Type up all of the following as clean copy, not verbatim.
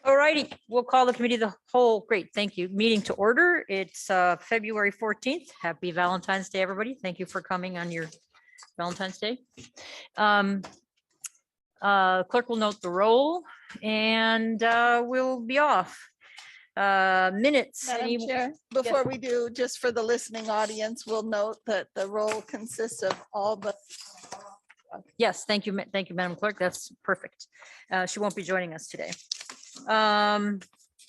All righty, we'll call the committee of the whole. Great, thank you. Meeting to order. It's February 14th. Happy Valentine's Day, everybody. Thank you for coming on your Valentine's Day. Clerk will note the roll and we'll be off. Minutes. Madam Chair, before we do, just for the listening audience, we'll note that the roll consists of all but. Yes, thank you, Madam Clerk. That's perfect. She won't be joining us today.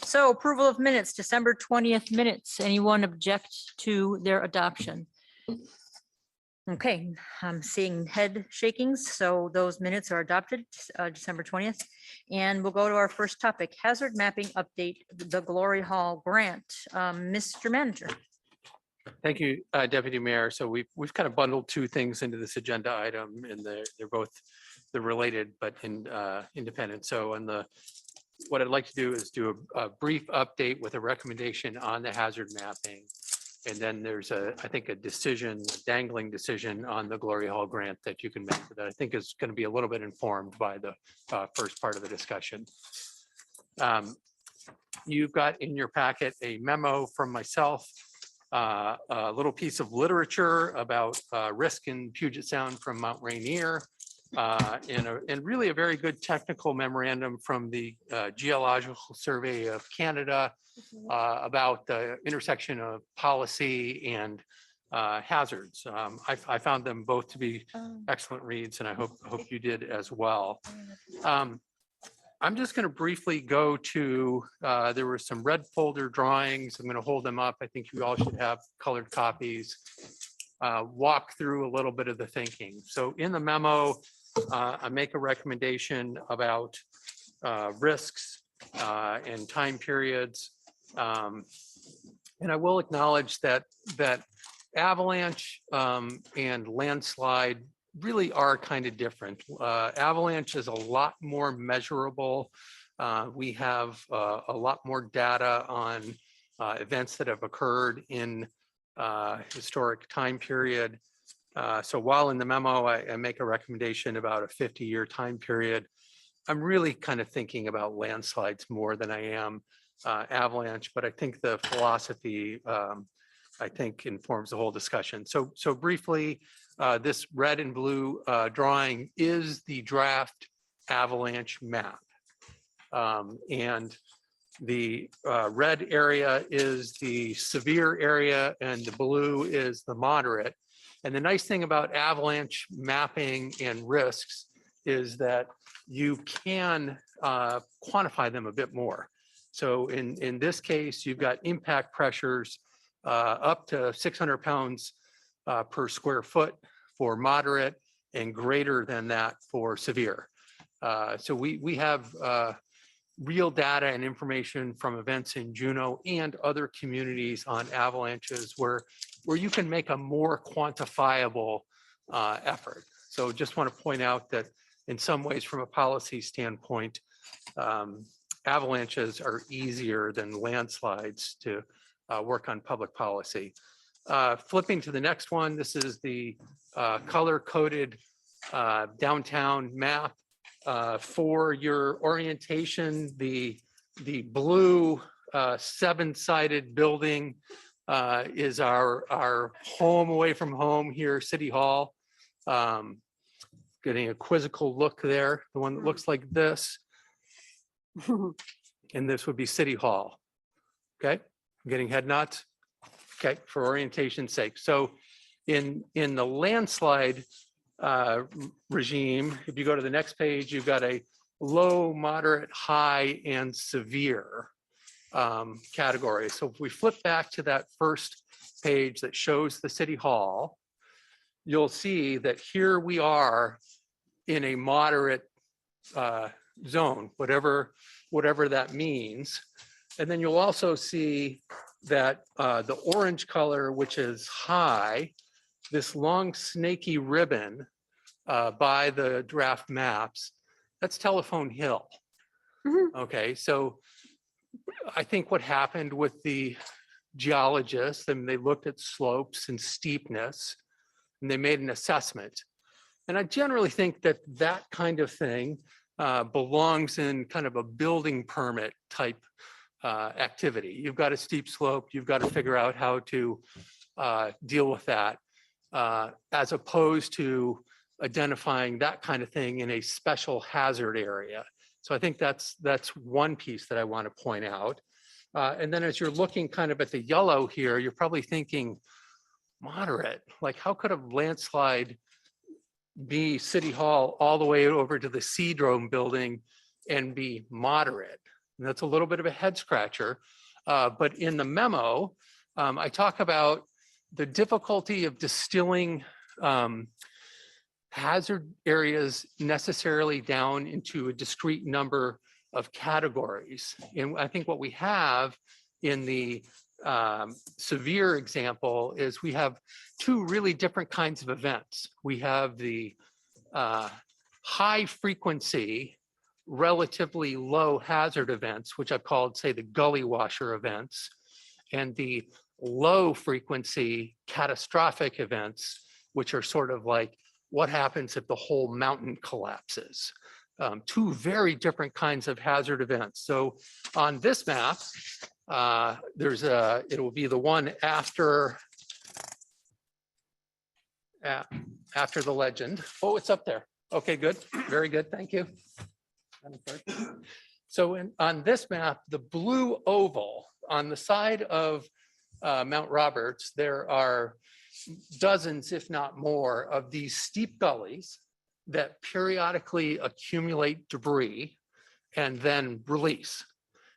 So approval of minutes, December 20th minutes. Anyone object to their adoption? Okay, I'm seeing head shakings, so those minutes are adopted, December 20th. And we'll go to our first topic, hazard mapping update, the Glory Hall grant. Mr. Manager. Thank you, Deputy Mayor. So we've kind of bundled two things into this agenda item, and they're related but independent. So what I'd like to do is do a brief update with a recommendation on the hazard mapping. And then there's I think a dangling decision on the Glory Hall grant that you can make that I think is going to be a little bit informed by the first part of the discussion. You've got in your packet a memo from myself, a little piece of literature about risk in Puget Sound from Mount Rainier, and really a very good technical memorandum from the Geological Survey of Canada about the intersection of policy and hazards. I found them both to be excellent reads, and I hope you did as well. I'm just going to briefly go to, there were some red folder drawings. I'm going to hold them up. I think you all should have colored copies. Walk through a little bit of the thinking. So in the memo, I make a recommendation about risks and time periods. And I will acknowledge that avalanche and landslide really are kind of different. Avalanche is a lot more measurable. We have a lot more data on events that have occurred in historic time period. So while in the memo, I make a recommendation about a 50-year time period, I'm really kind of thinking about landslides more than I am avalanche, but I think the philosophy, I think, informs the whole discussion. So briefly, this red and blue drawing is the draft avalanche map. And the red area is the severe area and the blue is the moderate. And the nice thing about avalanche mapping and risks is that you can quantify them a bit more. So in this case, you've got impact pressures up to 600 pounds per square foot for moderate and greater than that for severe. So we have real data and information from events in Juneau and other communities on avalanches where you can make a more quantifiable effort. So just want to point out that in some ways, from a policy standpoint, avalanches are easier than landslides to work on public policy. Flipping to the next one, this is the color-coded downtown map. For your orientation, the blue 7-sided building is our home away from home here, City Hall. Getting a quizzical look there, the one that looks like this. And this would be City Hall. Okay, I'm getting head nods. Okay, for orientation's sake. So in the landslide regime, if you go to the next page, you've got a low, moderate, high, and severe category. So if we flip back to that first page that shows the City Hall, you'll see that here we are in a moderate zone, whatever that means. And then you'll also see that the orange color, which is high, this long snaky ribbon by the draft maps, that's Telephone Hill. Okay, so I think what happened with the geologists, and they looked at slopes and steepness, and they made an assessment. And I generally think that that kind of thing belongs in kind of a building permit type activity. You've got a steep slope, you've got to figure out how to deal with that, as opposed to identifying that kind of thing in a special hazard area. So I think that's one piece that I want to point out. And then as you're looking kind of at the yellow here, you're probably thinking moderate, like how could a landslide be City Hall all the way over to the Seadrome building and be moderate? And that's a little bit of a head scratcher. But in the memo, I talk about the difficulty of distilling hazard areas necessarily down into a discrete number of categories. And I think what we have in the severe example is we have two really different kinds of events. We have the high frequency, relatively low hazard events, which I've called, say, the gully washer events, and the low frequency catastrophic events, which are sort of like what happens if the whole mountain collapses. Two very different kinds of hazard events. So on this map, it will be the one after the legend. Oh, it's up there. Okay, good. Very good. Thank you. So on this map, the blue oval on the side of Mount Roberts, there are dozens, if not more, of these steep gullies that periodically accumulate debris and then release.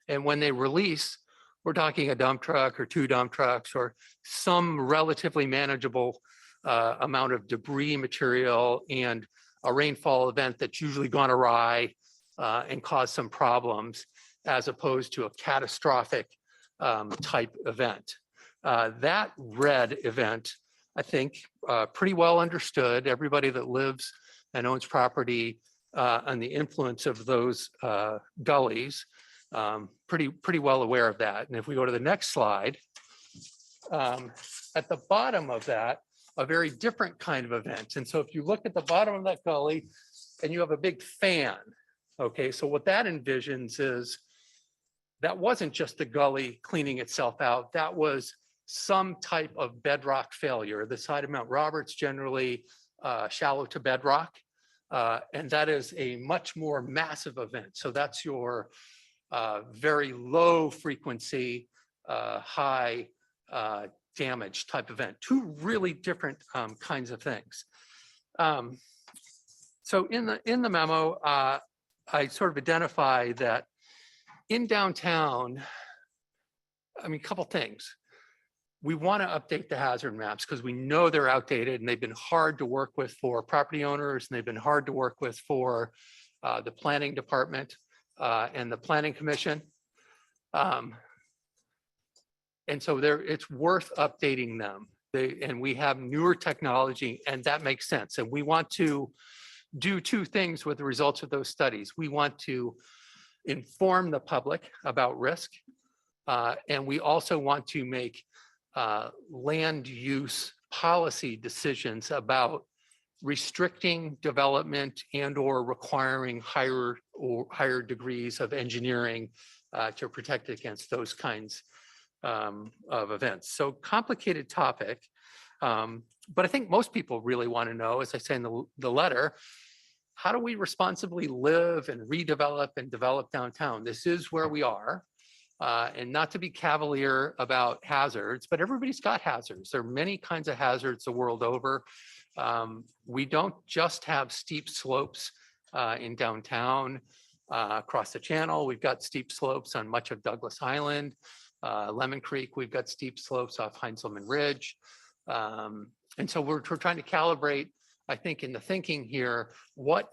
And when they release, we're talking a dump truck or two dump trucks or some relatively manageable amount of debris material and a rainfall event that's usually gone awry and caused some problems, as opposed to a catastrophic type event. That red event, I think, pretty well understood. Everybody that lives and owns property and the influence of those gullies, pretty well aware of that. And if we go to the next slide, at the bottom of that, a very different kind of event. And so if you look at the bottom of that gully and you have a big fan, okay, so what that envisions is that wasn't just the gully cleaning itself out, that was some type of bedrock failure. The side of Mount Roberts generally shallow to bedrock, and that is a much more massive event. So that's your very low frequency, high damage type event. Two really different kinds of things. So in the memo, I sort of identify that in downtown, I mean, a couple things. We want to update the hazard maps because we know they're outdated and they've been hard to work with for property owners and they've been hard to work with for the planning department and the planning commission. And so it's worth updating them. And we have newer technology and that makes sense. And we want to do two things with the results of those studies. We want to inform the public about risk. And we also want to make land use policy decisions about restricting development and or requiring higher degrees of engineering to protect against those kinds of events. So complicated topic, but I think most people really want to know, as I say in the letter, how do we responsibly live and redevelop and develop downtown? This is where we are. And not to be cavalier about hazards, but everybody's got hazards. There are many kinds of hazards the world over. We don't just have steep slopes in downtown across the channel. We've got steep slopes on much of Douglas Island, Lemon Creek. We've got steep slopes off Heinzelman Ridge. And so we're trying to calibrate, I think, in the thinking here, what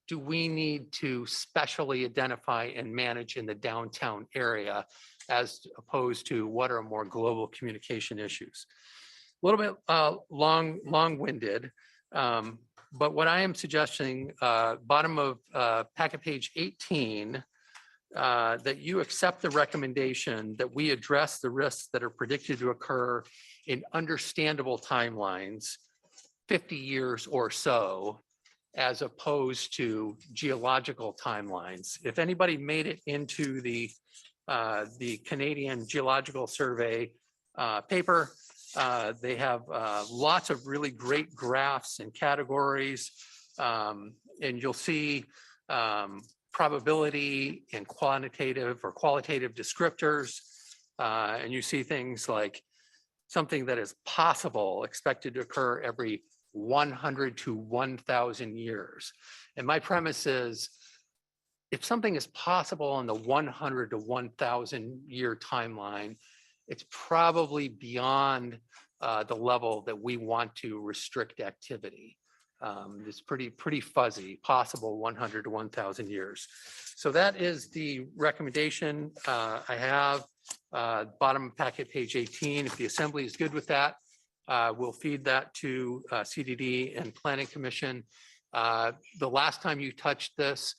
do we need to specially identify and manage in the downtown area as opposed to what are more global communication issues? A little bit long-winded, but what I am suggesting, bottom of packet page 18, that you accept the recommendation that we address the risks that are predicted to occur in understandable timelines, 50 years or so, as opposed to geological timelines. If anybody made it into the Canadian Geological Survey paper, they have lots of really great graphs and categories, and you'll see probability and quantitative or qualitative descriptors, and you see things like something that is possible, expected to occur every 100 to 1,000 years. And my premise is, if something is possible in the 100 to 1,000 year timeline, it's probably beyond the level that we want to restrict activity. It's pretty fuzzy, possible 100 to 1,000 years. So that is the recommendation I have. Bottom of packet, page 18. If the assembly is good with that, we'll feed that to CDD and Planning Commission. The last time you touched this,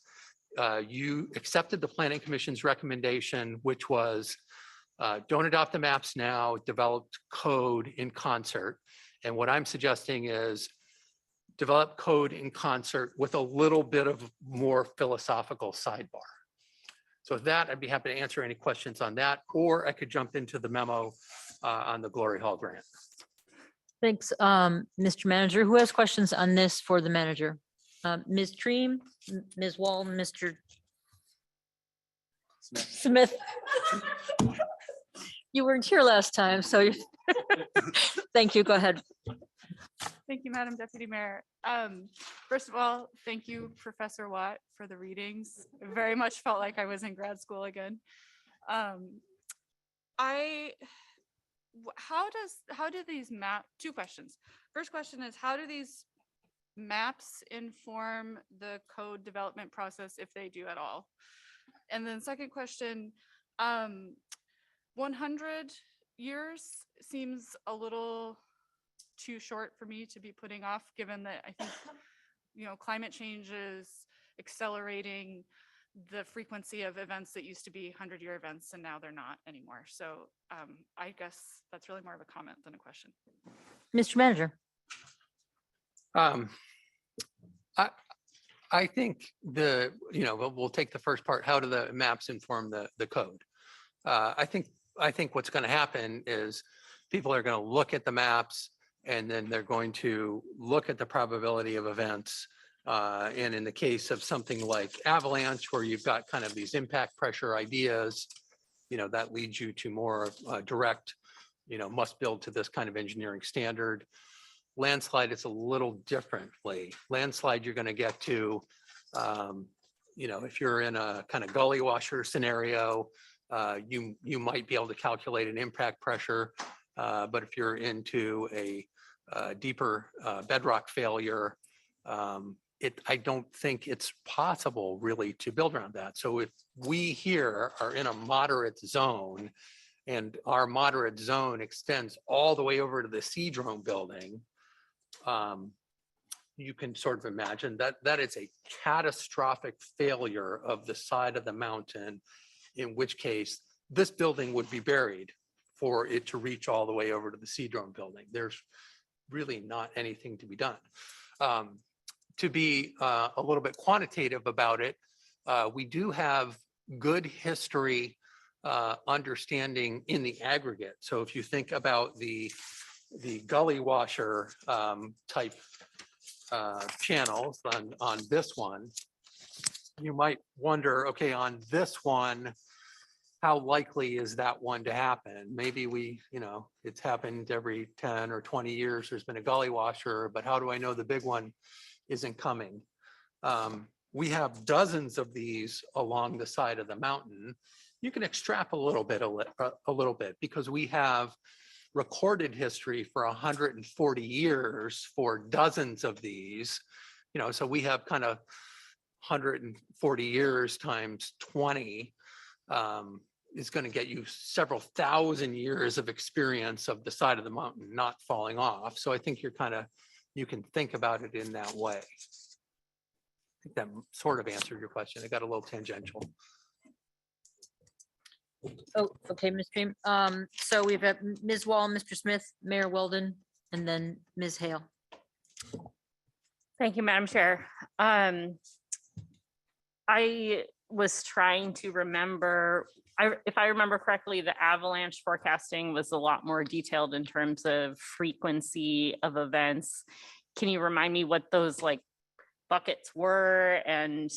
you accepted the Planning Commission's recommendation, which was don't adopt the maps now, develop code in concert. And what I'm suggesting is develop code in concert with a little bit of more philosophical sidebar. So with that, I'd be happy to answer any questions on that, or I could jump into the memo on the Glory Hall grant. Thanks, Mr. Manager. Who has questions on this for the manager? Ms. Treem, Ms. Wall, Mr. Smith. You weren't here last time, so you thank you. Go ahead. Thank you, Madam Deputy Mayor. First of all, thank you, Professor Watt, for the readings. I very much felt like I was in grad school again. How do these two questions. First question is, how do these maps inform the code development process, if they do at all? And then second question, 100 years seems a little too short for me to be putting off, given that I think, climate change is accelerating the frequency of events that used to be 100-year events, and now they're not anymore. So I guess that's really more of a comment than a question. Mr. Manager. I think we'll take the first part. How do the maps inform the code? I think what's going to happen is people are going to look at the maps, and then they're going to look at the probability of events. And in the case of something like avalanche, where you've got kind of these impact pressure ideas, that leads you to more direct, must build to this kind of engineering standard. Landslide is a little differently. Landslide, you're going to get to, if you're in a kind of gully washer scenario, you might be able to calculate an impact pressure. But if you're into a deeper bedrock failure, I don't think it's possible really to build around that. So if we here are in a moderate zone, and our moderate zone extends all the way over to the Seadrome building, you can sort of imagine that is a catastrophic failure of the side of the mountain, in which case this building would be buried for it to reach all the way over to the Seadrome building. There's really not anything to be done. To be a little bit quantitative about it, we do have good history understanding in the aggregate. So if you think about the gully washer type channels on this one, you might wonder, okay, on this one, how likely is that one to happen? Maybe it's happened every 10 or 20 years, there's been a gully washer, but how do I know the big one isn't coming? We have dozens of these along the side of the mountain. You can extrapolate a little bit because we have recorded history for 140 years for dozens of these, so we have kind of 140 years times 20 is going to get you several thousand years of experience of the side of the mountain not falling off. So I think you can think about it in that way. I think that sort of answered your question. I got a little tangential. Oh, okay, Ms. Dream. So we've got Ms. Wall, Mr. Smith, Mayor Weldon, and then Ms. Hale. Thank you, Madam Chair. I was trying to remember, if I remember correctly, the avalanche forecasting was a lot more detailed in terms of frequency of events. Can you remind me what those like buckets were? And,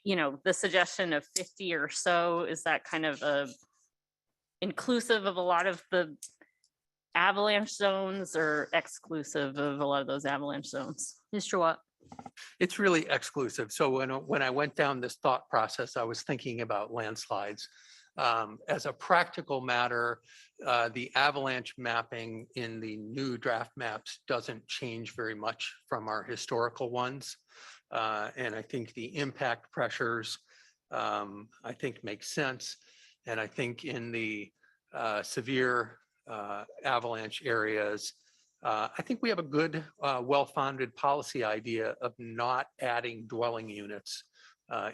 you know, the suggestion of 50 or so, is that kind of inclusive of a lot of the avalanche zones or exclusive of a lot of those avalanche zones? Mr. Watt. It's really exclusive. So when I went down this thought process, I was thinking about landslides. As a practical matter, the avalanche mapping in the new draft maps doesn't change very much from our historical ones. And I think the impact pressures, I think make sense. And I think in the severe avalanche areas, I think we have a good, well-founded policy idea of not adding dwelling units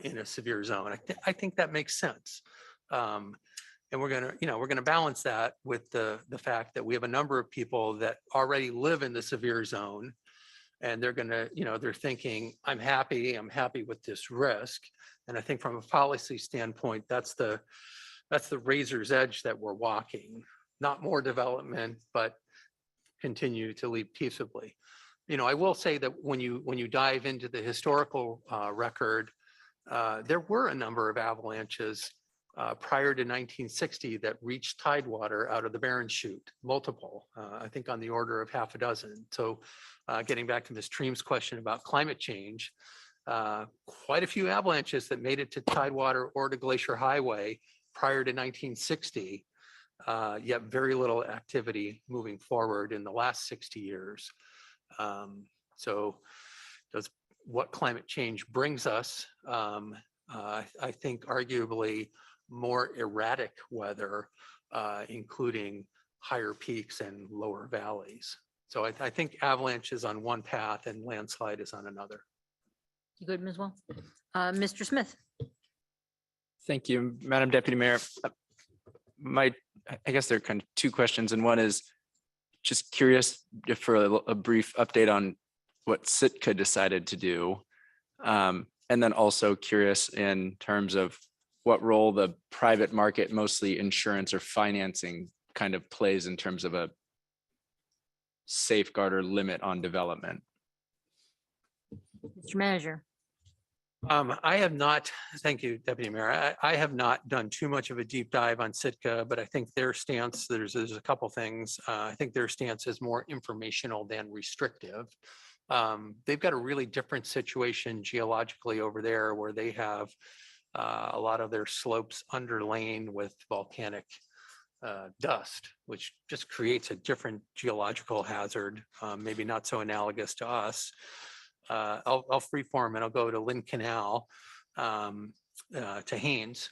in a severe zone. I think that makes sense. And we're gonna balance that with the fact that we have a number of people that already live in the severe zone, and they're gonna, they're thinking, I'm happy with this risk. And I think from a policy standpoint, that's the razor's edge that we're walking. Not more development, but continue to lead peaceably. I will say that when you dive into the historical record, there were a number of avalanches prior to 1960 that reached tidewater out of the Barron Chute, multiple, I think on the order of half a dozen. So getting back to Ms. Treem's question about climate change, quite a few avalanches that made it to tidewater or to Glacier Highway prior to 1960. Yet very little activity moving forward in the last 60 years. So does what climate change brings us, I think arguably more erratic weather, including higher peaks and lower valleys. So I think avalanche is on one path and landslide is on another. You good, Ms. Well? Mr. Smith. Thank you, Madam Deputy Mayor. I guess there are kind of two questions, and one is just curious for a brief update on what Sitka decided to do. And then also curious in terms of what role the private market, mostly insurance or financing, kind of plays in terms of a safeguard or limit on development. Mr. Manager. I have not, thank you, Deputy Mayor. I have not done too much of a deep dive on Sitka, but I think their stance, there's a couple things. I think their stance is more informational than restrictive. They've got a really different situation geologically over there, where they have a lot of their slopes underlain with volcanic dust, which just creates a different geological hazard, maybe not so analogous to us. I'll freeform and I'll go to Lynn Canal, to Haynes.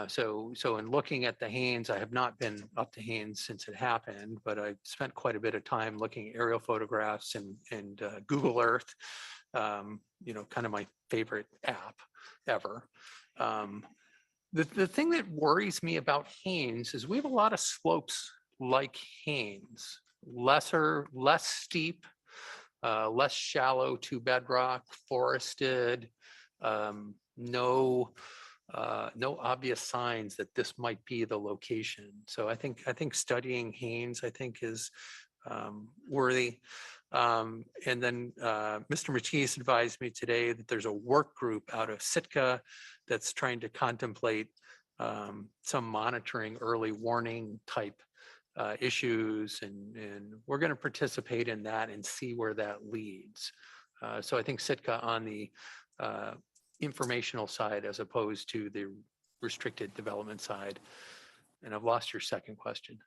So in looking at the Haynes, I have not been up to Haynes since it happened, but I spent quite a bit of time looking at aerial photographs and Google Earth, kind of my favorite app ever. The thing that worries me about Haynes is we have a lot of slopes like Haynes, less steep, less shallow to bedrock, forested, no obvious signs that this might be the location. So I think studying Haynes, I think, is worthy. And then Mr. Matisse advised me today that there's a work group out of Sitka that's trying to contemplate some monitoring, early warning type issues, and we're going to participate in that and see where that leads. So I think Sitka on the informational side as opposed to the restricted development side. And I've lost your second question.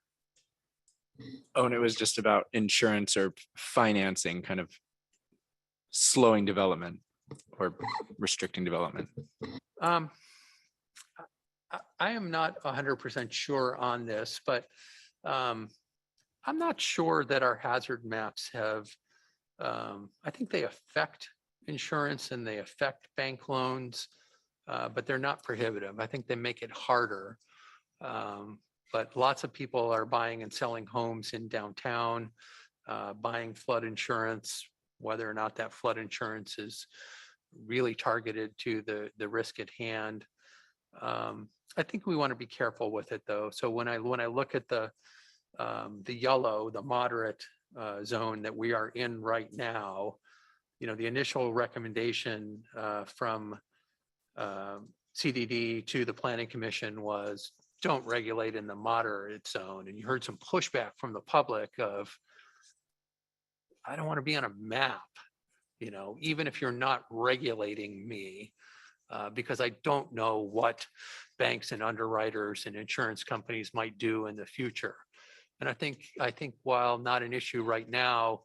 Oh, and it was just about insurance or financing, kind of slowing development or restricting development. I am not 100% sure on this, but I'm not sure that our hazard maps have, I think they affect insurance and they affect bank loans, but they're not prohibitive. I think they make it harder. But lots of people are buying and selling homes in downtown, buying flood insurance whether or not that flood insurance is really targeted to the risk at hand. I think we want to be careful with it though. So when I look at the yellow, the moderate zone that we are in right now, the initial recommendation from CDD to the Planning Commission was don't regulate in the moderate zone. And you heard some pushback from the public of, I don't want to be on a map, even if you're not regulating me, because I don't know what banks and underwriters and insurance companies might do in the future. And I think while not an issue right now,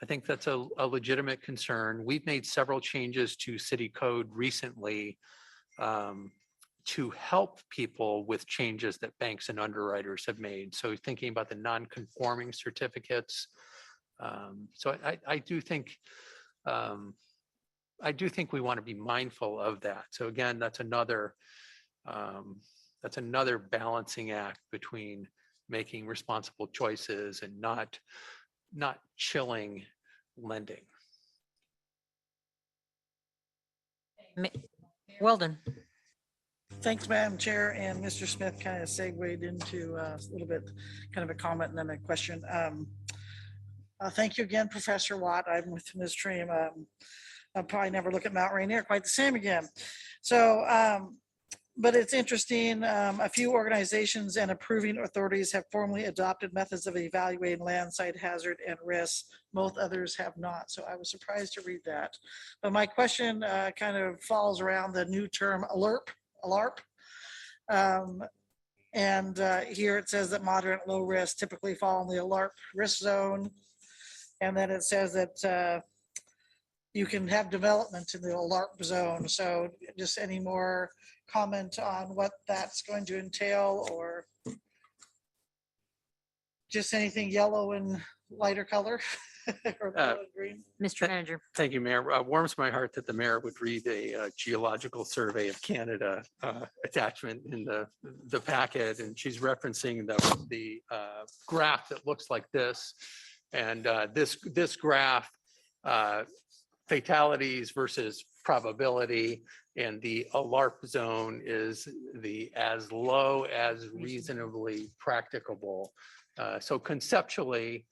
I think that's a legitimate concern. We've made several changes to city code recently to help people with changes that banks and underwriters have made. So thinking about the non-conforming certificates. So I do think we want to be mindful of that. So again, that's another balancing act between making responsible choices and not chilling lending. Weldon. Thanks, Madam Chair, and Mr. Smith kind of segued into a little bit, kind of a comment and then a question. Thank you again, Professor Watt. I'm with Ms. Treem. I'll probably never look at Mount Rainier quite the same again. So, but it's interesting. A few organizations and approving authorities have formally adopted methods of evaluating land site hazard and risks. Most others have not. So I was surprised to read that. But my question kind of falls around the new term ALARP. And here it says that moderate and low risk typically fall in the ALARP risk zone. And then it says that you can have development in the ALARP zone. So just any more comment on what that's going to entail, or just anything yellow and lighter color or blue and green? Mr. Manager. Thank you, Mayor. Warms my heart that the mayor would read a geological survey of Canada attachment in the packet, and she's referencing the graph that looks like this. And this graph, fatalities versus probability, and the ALARP zone is the as low as reasonably practicable. So conceptually,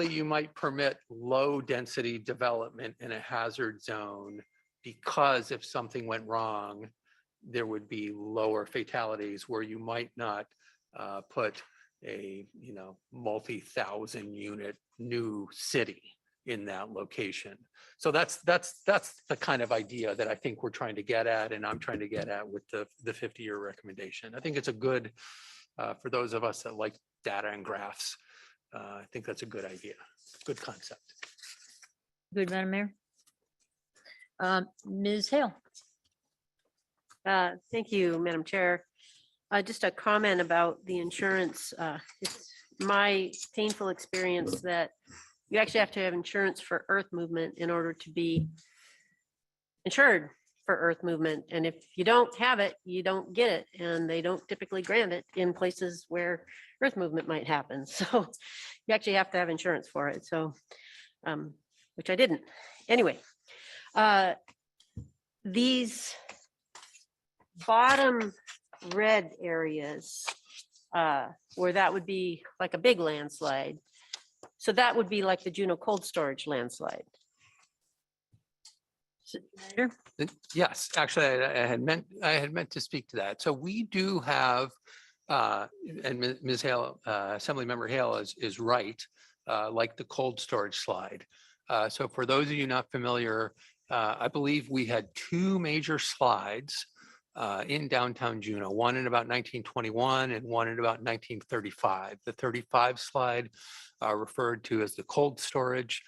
you might permit low density development in a hazard zone because if something went wrong, there would be lower fatalities, where you might not put a multi-thousand unit new city in that location. So that's the kind of idea that I think we're trying to get at, and I'm trying to get at with the 50-year recommendation. I think it's a good, for those of us that like data and graphs, I think that's a good idea, good concept. Good, Madam Mayor. Ms. Hale. Thank you, Madam Chair. Just a comment about the insurance. It's my painful experience that you actually have to have insurance for earth movement in order to be insured for earth movement. And if you don't have it, you don't get it. And they don't typically grant it in places where earth movement might happen. So you actually have to have insurance for it. So, which I didn't. Anyway, these bottom red areas where that would be like a big landslide. So that would be like the Juneau cold storage landslide. Yes, actually, I had meant to speak to that. So we do have, and Ms. Hale, Assemblymember Hale is right, like the cold storage slide. So for those of you not familiar, I believe we had two major slides in downtown Juneau, one in about 1921 and one in about 1935. The 35 slide referred to as the cold storage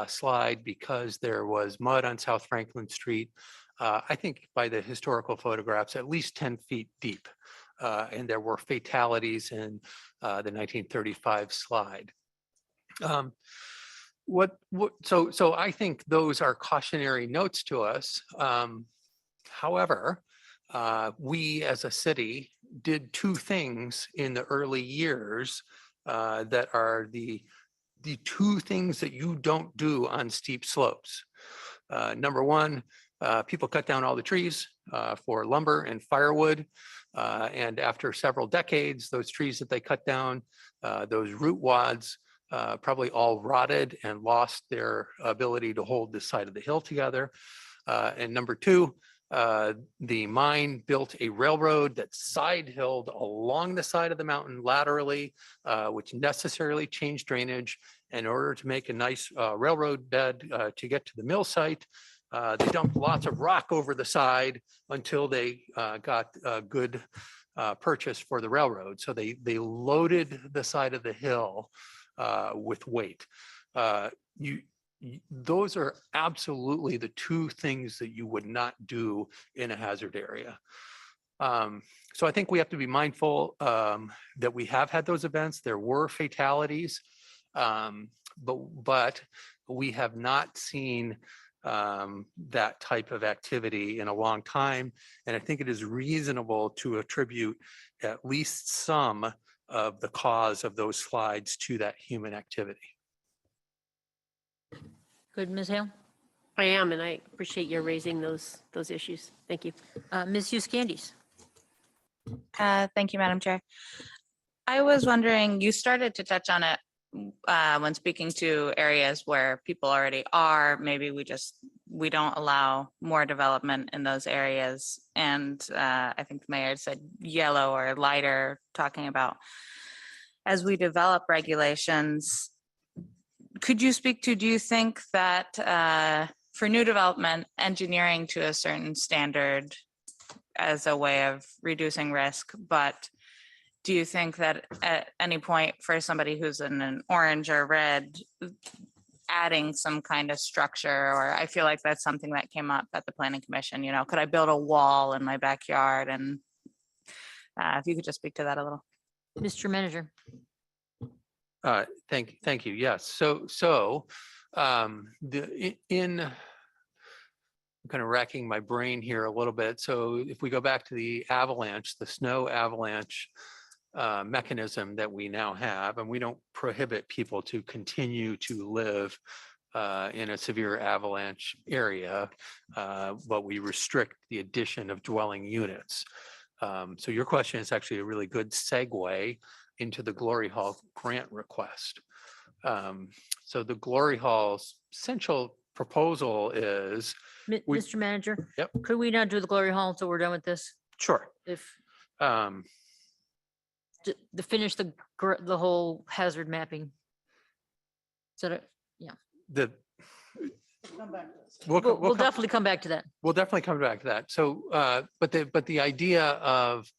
slide because there was mud on South Franklin Street, I think by the historical photographs, at least 10 feet deep. And there were fatalities in the 1935 slide. So I think those are cautionary notes to us. However, we as a city did two things in the early years that are the the two things that you don't do on steep slopes. Number one, people cut down all the trees for lumber and firewood. And after several decades, those trees that they cut down, those root wads probably all rotted and lost their ability to hold the side of the hill together. And number two, the mine built a railroad that side-hilled along the side of the mountain laterally, which necessarily changed drainage in order to make a nice railroad bed to get to the mill site. They dumped lots of rock over the side until they got a good purchase for the railroad. So they loaded the side of the hill with weight. Those are absolutely the two things that you would not do in a hazard area. So I think we have to be mindful that we have had those events. There were fatalities, but we have not seen that type of activity in a long time. And I think it is reasonable to attribute at least some of the cause of those slides to that human activity. Good, Ms. Hale. I am, and I appreciate your raising those issues. Thank you. Ms. Hughes Candies. Thank you, Madam Chair. I was wondering, you started to touch on it when speaking to areas where people already are. Maybe we don't allow more development in those areas. And I think the mayor said yellow or lighter, talking about as we develop regulations. Could you speak to, do you think that for new development, engineering to a certain standard as a way of reducing risk, but do you think that at any point for somebody who's in an orange or red, adding some kind of structure, or I feel like that's something that came up at the planning commission, you know, could I build a wall in my backyard? And if you could just speak to that a little. Mr. Manager. Thank you. Yes. I'm kind of racking my brain here a little bit. So if we go back to the avalanche, the snow avalanche mechanism that we now have, and we don't prohibit people to continue to live in a severe avalanche area, but we restrict the addition of dwelling units. So your question is actually a really good segue into the Glory Hall grant request. So the Glory Hall's essential proposal is. Mr. Manager. Yep. Could we not do the Glory Hall until we're done with this? Sure. If Um, to finish the whole hazard mapping. So that, the. Come back to us. we'll definitely come back to that. We'll definitely come back to that. So, but the idea of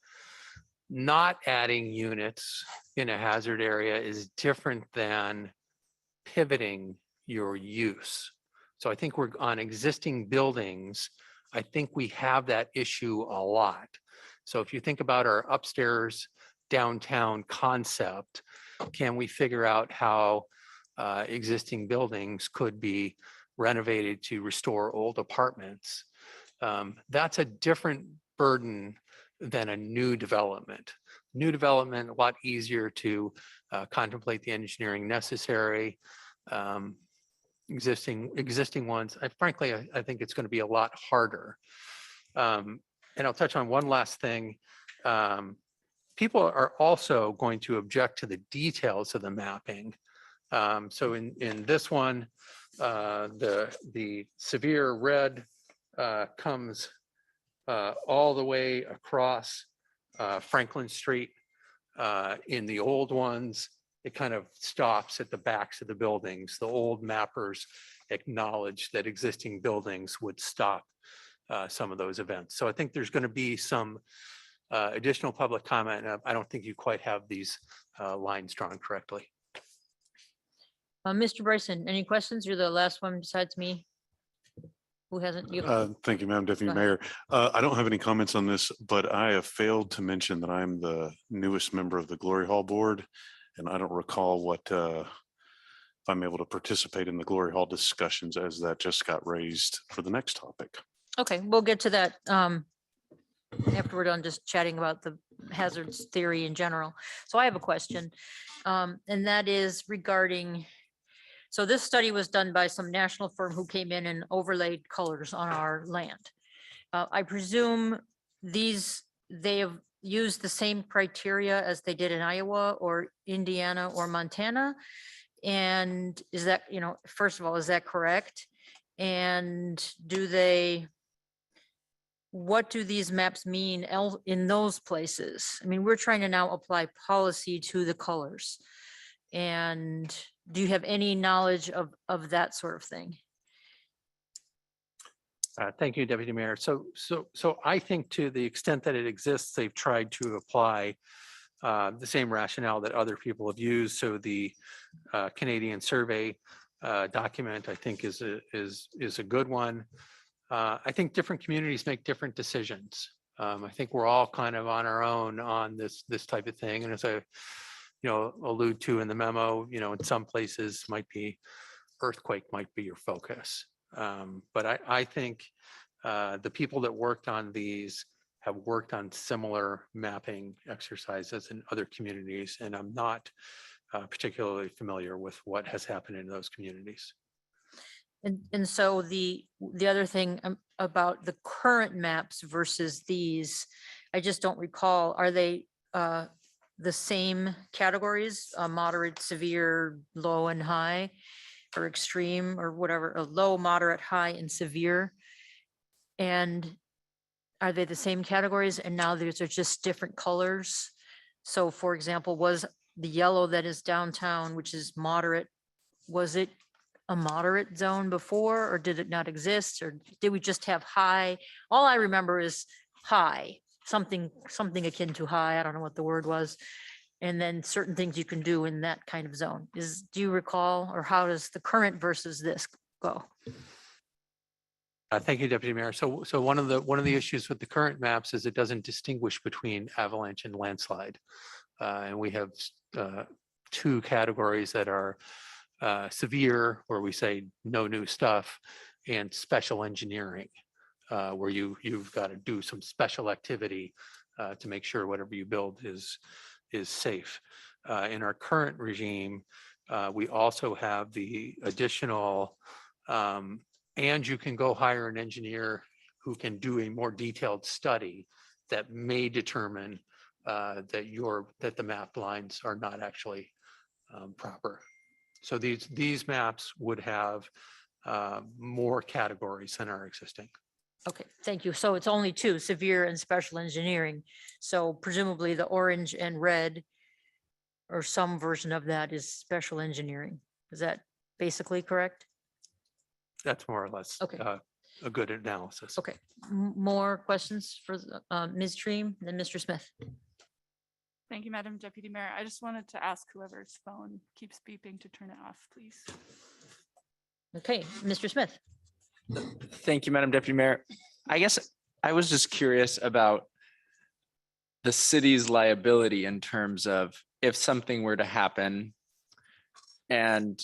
not adding units in a hazard area is different than pivoting your use. So I think we're on existing buildings. I think we have that issue a lot. So if you think about our upstairs downtown concept, can we figure out how existing buildings could be renovated to restore old apartments? That's a different burden than a new development. New development, a lot easier to contemplate the engineering necessary. Existing ones, frankly, I think it's going to be a lot harder. And I'll touch on one last thing. People are also going to object to the details of the mapping. So in this one, the severe red comes all the way across Franklin Street. In the old ones, it kind of stops at the backs of the buildings. The old mappers acknowledged that existing buildings would stop some of those events. So I think there's going to be some additional public comment. I don't think you quite have these lines drawn correctly. Mr. Bryson, any questions? You're the last one besides me. Who hasn't? You. Thank you, Madam Deputy Go ahead. Mayor. I don't have any comments on this, but I have failed to mention that I'm the newest member of the Glory Hall Board, and I don't recall what, if I'm able to participate in the Glory Hall discussions as that just got raised for the next topic. Okay, we'll get to that after we're done just chatting about the hazards theory in general. So I have a question, and that is regarding So this study was done by some national firm who came in and overlaid colors on our land. I presume they have used the same criteria as they did in Iowa or Indiana or Montana. And is that, first of all, is that correct? And what do these maps mean in those places? I mean, we're trying to now apply policy to the colors. And do you have any knowledge of that sort of thing? Thank you, Deputy Mayor. So I think to the extent that it exists, they've tried to apply the same rationale that other people have used. So the Canadian survey document, I think, is a good one. I think different communities make different decisions. I think we're all kind of on our own on this type of thing. And as I allude to in the memo, in some places earthquake might be your focus. But I think the people that worked on these have worked on similar mapping exercises in other communities, and I'm not particularly familiar with what has happened in those communities. And so the other thing about the current maps versus these, I just don't recall, are they the same categories, moderate, severe, low and high, or extreme, or whatever, a low, moderate, high and severe? And are they the same categories? And now these are just different colors. So for example, was the yellow that is downtown, which is moderate, was it a moderate zone before, or did it not exist? Or did we just have high? All I remember is high, something akin to high. I don't know what the word was. And then certain things you can do in that kind of zone. Do you recall, or how does the current versus this go? Thank you, Deputy Mayor. So one of the issues with the current maps is it doesn't distinguish between avalanche and landslide. And we have two categories that are severe, where we say no new stuff, and special engineering, where you've got to do some special activity to make sure whatever you build is safe. In our current regime, we also have the additional, and you can go hire an engineer who can do a more detailed study that may determine that the map lines are not actually proper. So these maps would have more categories than are existing. Okay, thank you. So it's only two, severe and special engineering. So presumably the orange and red, or some version of that, is special engineering. Is that basically correct? That's more or less Okay. A good analysis. Okay, more questions for Ms. Treem, then Mr. Smith? Thank you, Madam Deputy Mayor. I just wanted to ask whoever's phone keeps beeping to turn it off, please. Okay, Mr. Smith? Thank you, Madam Deputy Mayor. I guess I was just curious about the city's liability in terms of if something were to happen, and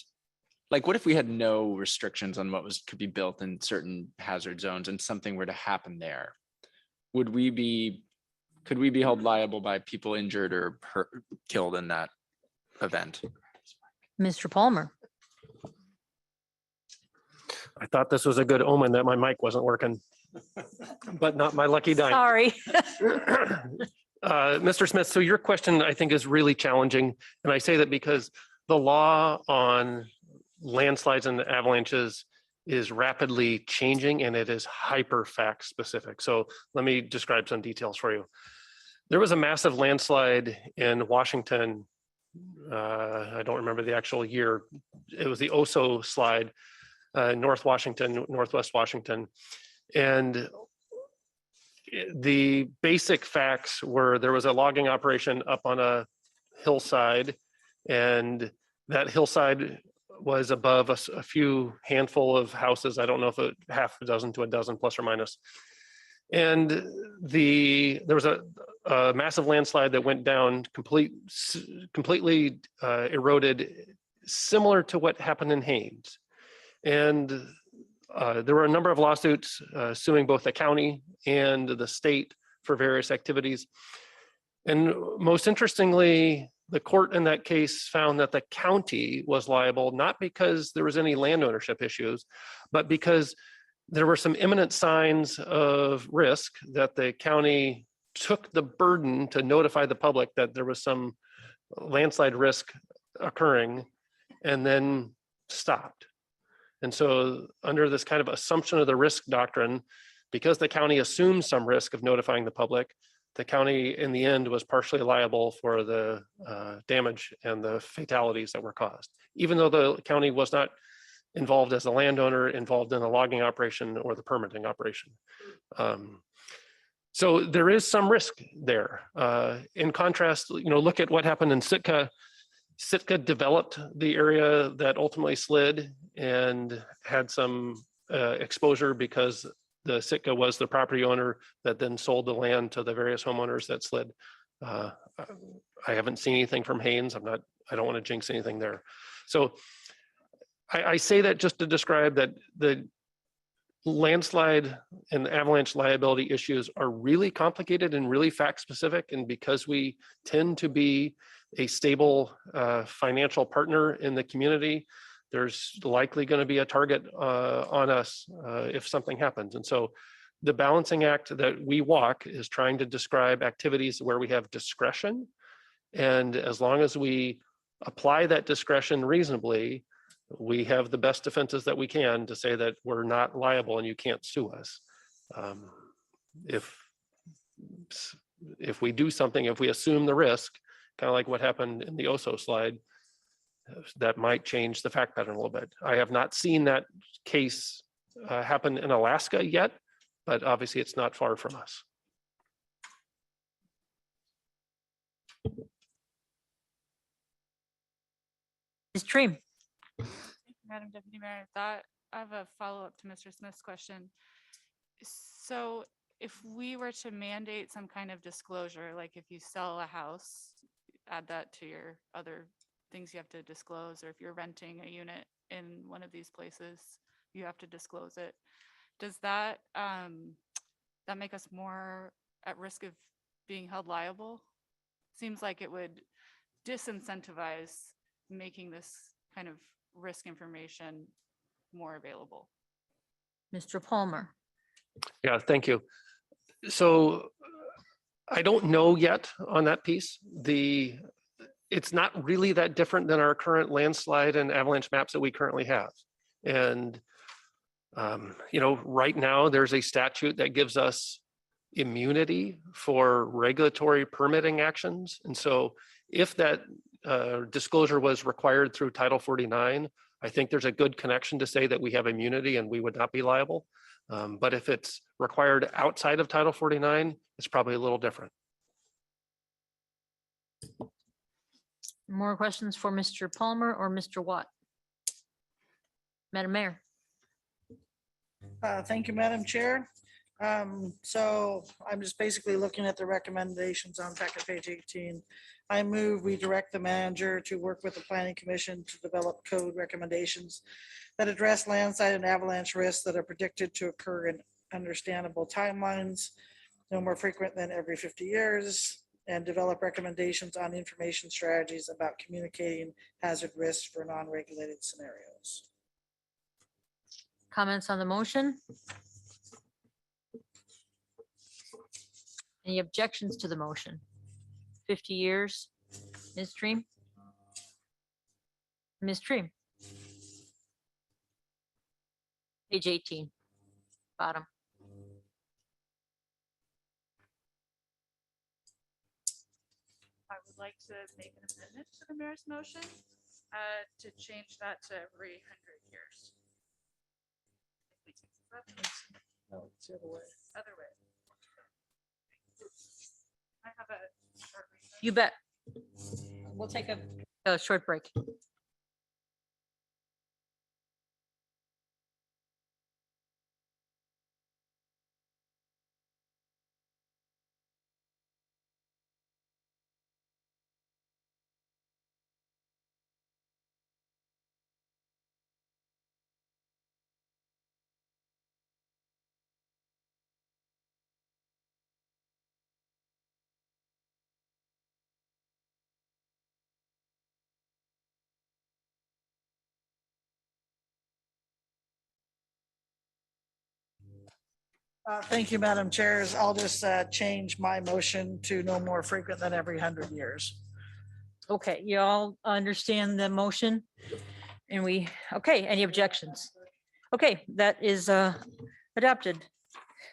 like, what if we had no restrictions on what could be built in certain hazard zones and something were to happen there? Could we be held liable by people injured or killed in that event? Mr. Palmer? I thought this was a good omen that my mic wasn't working, but not my lucky dime. Sorry. Mr. Smith, so your question, I think, is really challenging. And I say that because the law on landslides and avalanches is rapidly changing, and it is hyper fact specific. So let me describe some details for you. There was a massive landslide in Washington. I don't remember the actual year. It was the Oso slide, Northwest Washington. And the basic facts were there was a logging operation up on a hillside, and that hillside was above a few handful of houses. I don't know if half a dozen to a dozen plus or minus. And there was a massive landslide that went down, completely eroded, similar to what happened in Haines. And there were a number of lawsuits suing both the county and the state for various activities. And most interestingly, the court in that case found that the county was liable, not because there was any land ownership issues, but because there were some imminent signs of risk that the county took the burden to notify the public that there was some landslide risk occurring and then stopped. And so under this kind of assumption of the risk doctrine, because the county assumed some risk of notifying the public, the county in the end was partially liable for the damage and the fatalities that were caused, even though the county was not involved as a landowner, involved in the logging operation or the permitting operation. So there is some risk there. In contrast, look at what happened in Sitka. Sitka developed the area that ultimately slid and had some exposure because the Sitka was the property owner that then sold the land to the various homeowners that slid. I haven't seen anything from Haynes. I don't want to jinx anything there. So I say that just to describe that the landslide and avalanche liability issues are really complicated and really fact specific. And because we tend to be a stable financial partner in the community, there's likely going to be a target on us if something happens. And so the balancing act that we walk is trying to describe activities where we have discretion. And as long as we apply that discretion reasonably, we have the best defenses that we can to say that we're not liable and you can't sue us. If we do something, if we assume the risk, kind of like what happened in the OSO slide, that might change the fact pattern a little bit. I have not seen that case happen in Alaska yet, but obviously it's not far from us. Ms. Dream. Madam Deputy Mayor, I have a follow-up to Mr. Smith's question. So if we were to mandate some kind of disclosure, like if you sell a house, add that to your other things you have to disclose, or if you're renting a unit in one of these places, you have to disclose it. Does that that make us more at risk of being held liable? Seems like it would disincentivize making this kind of risk information more available. Mr. Palmer. Yeah, thank you. So I don't know yet on that piece. It's not really that different than our current landslide and avalanche maps that we currently have. And right now there's a statute that gives us immunity for regulatory permitting actions. And so if that disclosure was required through Title 49, I think there's a good connection to say that we have immunity and we would not be liable. But if it's required outside of Title 49, it's probably a little different. More questions for Mr. Palmer or Mr. Watt? Madam Mayor. Thank you, Madam Chair. So I'm just basically looking at the recommendations on packet page 18. I move we direct the manager to work with the planning commission to develop code recommendations that address landslide and avalanche risks that are predicted to occur in understandable timelines, no more frequent than every 50 years, and develop recommendations on information strategies about communicating hazard risks for non-regulated scenarios. Comments on the motion? Any objections to the motion? 50 years. Ms. Dream? Ms. Dream? Page 18, bottom. I would like to make an amendment to the mayor's motion to change that to every 100 years. No, it's the other way. Other way. I have a short recess. You bet. We'll take a short break. Thank you, Madam Chairs. I'll just change my motion to no more frequent than every 100 years. Okay, you all understand the motion? And okay, any objections? Okay, that is adopted.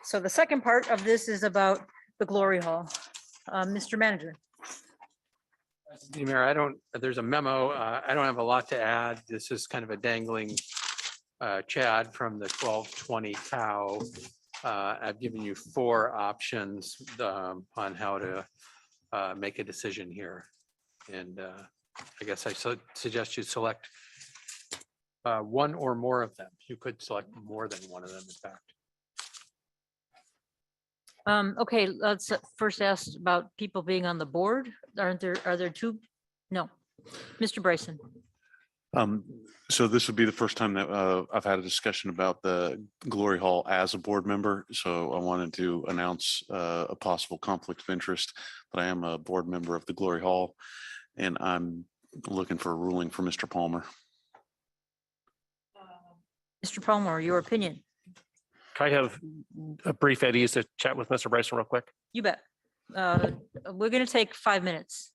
So the second part of this is about the Glory Hall. Mr. Manager. Mayor, there's a memo. I don't have a lot to add. This is kind of a dangling Chad from the 1220 cow. I've given you 4 options on how to make a decision here. And I guess I suggest you select one or more of them. You could select more than one of them, in fact. Okay, let's first ask about people being on the board. Are there 2? No. Mr. Bryson. So this would be the first time that I've had a discussion about the Glory Hall as a board member. So I wanted to announce a possible conflict of interest, but I am a board member of the Glory Hall, and I'm looking for a ruling for Mr. Palmer. Mr. Palmer, your opinion? Can I have a brief at ease to chat with Mr. Bryson real quick? You bet. We're going to take 5 minutes.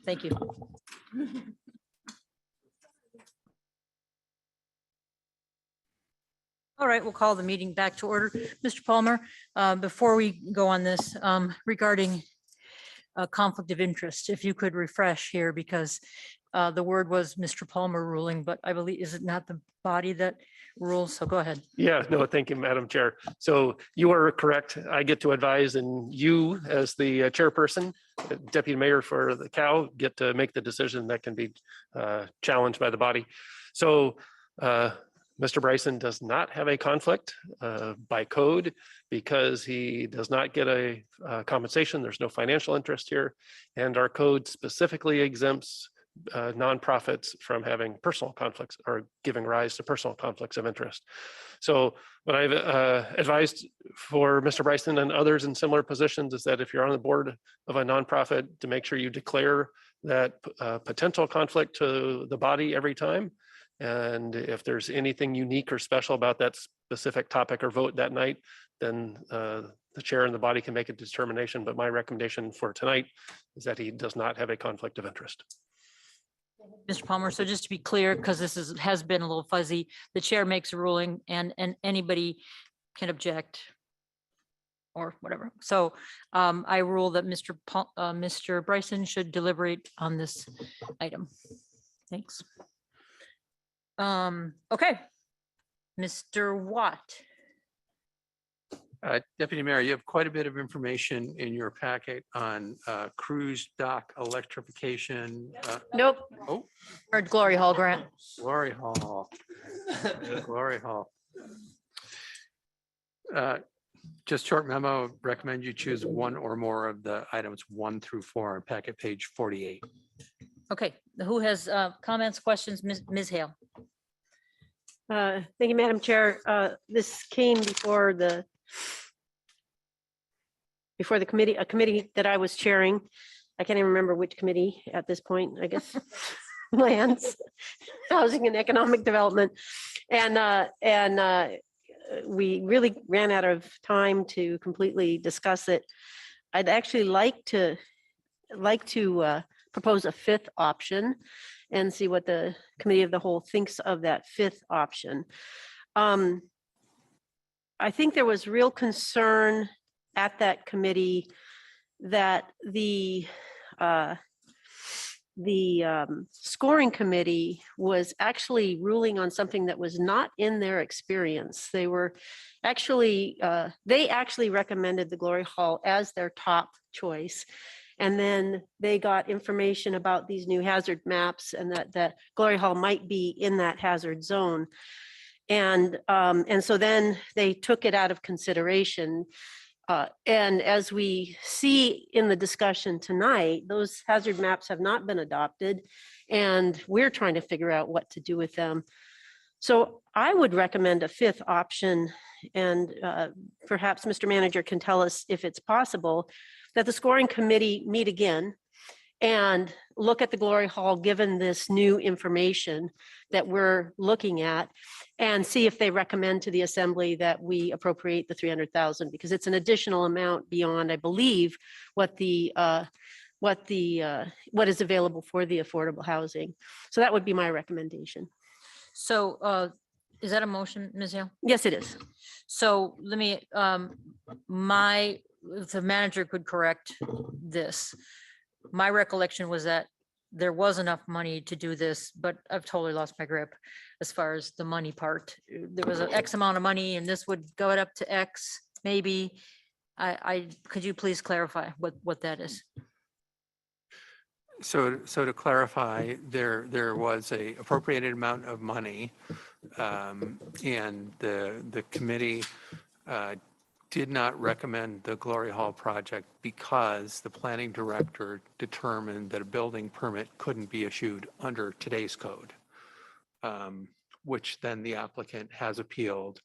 Thank you. All right, we'll call the meeting back to order. Mr. Palmer, before we go on this, regarding conflict of interest, if you could refresh here, because the word was Mr. Palmer ruling, but I believe, is it not the body that rules? So go ahead. Yeah, no, thank you, Madam Chair. So you are correct. I get to advise, and you, as the chairperson, deputy mayor for the cow, get to make the decision that can be challenged by the body. So Mr. Bryson does not have a conflict by code because he does not get a compensation. There's no financial interest here. And our code specifically exempts nonprofits from having personal conflicts or giving rise to personal conflicts of interest. So what I've advised for Mr. Bryson and others in similar positions is that if you're on the board of a nonprofit, to make sure you declare that potential conflict to the body every time. And if there's anything unique or special about that specific topic or vote that night, then the chair and the body can make a determination. But my recommendation for tonight is that he does not have a conflict of interest. Mr. Palmer, so just to be clear, because this has been a little fuzzy, the chair makes a ruling and anybody can object or whatever. So I rule that Mr. Bryson should deliberate on this item. Thanks. Okay, Mr. Watt. Deputy Mayor, you have quite a bit of information in your packet on cruise dock electrification. Nope. Oh, Or Glory Hall grant. Glory Hall. Glory Hall. Just short memo, recommend you choose one or more of the items 1 through 4 on packet page 48. Okay, who has comments, questions? Ms. Hale. Thank you, Madam Chair. This came before the committee, a committee that I was chairing. I can't even remember which committee at this point, I guess. Lands, Housing and Economic Development. And we really ran out of time to completely discuss it. I'd actually like to propose a 5th option and see what the committee of the whole thinks of that 5th option. I think there was real concern at that committee that the scoring committee was actually ruling on something that was not in their experience. They were actually, they actually recommended the Glory Hall as their top choice. And then they got information about these new hazard maps and that Glory Hall might be in that hazard zone. And so then they took it out of consideration. And as we see in the discussion tonight, those hazard maps have not been adopted, and we're trying to figure out what to do with them. So I would recommend a 5th option, and perhaps Mr. Manager can tell us if it's possible that the scoring committee meet again and look at the Glory Hall, given this new information that we're looking at, and see if they recommend to the assembly that we appropriate the 300,000, because it's an additional amount beyond, I believe, what is available for the affordable housing. So that would be my recommendation. So is that a motion, Ms. Hale? Yes, it is. So let me, if the manager could correct this. My recollection was that there was enough money to do this, but I've totally lost my grip as far as the money part. There was an X amount of money and this would go up to X, maybe. Could you please clarify what that is? So to clarify, there was a appropriated amount of money, and the committee did not recommend the Glory Hall project because the planning director determined that a building permit couldn't be issued under today's code, which then the applicant has appealed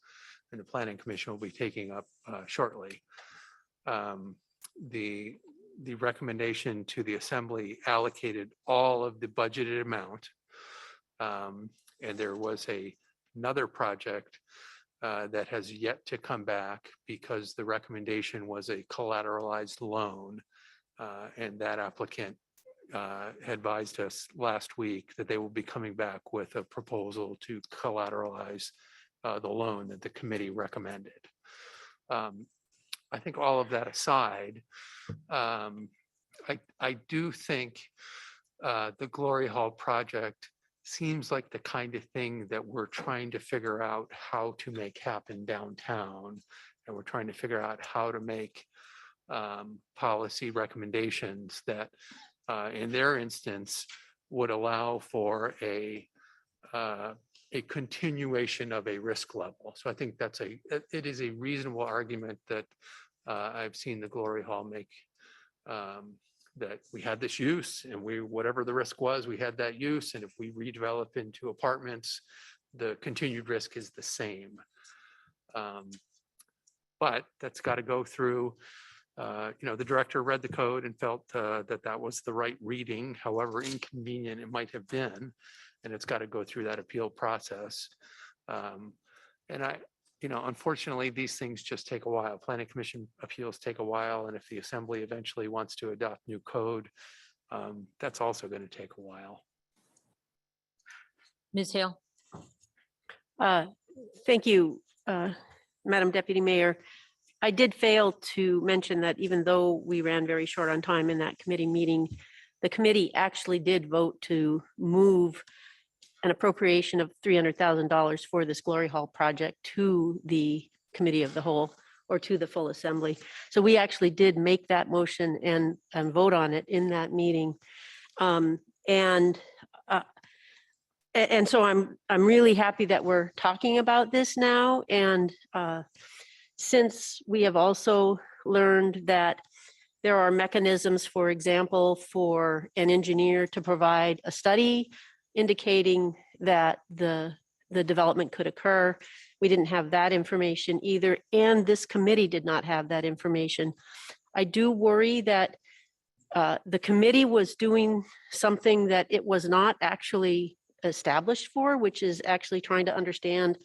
and the planning commission will be taking up shortly. The recommendation to the assembly allocated all of the budgeted amount. And there was another project that has yet to come back because the recommendation was a collateralized loan. And that applicant advised us last week that they will be coming back with a proposal to collateralize the loan that the committee recommended. I think all of that aside, I do think the Glory Hall project seems like the kind of thing that we're trying to figure out how to make happen downtown. And we're trying to figure out how to make policy recommendations that in their instance would allow for a continuation of a risk level. So I think it is a reasonable argument that I've seen the Glory Hall make, that we had this use and whatever the risk was, we had that use. And if we redevelop into apartments, the continued risk is the same. But that's got to go through, the director read the code and felt that was the right reading, however inconvenient it might have been. And it's got to go through that appeal process. Unfortunately, these things just take a while. Planning commission appeals take a while. And if the assembly eventually wants to adopt new code, that's also going to take a while. Ms. Hale? Thank you, Madam Deputy Mayor. I did fail to mention that even though we ran very short on time in that committee meeting, the committee actually did vote to move an appropriation of $300,000 for this Glory Hall project to the committee of the whole, or to the full assembly. So we actually did make that motion and vote on it in that meeting. And so I'm really happy that we're talking about this now. And since we have also learned that there are mechanisms, for example, for an engineer to provide a study indicating that the development could occur. We didn't have that information either, and this committee did not have that information. I do worry that the committee was doing something that it was not actually established for, which is actually trying to understand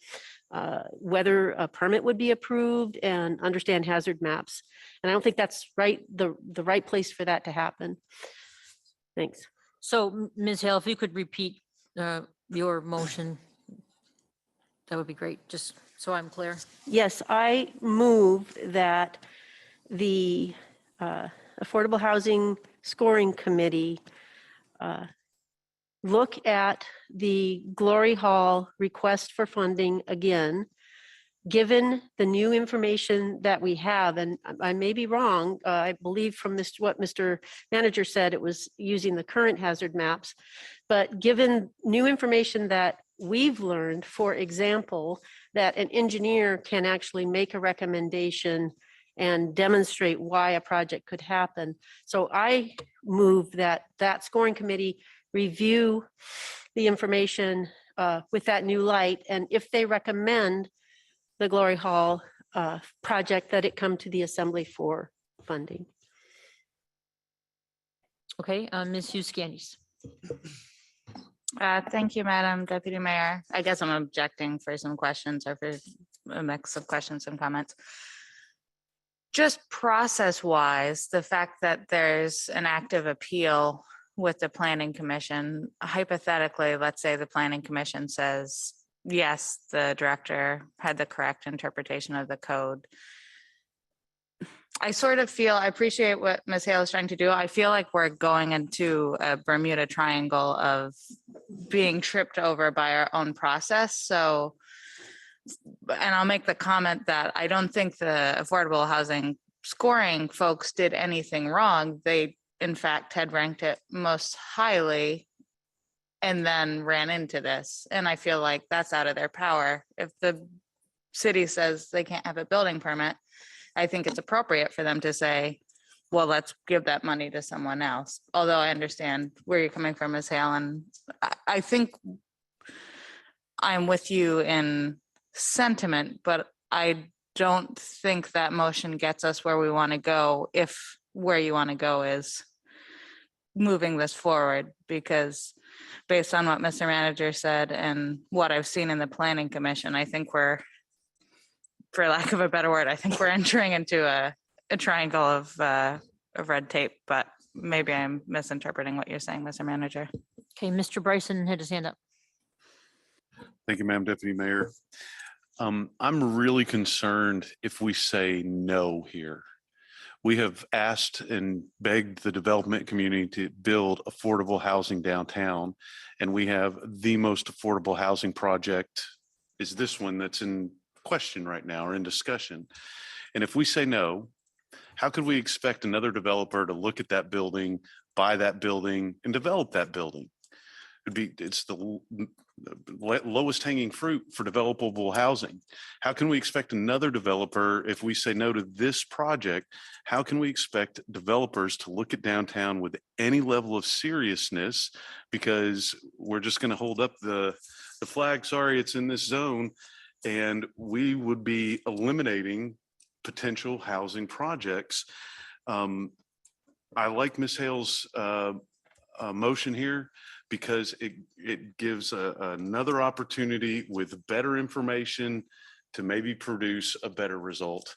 whether a permit would be approved and understand hazard maps. And I don't think that's the right place for that to happen. Thanks. So Ms. Hale, if you could repeat your motion, that would be great, just so I'm clear. Yes, I move that the Affordable Housing Scoring Committee look at the Glory Hall request for funding again, given the new information that we have, and I may be wrong, I believe from what Mr. Manager said, it was using the current hazard maps, but given new information that we've learned, for example, that an engineer can actually make a recommendation and demonstrate why a project could happen. So I move that scoring committee review the information with that new light, and if they recommend the Glory Hall project, that it come to the assembly for funding. Okay, Ms. Hughes Candies. Thank you, Madam Deputy Mayor. I guess I'm objecting for some questions or for a mix of questions and comments. Just process wise, the fact that there's an active appeal with the planning commission, hypothetically, let's say the planning commission says, yes, the director had the correct interpretation of the code. I sort of feel, I appreciate what Ms. Hale is trying to do. I feel like we're going into a Bermuda Triangle of being tripped over by our own process. So, and I'll make the comment that I don't think the affordable housing scoring folks did anything wrong. They, in fact, had ranked it most highly and then ran into this. And I feel like that's out of their power. If the city says they can't have a building permit, I think it's appropriate for them to say, well, let's give that money to someone else. Although I understand where you're coming from, Ms. Hale, and I think I'm with you in sentiment, but I don't think that motion gets us where we want to go if where you want to go is moving this forward, because based on what Mr. Manager said and what I've seen in the Planning Commission, I think we're, for lack of a better word, I think we're entering into a triangle of red tape, but maybe I'm misinterpreting what you're saying, Mr. Manager. Okay, Mr. Bryson had his hand up. Thank you, Madam Deputy Mayor. I'm really concerned if we say no here. We have asked and begged the development community to build affordable housing downtown, and we have the most affordable housing project is this one that's in question right now or in discussion. And if we say no, how could we expect another developer to look at that building, buy that building, and develop that building? It's the lowest hanging fruit for developable housing. How can we expect another developer, if we say no to this project, how can we expect developers to look at downtown with any level of seriousness? Because we're just going to hold up the flag, sorry, it's in this zone, and we would be eliminating potential housing projects. I like Ms. Hale's motion here, because it gives another opportunity with better information to maybe produce a better result.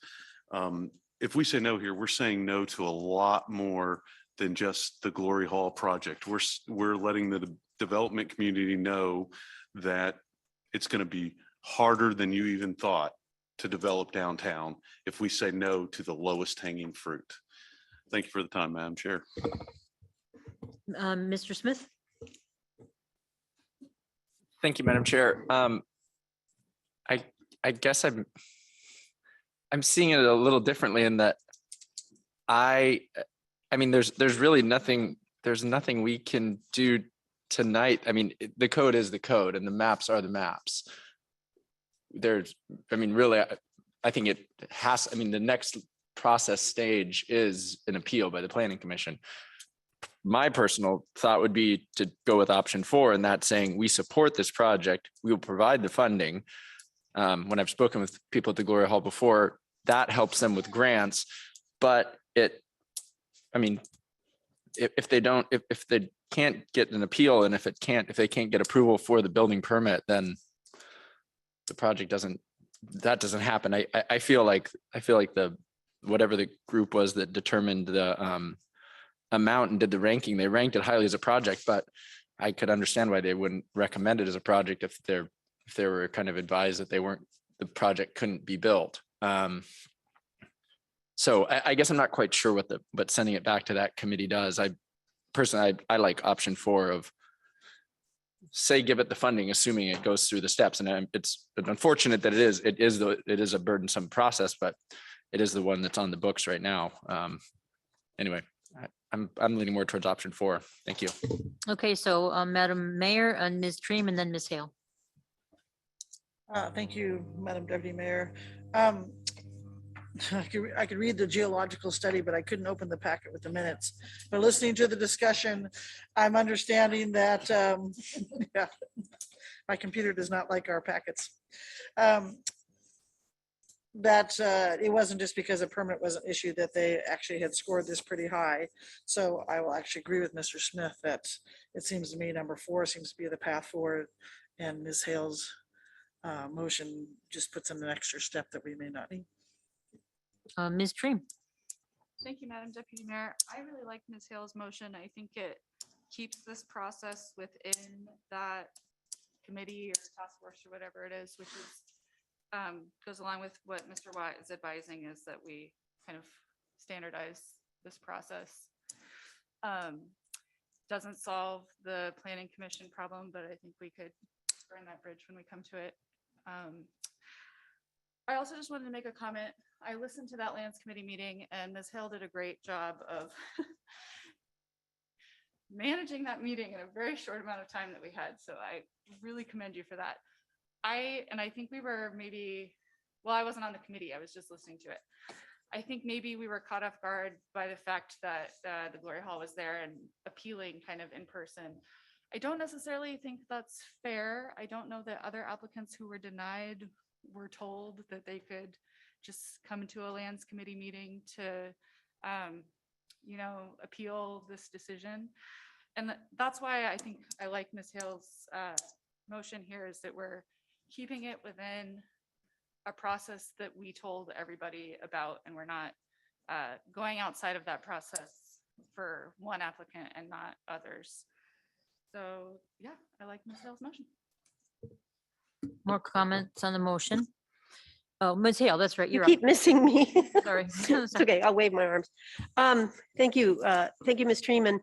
If we say no here, we're saying no to a lot more than just the Glory Hall project. We're letting the development community know that it's going to be harder than you even thought to develop downtown if we say no to the lowest hanging fruit. Thank you for the time, Madam Chair. Mr. Smith? Thank you, Madam Chair. I guess I'm seeing it a little differently in that I mean, there's really nothing, there's nothing we can do tonight. I mean, the code is the code and the maps are the maps. I mean, really, I think it has, I mean, the next process stage is an appeal by the Planning Commission. My personal thought would be to go with option 4, and that's saying we support this project. We will provide the funding. When I've spoken with people at the Glory Hall before, that helps them with grants. But I mean, if they can't get an appeal, and if they can't get approval for the building permit, then the project doesn't happen. I feel like whatever the group was that determined the amount and did the ranking, they ranked it highly as a project, but I could understand why they wouldn't recommend it as a project if they were kind of advised that the project couldn't be built. So I guess I'm not quite sure what sending it back to that committee does. I personally like option 4 of say give it the funding, assuming it goes through the steps. And it's unfortunate that it is a burdensome process, but it is the one that's on the books right now. Anyway, I'm leaning more towards option 4. Thank you. Okay, so Madam Mayor and Ms. Treem and then Ms. Hale. Thank you, Madam Deputy Mayor. I could read the geological study, but I couldn't open the packet with the minutes. But listening to the discussion, I'm understanding that yeah, my computer does not like our packets. that it wasn't just because a permit wasn't issued, that they actually had scored this pretty high. So I will actually agree with Mr. Smith that it seems to me number 4 seems to be the path forward, and Ms. Hale's motion just puts in an extra step that we may not need. Ms. Dream. Thank you, Madam Deputy Mayor. I really like Ms. Hale's motion. I think it keeps this process within that committee or task force or whatever it is, which is goes along with what Mr. Watt is advising, is that we kind of standardize this process. Doesn't solve the planning commission problem, but I think we could burn that bridge when we come to it. I also just wanted to make a comment. I listened to that lands committee meeting, and Ms. Hill did a great job of managing that meeting in a very short amount of time that we had. So I really commend you for that. I think we were maybe, well, I wasn't on the committee. I was just listening to it. I think maybe we were caught off guard by the fact that the Glory Hall was there and appealing kind of in person. I don't necessarily think that's fair. I don't know that other applicants who were denied were told that they could just come to a lands committee meeting to, you know, appeal this decision. And that's why I think I like Ms. Hale's motion here, is that we're keeping it within a process that we told everybody about, and we're not going outside of that process for one applicant and not others. So yeah, I like Ms. Hale's motion. More comments on the motion? Oh, Ms. Hale, that's right. You You're keep missing me. up. Sorry. It's okay, I'll wave my arms. Thank you, Ms. Treeman.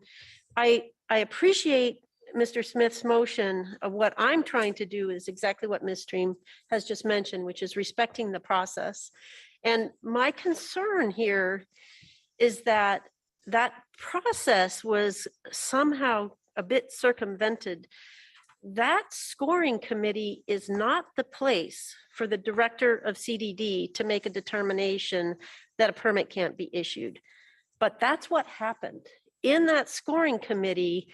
I appreciate Mr. Smith's motion. Of what I'm trying to do is exactly what Ms. Stream has just mentioned, which is respecting the process. And my concern here is that that process was somehow a bit circumvented. That scoring committee is not the place for the director of CDD to make a determination that a permit can't be issued. But that's what happened. In that scoring committee,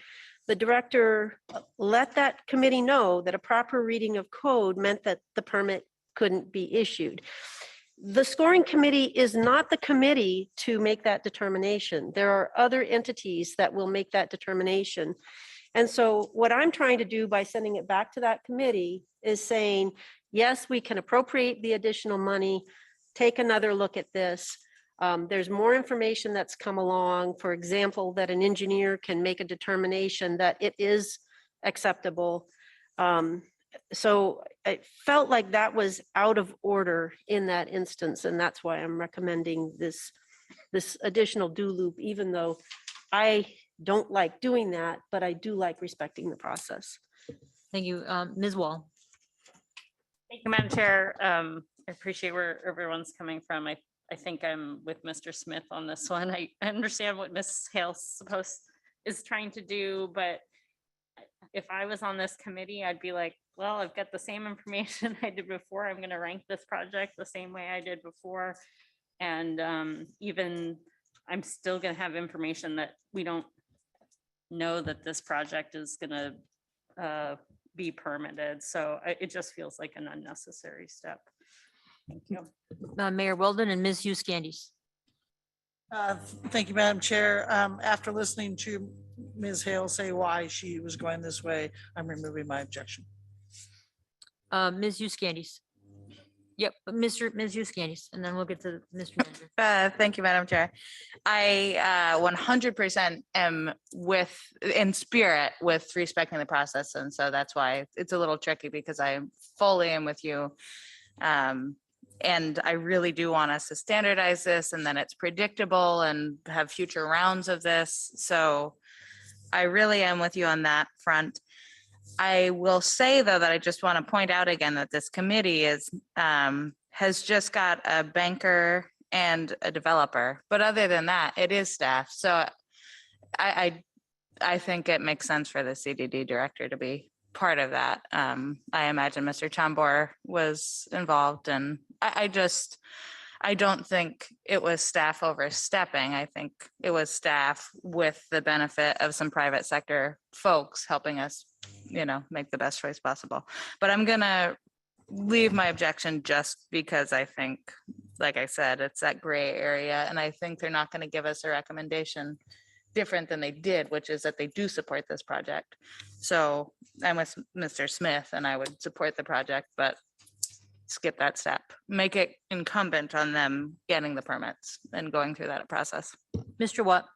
the director let that committee know that a proper reading of code meant that the permit couldn't be issued. The scoring committee is not the committee to make that determination. There are other entities that will make that determination. And so what I'm trying to do by sending it back to that committee is saying, yes, we can appropriate the additional money, take another look at this. There's more information that's come along, for example, that an engineer can make a determination that it is acceptable. So I felt like that was out of order in that instance, and that's why I'm recommending this additional do loop, even though I don't like doing that, but I do like respecting the process. Thank you. Ms. Wall. Thank you, Madam Chair. I appreciate where everyone's coming from. I think I'm with Mr. Smith on this one. I understand what Ms. Hale is trying to do, but if I was on this committee, I'd be like, well, I've got the same information I did before. I'm going to rank this project the same way I did before. And even I'm still going to have information that we don't know that this project is going to be permitted. So it just feels like an unnecessary step. Thank you. Mayor Weldon and Ms. Hughes Candies. Thank you, Madam Chair. After listening to Ms. Hale say why she was going this way, I'm removing my objection. Ms. Hughes Candies. Yep, but Ms. Hughes Candies, and then we'll get to Mr. Manager. Thank you, Madam Chair. I 100% am in spirit with respecting the process. And so that's why it's a little tricky, because I fully am with you. And I really do want us to standardize this, and then it's predictable and have future rounds of this. So I really am with you on that front. I will say, though, that I just want to point out again that this committee has just got a banker and a developer, but other than that, it is staff. So I think it makes sense for the CDD director to be part of that. I imagine Mr. Chambor was involved, and I don't think it was staff overstepping. I think it was staff with the benefit of some private sector folks helping us, make the best choice possible. But I'm gonna leave my objection just because I think, like I said, it's that gray area, and I think they're not going to give us a recommendation different than they did, which is that they do support this project. So I'm with Mr. Smith and I would support the project, but skip that step. Make it incumbent on them getting the permits and going through that process. Mr. Watt,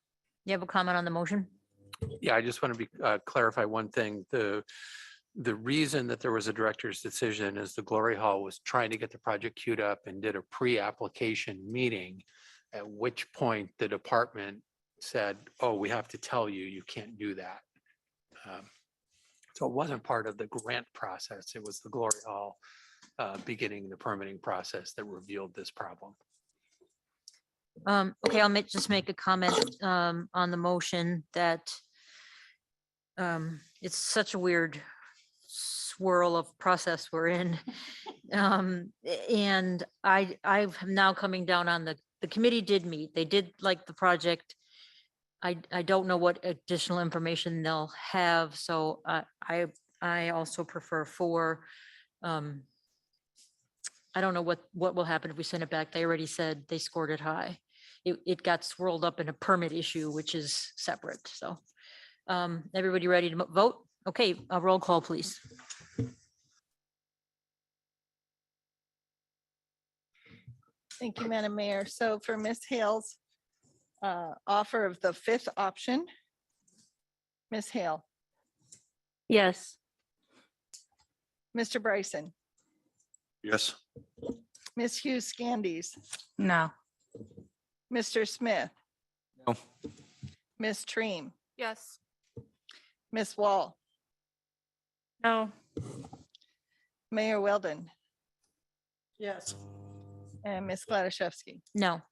you have a comment on the motion? Yeah, I just want to clarify one thing. The reason that there was a director's decision is the Glory Hall was trying to get the project queued up and did a pre-application meeting, at which point the department said, oh, we have to tell you, you can't do that. So it wasn't part of the grant process. It was the Glory Hall beginning the permitting process that revealed this problem. Okay, I'll just make a comment on the motion that it's such a weird swirl of process we're in. And I'm now coming down on the committee did meet. They did like the project. I don't know what additional information they'll have, so I also prefer 4. I don't know what will happen if we send it back. They already said they scored it high. It got swirled up in a permit issue, which is separate, so. Everybody ready to vote? Okay, a roll call, please. Thank you, Madam Mayor. So for Ms. Hale's offer of the 5th option, Ms. Hale, Yes. Mr. Bryson, Yes. Ms. Hughes Scandies, No. Mr. Smith, No. Ms. Treem, Yes. Ms. Wall, No. Mayor Weldon, Yes. and Ms. Gladysevsky. No.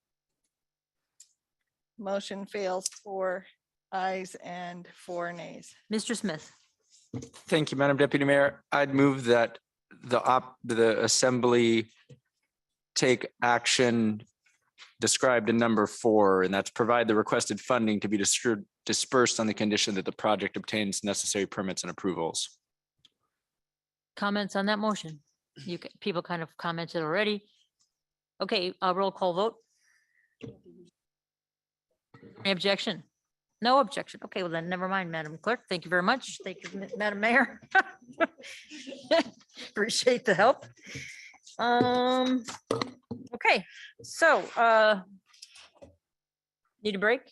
Motion fails 4 ayes and 4 nays. Mr. Smith, Thank you, Madam Deputy Mayor. I'd move that the assembly take action described in number 4, and that's provide the requested funding to be dispersed on the condition that the project obtains necessary permits and approvals. comments on that motion? People kind of commented already. Okay, a roll call vote. Any objection? No objection. Okay, well then, never mind, Madam Clerk. Thank you very much. Thank you, Madam Mayor. Appreciate the help. Okay, so, need a break?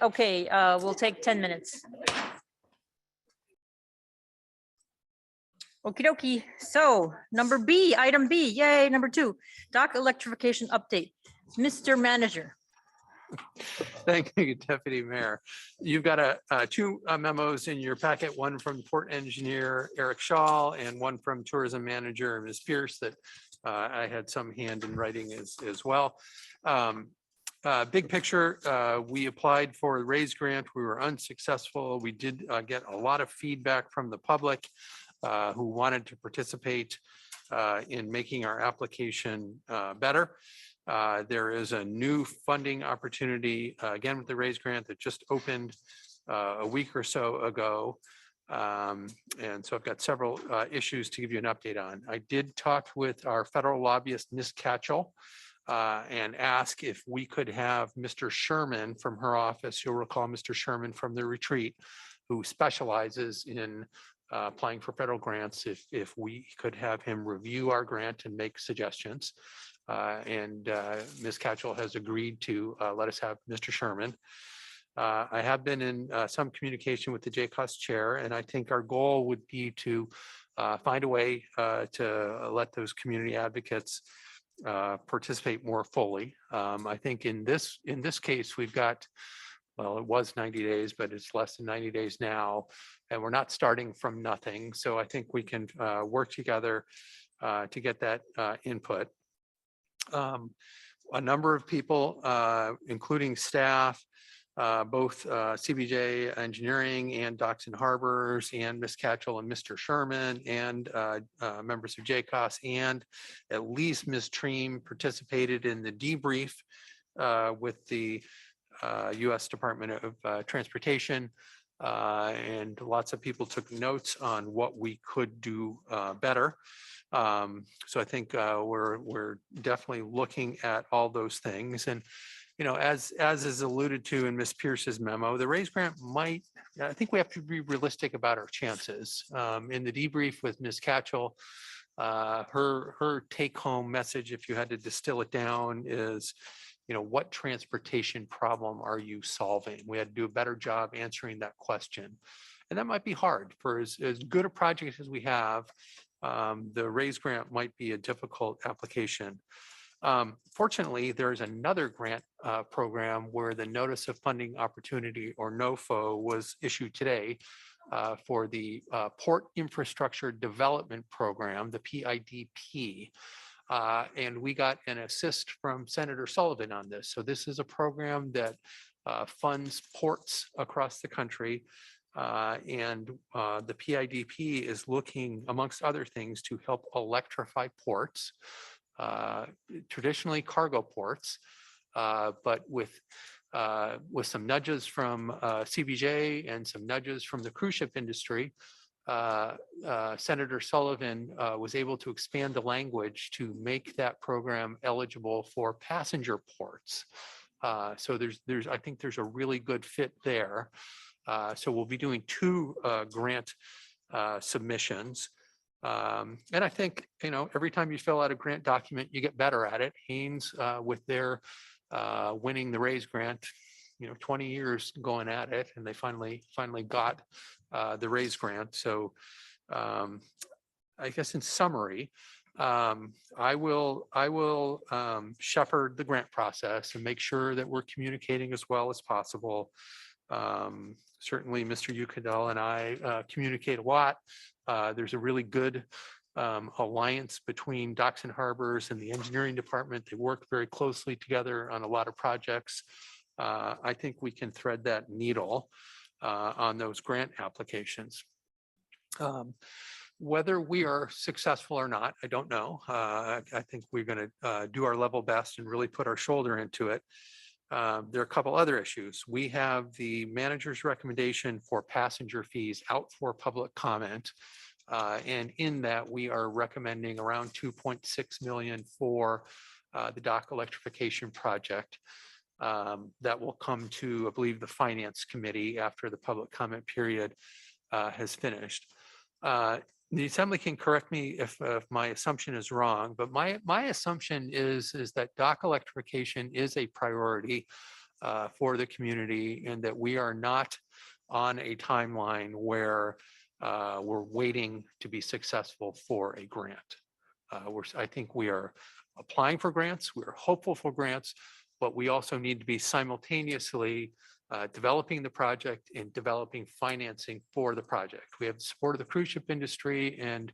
Okay, we'll take 10 minutes. Okie dokie. So number B, item B, yay, number 2, dock electrification update. Mr. Manager. Thank you, Deputy Mayor. You've got 2 memos in your packet, one from Port Engineer Eric Shaw and one from Tourism Manager Ms. Pierce that I had some hand in writing as well. Big picture, we applied for the RAISE grant. We were unsuccessful. We did get a lot of feedback from the public who wanted to participate in making our application better. There is a new funding opportunity, again, with the RAISE grant that just opened a week or so ago. And so I've got several issues to give you an update on. I did talk with our federal lobbyist, Ms. Catchell, and ask if we could have Mr. Sherman from her office. You'll recall Mr. Sherman from the retreat, who specializes in applying for federal grants, if we could have him review our grant and make suggestions. And Ms. Catchell has agreed to let us have Mr. Sherman. I have been in some communication with the JCOS chair, and I think our goal would be to find a way to let those community advocates participate more fully. I think in this case, we've got, well, it was 90 days, but it's less than 90 days now, and we're not starting from nothing. So I think we can work together to get that input. A number of people, including staff, both CBJ Engineering and Docks and Harbors and Ms. Catchell and Mr. Sherman and members of JCOS and at least Ms. Treem participated in the debrief with the U.S. Department of Transportation And lots of people took notes on what we could do better. So I think we're definitely looking at all those things. And as is alluded to in Ms. Pierce's memo, the raise grant might, I think we have to be realistic about our chances. In the debrief with Ms. Catchell, her take home message, if you had to distill it down, is, what transportation problem are you solving? We had to do a better job answering that question. And that might be hard for as good a project as we have. The raise grant might be a difficult application. Fortunately, there's another grant program where the notice of funding opportunity, or NOFO, was issued today for the Port Infrastructure Development Program, the PIDP. And we got an assist from Senator Sullivan on this. So this is a program that funds ports across the country. And the PIDP is looking, amongst other things, to help electrify ports, traditionally cargo ports, but with some nudges from CBJ and some nudges from the cruise ship industry. Senator Sullivan was able to expand the language to make that program eligible for passenger ports. So I think there's a really good fit there. So we'll be doing 2 grant submissions. And I think, every time you fill out a grant document, you get better at it. Haynes, with their winning the raise grant, 20 years going at it, and they finally got the raise grant. So I guess in summary, I will shepherd the grant process and make sure that we're communicating as well as possible. Certainly, Mr. Ukadel and I communicate a lot. There's a really good alliance between Docks and Harbors and the engineering department. They work very closely together on a lot of projects. I think we can thread that needle on those grant applications. Whether we are successful or not, I don't know. I think we're going to do our level best and really put our shoulder into it. There are a couple other issues. We have the manager's recommendation for passenger fees out for public comment. And in that, we are recommending around 2.6 million for the dock electrification project. That will come to, I believe, the Finance Committee after the public comment period has finished. The Assembly can correct me if my assumption is wrong, but my assumption is that dock electrification is a priority for the community, and that we are not on a timeline where we're waiting to be successful for a grant. I think we are applying for grants, we're hopeful for grants, but we also need to be simultaneously developing the project and developing financing for the project. We have the support of the cruise ship industry, and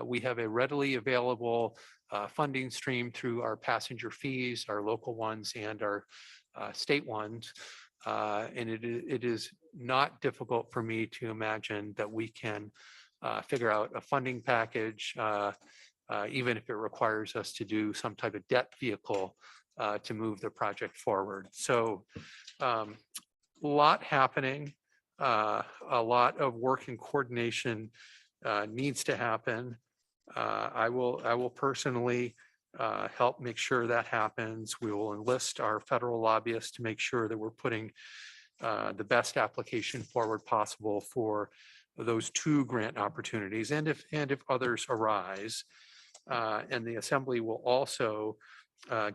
we have a readily available funding stream through our passenger fees, our local ones and our state ones. And it is not difficult for me to imagine that we can figure out a funding package, even if it requires us to do some type of debt vehicle to move the project forward. So a lot happening, a lot of work and coordination needs to happen. I will personally help make sure that happens. We will enlist our federal lobbyists to make sure that we're putting the best application forward possible for those 2 grant opportunities, and if others arise. And the Assembly will also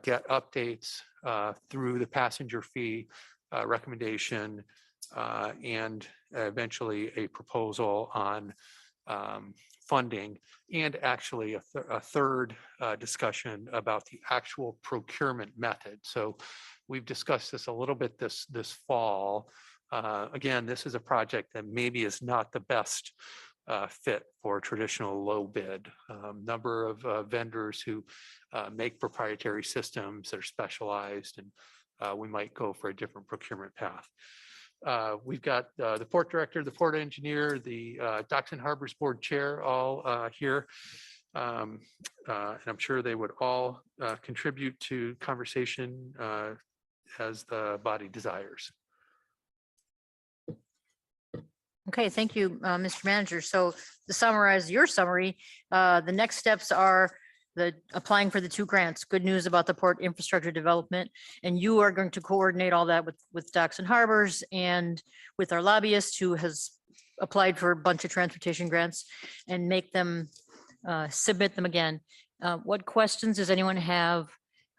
get updates through the passenger fee recommendation and eventually a proposal on funding, and actually a third discussion about the actual procurement method. So we've discussed this a little bit this fall. Again, this is a project that maybe is not the best fit for traditional low bid. Number of vendors who make proprietary systems that are specialized, and we might go for a different procurement path. We've got the port director, the port engineer, the Docks and Harbors Board chair all here. And I'm sure they would all contribute to conversation as the body desires. Okay, thank you, Mr. Manager. So to summarize your summary, the next steps are the applying for the 2 grants. Good news about the port infrastructure development. And you are going to coordinate all that with Docks and Harbors and with our lobbyist who has applied for a bunch of transportation grants and make them, submit them again. What questions does anyone have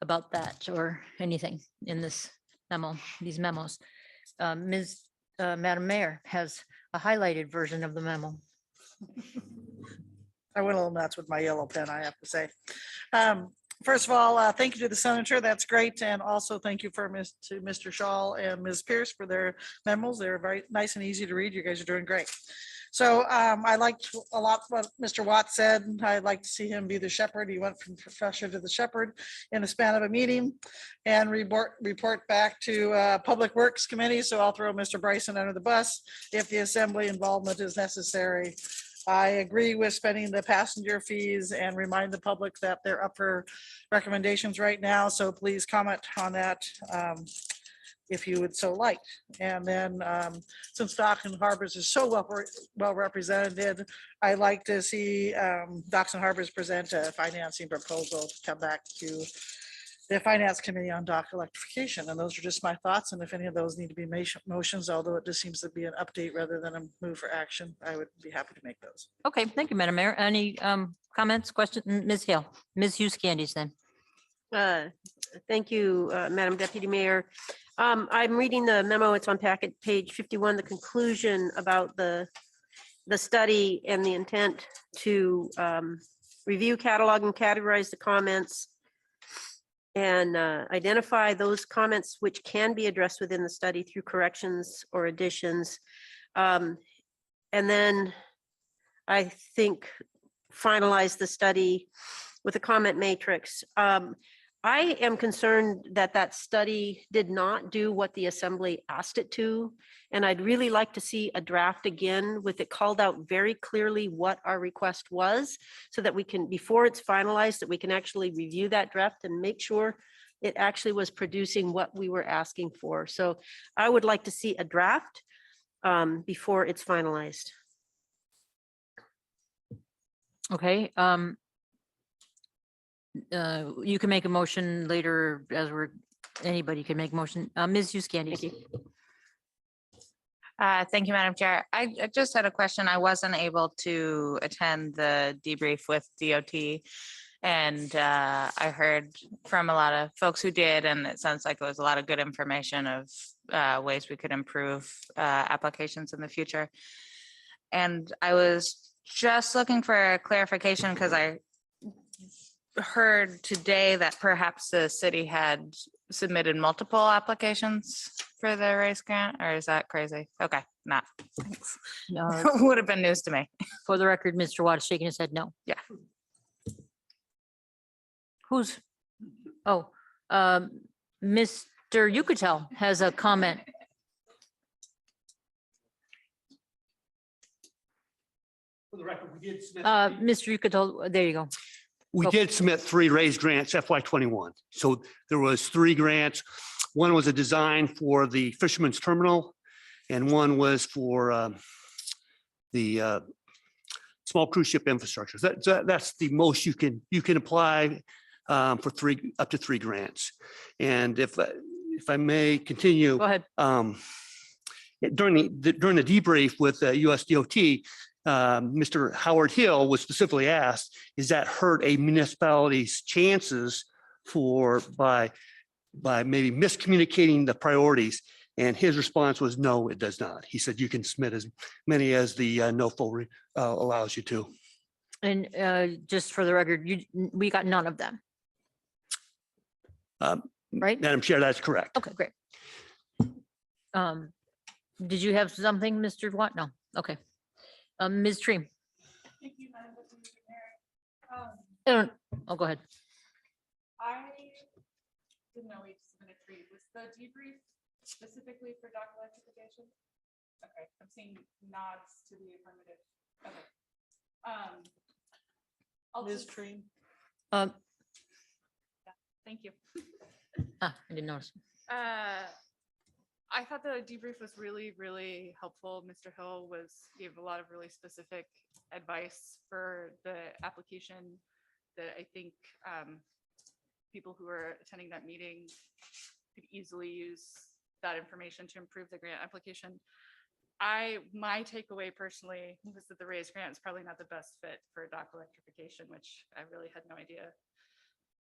about that or anything in this memo, these memos? Madam Mayor has a highlighted version of the memo. I went a little nuts with my yellow pen, I have to say. First of all, thank you to the senator. That's great. And also thank you to Mr. Shaw and Ms. Pierce for their memos. They're very nice and easy to read. You guys are doing great. So I liked a lot what Mr. Watts said. I'd like to see him be the shepherd. He went from professor to the shepherd in the span of a meeting and report back to Public Works Committee. So I'll throw Mr. Bryson under the bus if the assembly involvement is necessary. I agree with spending the passenger fees and remind the public that they're up for recommendations right now. So please comment on that if you would so like. And then since Docks and Harbors is so well represented, I'd like to see Docks and Harbors present a financing proposal to come back to the Finance Committee on dock electrification. And those are just my thoughts. And if any of those need to be motions, although it just seems to be an update rather than a move for action, I would be happy to make those. Okay, thank you, Madam Mayor. Any comments, questions? Ms. Hill, Ms. Hughes Candies then. Thank you, Madam Deputy Mayor. I'm reading the memo. It's on packet page 51, the conclusion about the study and the intent to review, catalog, and categorize the comments and identify those comments which can be addressed within the study through corrections or additions. And then I think finalize the study with a comment matrix. I am concerned that that study did not do what the assembly asked it to. And I'd really like to see a draft again with it called out very clearly what our request was so that we can, before it's finalized, that we can actually review that draft and make sure it actually was producing what we were asking for. So I would like to see a draft before it's finalized. Okay. You can make a motion later anybody can make a motion. Ms. Hughes Candies. Thank you. Thank you, Madam Chair. I just had a question. I wasn't able to attend the debrief with DOT. And I heard from a lot of folks who did, and it sounds like it was a lot of good information of ways we could improve applications in the future. And I was just looking for a clarification because I heard today that perhaps the city had submitted multiple applications for the race grant, or is that crazy? Okay, not. Thanks. Would have been news to me. For the record, Mr. Watt is shaking his head no. Yeah. Who's, Mr. Yucatel has a comment. For the record, we did submit. Mr. Yucatel, there you go. We did submit 3 raised grants FY21. So there was 3 grants. One was a design for the Fisherman's Terminal, and one was for the small cruise ship infrastructure. That's the most you can apply for up to 3 grants. And if I may continue, Go ahead. During the debrief with USDOT, Mr. Howard Hill was specifically asked, is that hurt a municipality's chances by maybe miscommunicating the priorities? And his response was, no, it does not. He said, you can submit as many as the NOFO allows you to. And just for the record, we got none of them. Right? Madam Chair, that's correct. Okay, great. Did you have something, Mr. Watt? No. Okay. Ms. Treem. Thank you, Madam Deputy Mayor. Oh, go ahead. I didn't know we submitted 3. Was the debrief specifically for dock electrification? Okay, I'm seeing nods to the affirmative. Okay. Ms. Treem. Thank you. I didn't notice. I thought the debrief was really, really helpful. Mr. Hill gave a lot of really specific advice for the application that I think people who are attending that meeting could easily use that information to improve the grant application. My takeaway personally was that the raised grant is probably not the best fit for dock electrification, which I really had no idea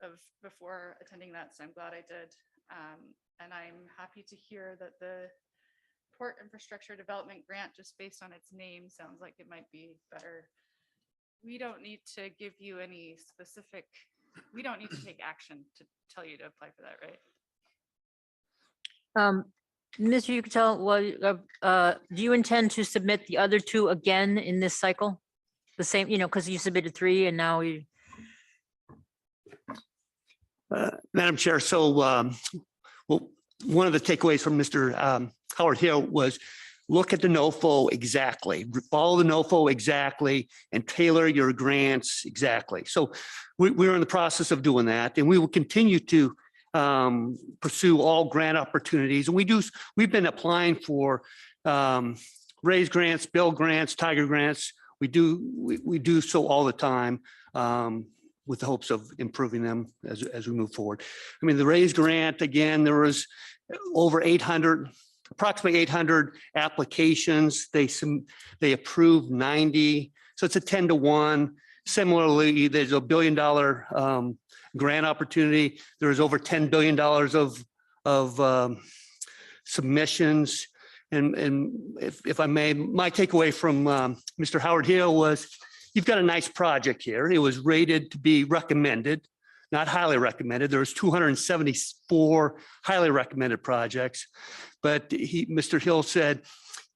of before attending that. So I'm glad I did. And I'm happy to hear that the Port Infrastructure Development Grant, just based on its name, sounds like it might be better. We don't need to give you any specific, we don't need to take action to tell you to apply for that, right? Mr. Yukatel, well, do you intend to submit the other two again in this cycle? The same, because you submitted 3 and now you, Madam Chair, so well, one of the takeaways from Mr. Howard Hill was look at the NOFO exactly, follow the NOFO exactly, and tailor your grants exactly. So we're in the process of doing that, and we will continue to pursue all grant opportunities. And we've been applying for raise grants, bill grants, tiger grants. We do so all the time with the hopes of improving them as we move forward. I mean, the raise grant, again, there was over approximately 800 applications. They approved 90. So it's a 10-to-1. Similarly, there's a $1 billion grant opportunity. There's over $10 billion of submissions. And if I may, my takeaway from Mr. Howard Hill was, you've got a nice project here. It was rated to be recommended, not highly recommended. There was 274 highly recommended projects. But Mr. Hill said,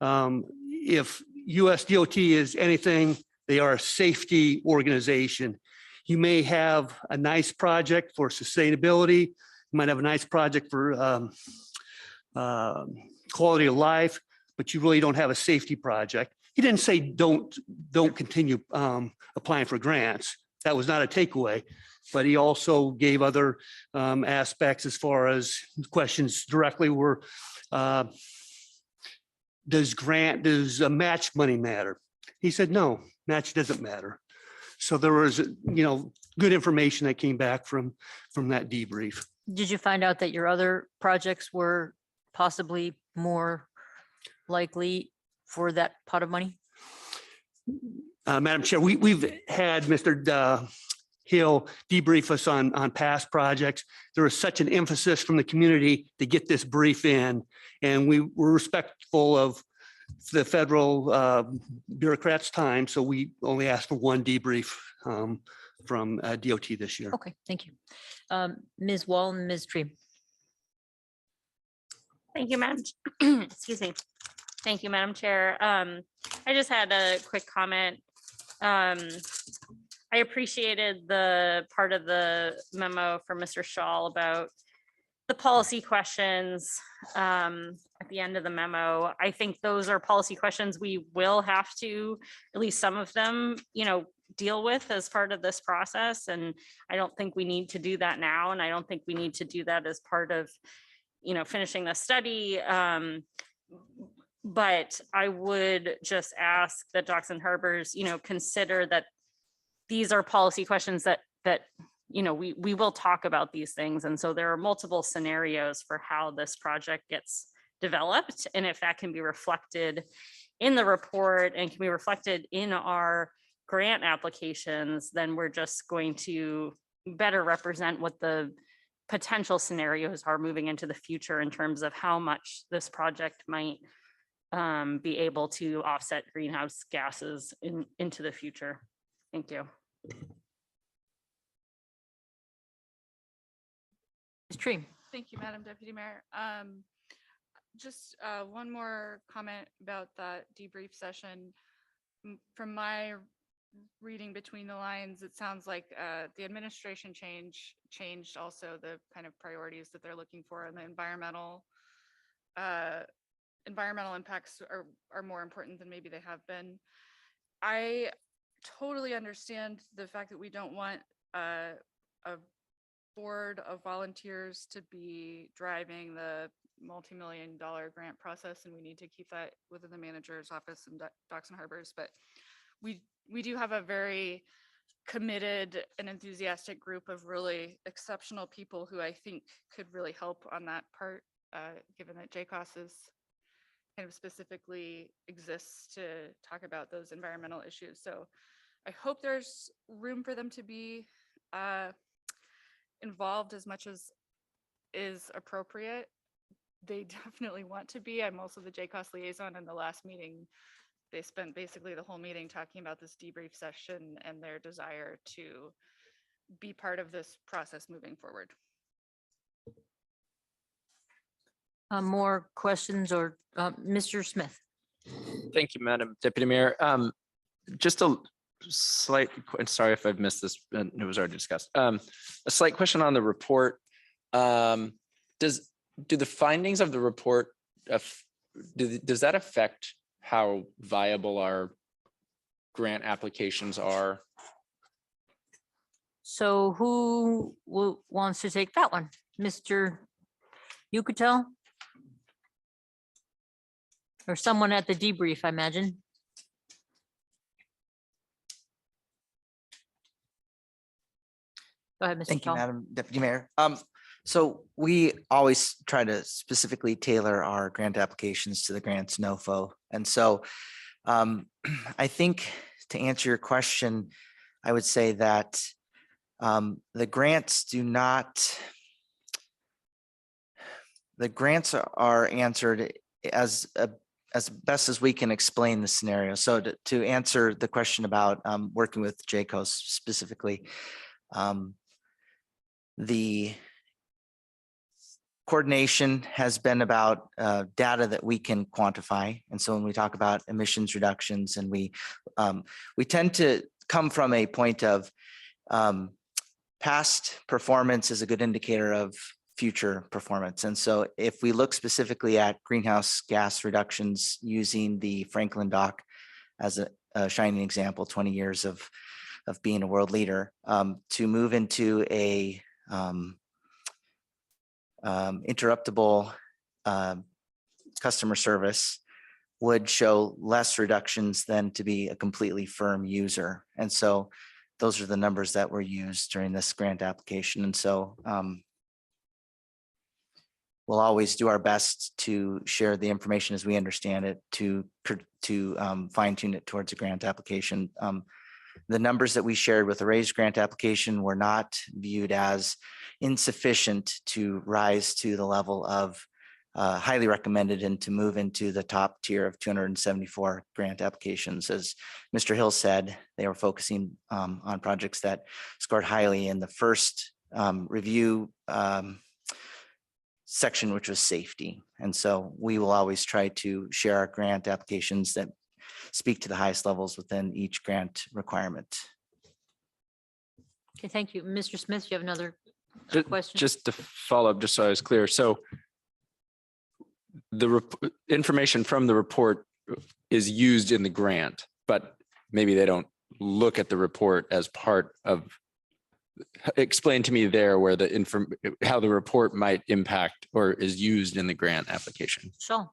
if US DOT is anything, they are a safety organization. You may have a nice project for sustainability. You might have a nice project for quality of life, but you really don't have a safety project. He didn't say don't continue applying for grants. That was not a takeaway, but he also gave other aspects as far as questions directly were, does a match money matter? He said, no, match doesn't matter. So there was, good information that came back from that debrief. did you find out that your other projects were possibly more likely for that pot of money? Madam Chair, we've had Mr. Hill debrief us on past projects. There was such an emphasis from the community to get this brief in, and we were respectful of the federal bureaucrats' time, so we only asked for one debrief from DOT this year. Okay, thank you. Ms. Wall and Ms. Tree. Thank you, Madam. Excuse me. Thank you, Madam Chair. I just had a quick comment. I appreciated the part of the memo from Mr. Shaw about the policy questions at the end of the memo. I think those are policy questions we will have to, at least some of them, deal with as part of this process. And I don't think we need to do that now. And I don't think we need to do that as part of, finishing the study. But I would just ask that Docks and Harbors, consider that these are policy questions that we will talk about these things. And so there are multiple scenarios for how this project gets developed. And if that can be reflected in the report and can be reflected in our grant applications, then we're just going to better represent what the potential scenarios are moving into the future in terms of how much this project might be able to offset greenhouse gases into the future. Thank you. Ms. Tree. Thank you, Madam Deputy Mayor. Just one more comment about that debrief session. From my reading between the lines, it sounds like the administration changed also the kind of priorities that they're looking for, and the environmental impacts are more important than maybe they have been. I totally understand the fact that we don't want a board of volunteers to be driving the multi-million-dollar grant process, and we need to keep that within the manager's office and Docks and Harbors. But we do have a very committed and enthusiastic group of really exceptional people who I think could really help on that part, given that JCOS is kind of specifically exists to talk about those environmental issues. So I hope there's room for them to be involved as much as is appropriate. They definitely want to be. I'm also the JCOS liaison. In the last meeting, they spent basically the whole meeting talking about this debrief session and their desire to be part of this process moving forward. More questions or Mr. Smith? Thank you, Madam Deputy Mayor. Just a slight, sorry if I've missed this, it was already discussed. A slight question on the report. Do the findings of the report, does that affect how viable our grant applications are? So who wants to take that one? Mr. Yucatel? Or someone at the debrief, I imagine. Go ahead, Mr. Thank you, Tall. Madam Deputy Mayor. So we always try to specifically tailor our grant applications to the grants NOFO. And so I think to answer your question, I would say that the grants are answered as best as we can explain the scenario. So to answer the question about working with JCOS specifically, the coordination has been about data that we can quantify. And so when we talk about emissions reductions, and we tend to come from a point of past performance is a good indicator of future performance. And so if we look specifically at greenhouse gas reductions using the Franklin dock as a shining example, 20 years of being a world leader, to move into a interruptible customer service would show less reductions than to be a completely firm user. And so those are the numbers that were used during this grant application. And so we'll always do our best to share the information as we understand it to fine tune it towards a grant application. The numbers that we shared with the raised grant application were not viewed as insufficient to rise to the level of highly recommended and to move into the top tier of 274 grant applications. As Mr. Hill said, they were focusing on projects that scored highly in the first review section, which was safety. And so we will always try to share our grant applications that speak to the highest levels within each grant requirement. Okay, thank you. Mr. Smith, you have another question? Just to follow up, just so I was clear. So the information from the report is used in the grant, but maybe they don't look at the report as part of, explain to me there where how the report might impact or is used in the grant application. So.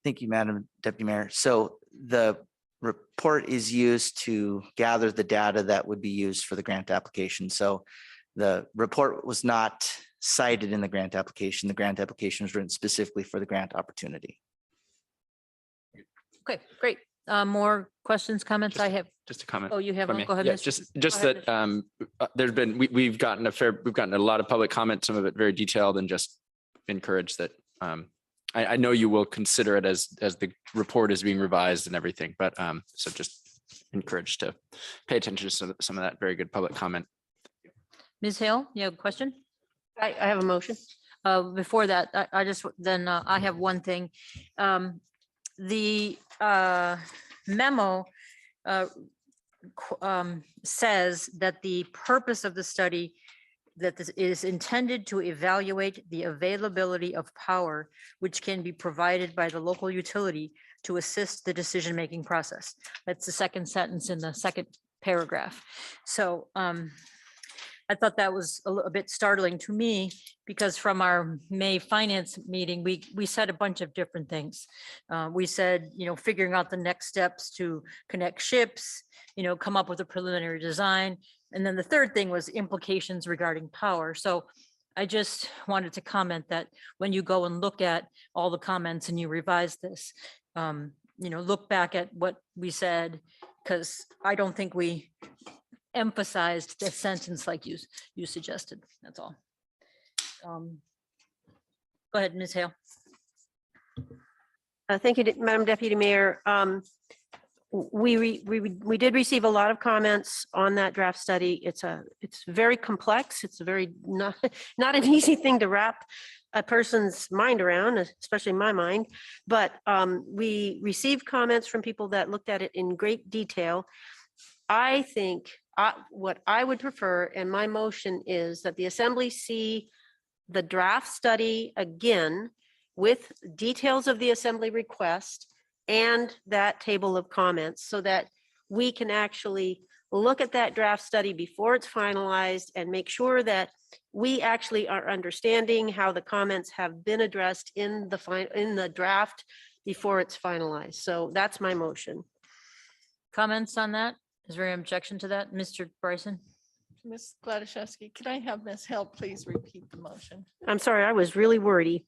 Thank you, Madam Deputy Mayor. So the report is used to gather the data that would be used for the grant application. So the report was not cited in the grant application. The grant application was written specifically for the grant opportunity. Okay, great. More questions, comments? I have. Just a comment. Oh, you have from one? me. Go ahead. Yeah, Mr. just Go ahead, that there's been, we've gotten a lot of public comment, some of it very detailed, and just encourage that I know you will consider it as the report is being revised and everything, but so just encouraged to pay attention to some of that very good public comment. Ms. Hale, you have a question? I have a motion. Before that, I just, then I have one thing. The memo says that the purpose of the study that this is intended to evaluate the availability of power which can be provided by the local utility to assist the decision-making process. That's the second sentence in the second paragraph. So I'd I thought that was a bit startling to me because from our May finance meeting, we said a bunch of different things. We said, figuring out the next steps to connect ships, come up with a preliminary design. And then the third thing was implications regarding power. So I just wanted to comment that when you go and look at all the comments and you revise this, look back at what we said, because I don't think we emphasized the sentence like you suggested. That's all. Go ahead, Ms. Hale. Thank you, Madam Deputy Mayor. We did receive a lot of comments on that draft study. It's very complex. It's a very not an easy thing to wrap a person's mind around, especially my mind. But we received comments from people that looked at it in great detail. I think what I would prefer, and my motion is that the Assembly see the draft study again with details of the Assembly request and that table of comments so that we can actually look at that draft study before it's finalized and make sure that we actually are understanding how the comments have been addressed in the draft before it's finalized. So that's my motion. Comments on that? Is there any objection to that? Mr. Bryson? Ms. Gladysewski, could I have Ms. Hill please repeat the motion? I'm sorry, I was really wordy.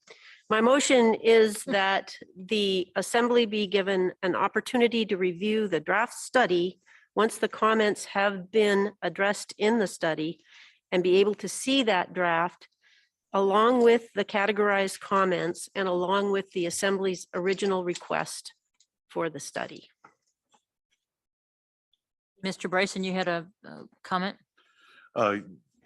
My motion is that the Assembly be given an opportunity to review the draft study once the comments have been addressed in the study and be able to see that draft along with the categorized comments and along with the Assembly's original request for the study. Mr. Bryson, you had a comment?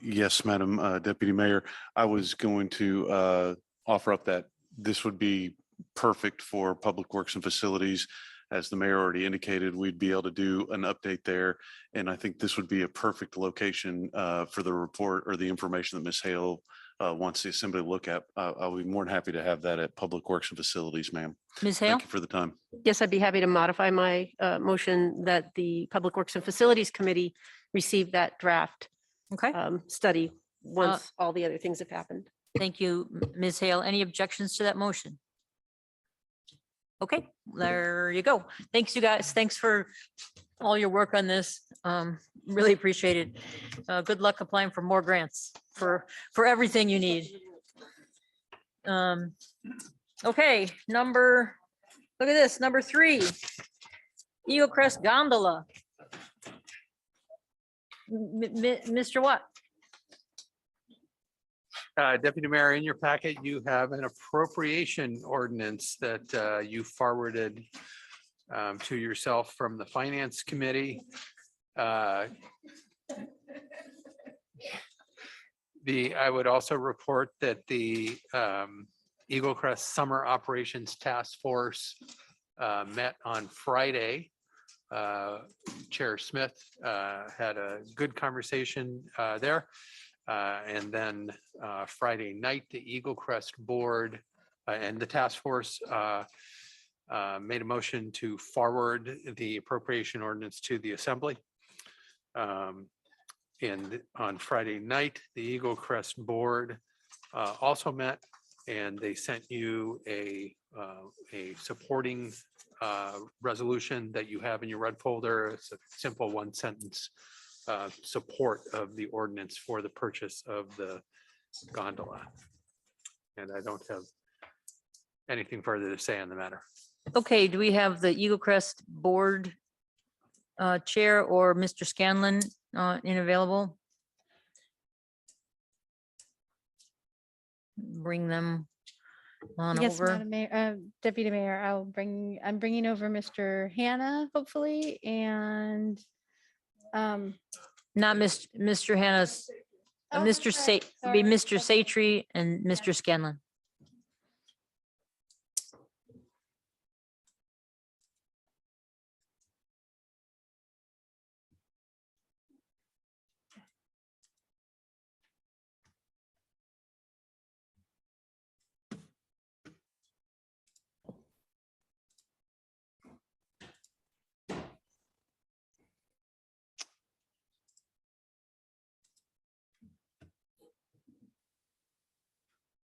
Yes, Madam Deputy Mayor, I was going to offer up that this would be perfect for Public Works and Facilities. As the mayor already indicated, we'd be able to do an update there. And I think this would be a perfect location for the report or the information that Ms. Hale wants the Assembly to look at. I'll be more than happy to have that at Public Works and Facilities, ma'am. Ms. Hale? Thank you for the time. Yes, I'd be happy to modify my motion that the Public Works and Facilities Committee receive that draft Okay, study once all the other things have happened. thank you, Ms. Hale. Any objections to that motion? Okay, there you go. Thanks, you guys. Thanks for all your work on this. Really appreciate it. Good luck applying for more grants for everything you need. Okay, look at this, number 3. Eagle Crest Gondola. Mr. Watt? Deputy Mayor, in your packet, you have an appropriation ordinance that you forwarded to yourself from the Finance Committee. I would also report that the Eagle Crest Summer Operations Task Force met on Friday. Chair Smith had a good conversation there. And then Friday night, the Eagle Crest Board and the task force made a motion to forward the appropriation ordinance to the Assembly. And on Friday night, the Eagle Crest Board also met, and they sent you a supporting resolution that you have in your red folder. It's a simple 1-sentence support of the ordinance for the purchase of the gondola. And I don't have anything further to say on the matter. Okay, do we have the Eagle Crest Board Chair or Mr. Scanlon available? Bring them on Yes, over. Madam Mayor, Deputy Mayor, I'm bringing over Mr. Hannah, hopefully, and Not Mr. Hannah's, Oh, Mr. sorry, Be sorry. Mr. Satry and Mr. Scanlon.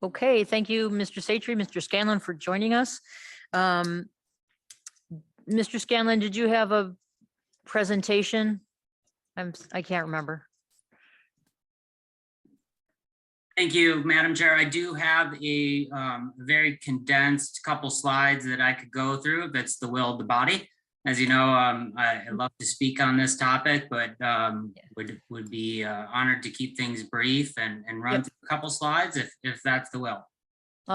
Okay, thank you, Mr. Satry, Mr. Scanlon for joining us. Mr. Scanlon, did you have a presentation? I can't remember. Thank you, Madam Chair. I do have a very condensed couple slides that I could go through if it's the will of the body. As you know, I love to speak on this topic, but would be honored to keep things brief and run through a couple slides if that's the will.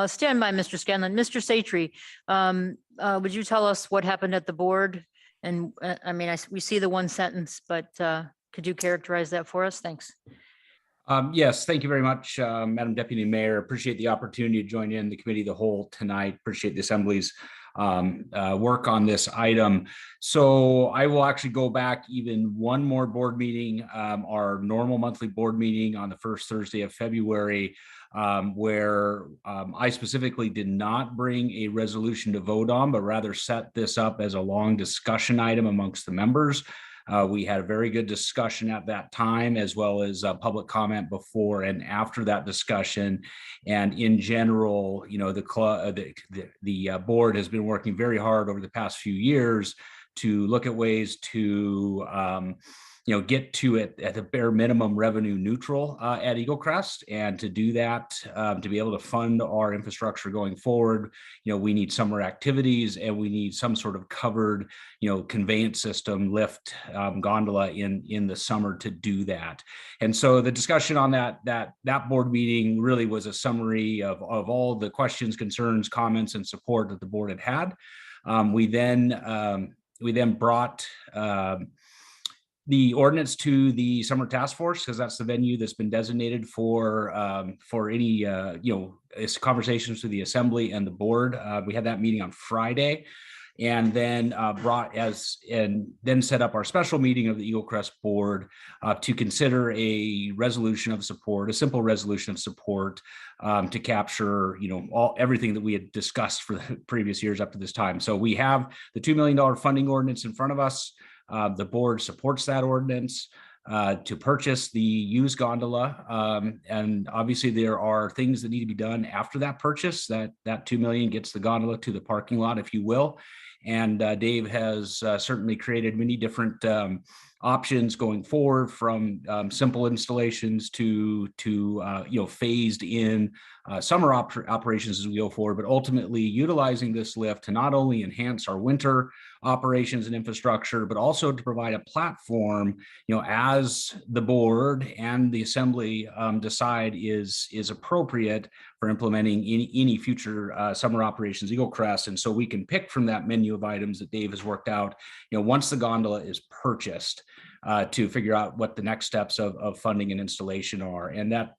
Stand by, Mr. Scanlon. Mr. Satry, would you tell us what happened at the board? And I mean, we see the one sentence, but could you characterize that for us? Thanks. Yes, thank you very much, Madam Deputy Mayor. Appreciate the opportunity to join in the committee of the whole tonight. Appreciate the Assembly's work on this item. So I will actually go back even one more board meeting, our normal monthly board meeting on the first Thursday of February, where I specifically did not bring a resolution to vote on, but rather set this up as a long discussion item amongst the members. We had a very good discussion at that time, as well as public comment before and after that discussion. And in general, you know, the board has been working very hard over the past few years to look at ways to you know, get to it at the bare minimum revenue neutral at Eagle Crest. And to do that, to be able to fund our infrastructure going forward, you know, we need summer activities and we need some sort of covered, you know, conveyance system, lift, gondola in the summer to do that. And so the discussion on that board meeting really was a summary of all the questions, concerns, comments, and support that the board had. We then brought the ordinance to the summer task force, because that's the venue that's been designated for any you know, conversations with the Assembly and the board. We had that meeting on Friday, and then then set up our special meeting of the Eagle Crest board to consider a resolution of support, a simple resolution of support to capture, you know, everything that we had discussed for the previous years up to this time. So we have the $2 million funding ordinance in front of us. The board supports that ordinance to purchase the used gondola. And obviously there are things that need to be done after that purchase. That $2 million gets the gondola to the parking lot, if you will. And Dave has certainly created many different options going forward, from simple installations to you know, phased in summer operations as we go forward, but ultimately utilizing this lift to not only enhance our winter operations and infrastructure, but also to provide a platform, you know, as the board and the Assembly decide is appropriate for implementing any future summer operations Eagle Crest. And so we can pick from that menu of items that Dave has worked out, you know, once the gondola is purchased, to figure out what the next steps of funding and installation are. And that,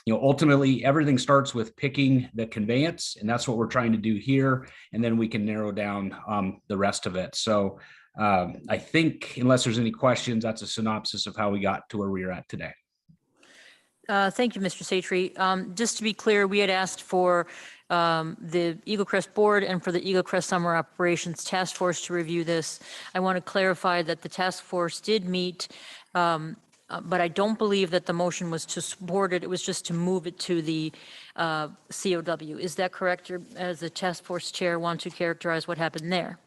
you know, ultimately everything starts with picking the conveyance, and that's what we're trying to do here. And then we can narrow down the rest of it. So I think, unless there's any questions, that's a synopsis of how we got to where we are at today. Thank you, Mr. Satry. Just to be clear, we had asked for the Eagle Crest board and for the Eagle Crest Summer Operations Task Force to review this. I want to clarify that the task force did meet, but I don't believe that the motion was to support it. It was just to move it to the COW. Is that correct? Or, as the task force chair, want to characterize what happened there?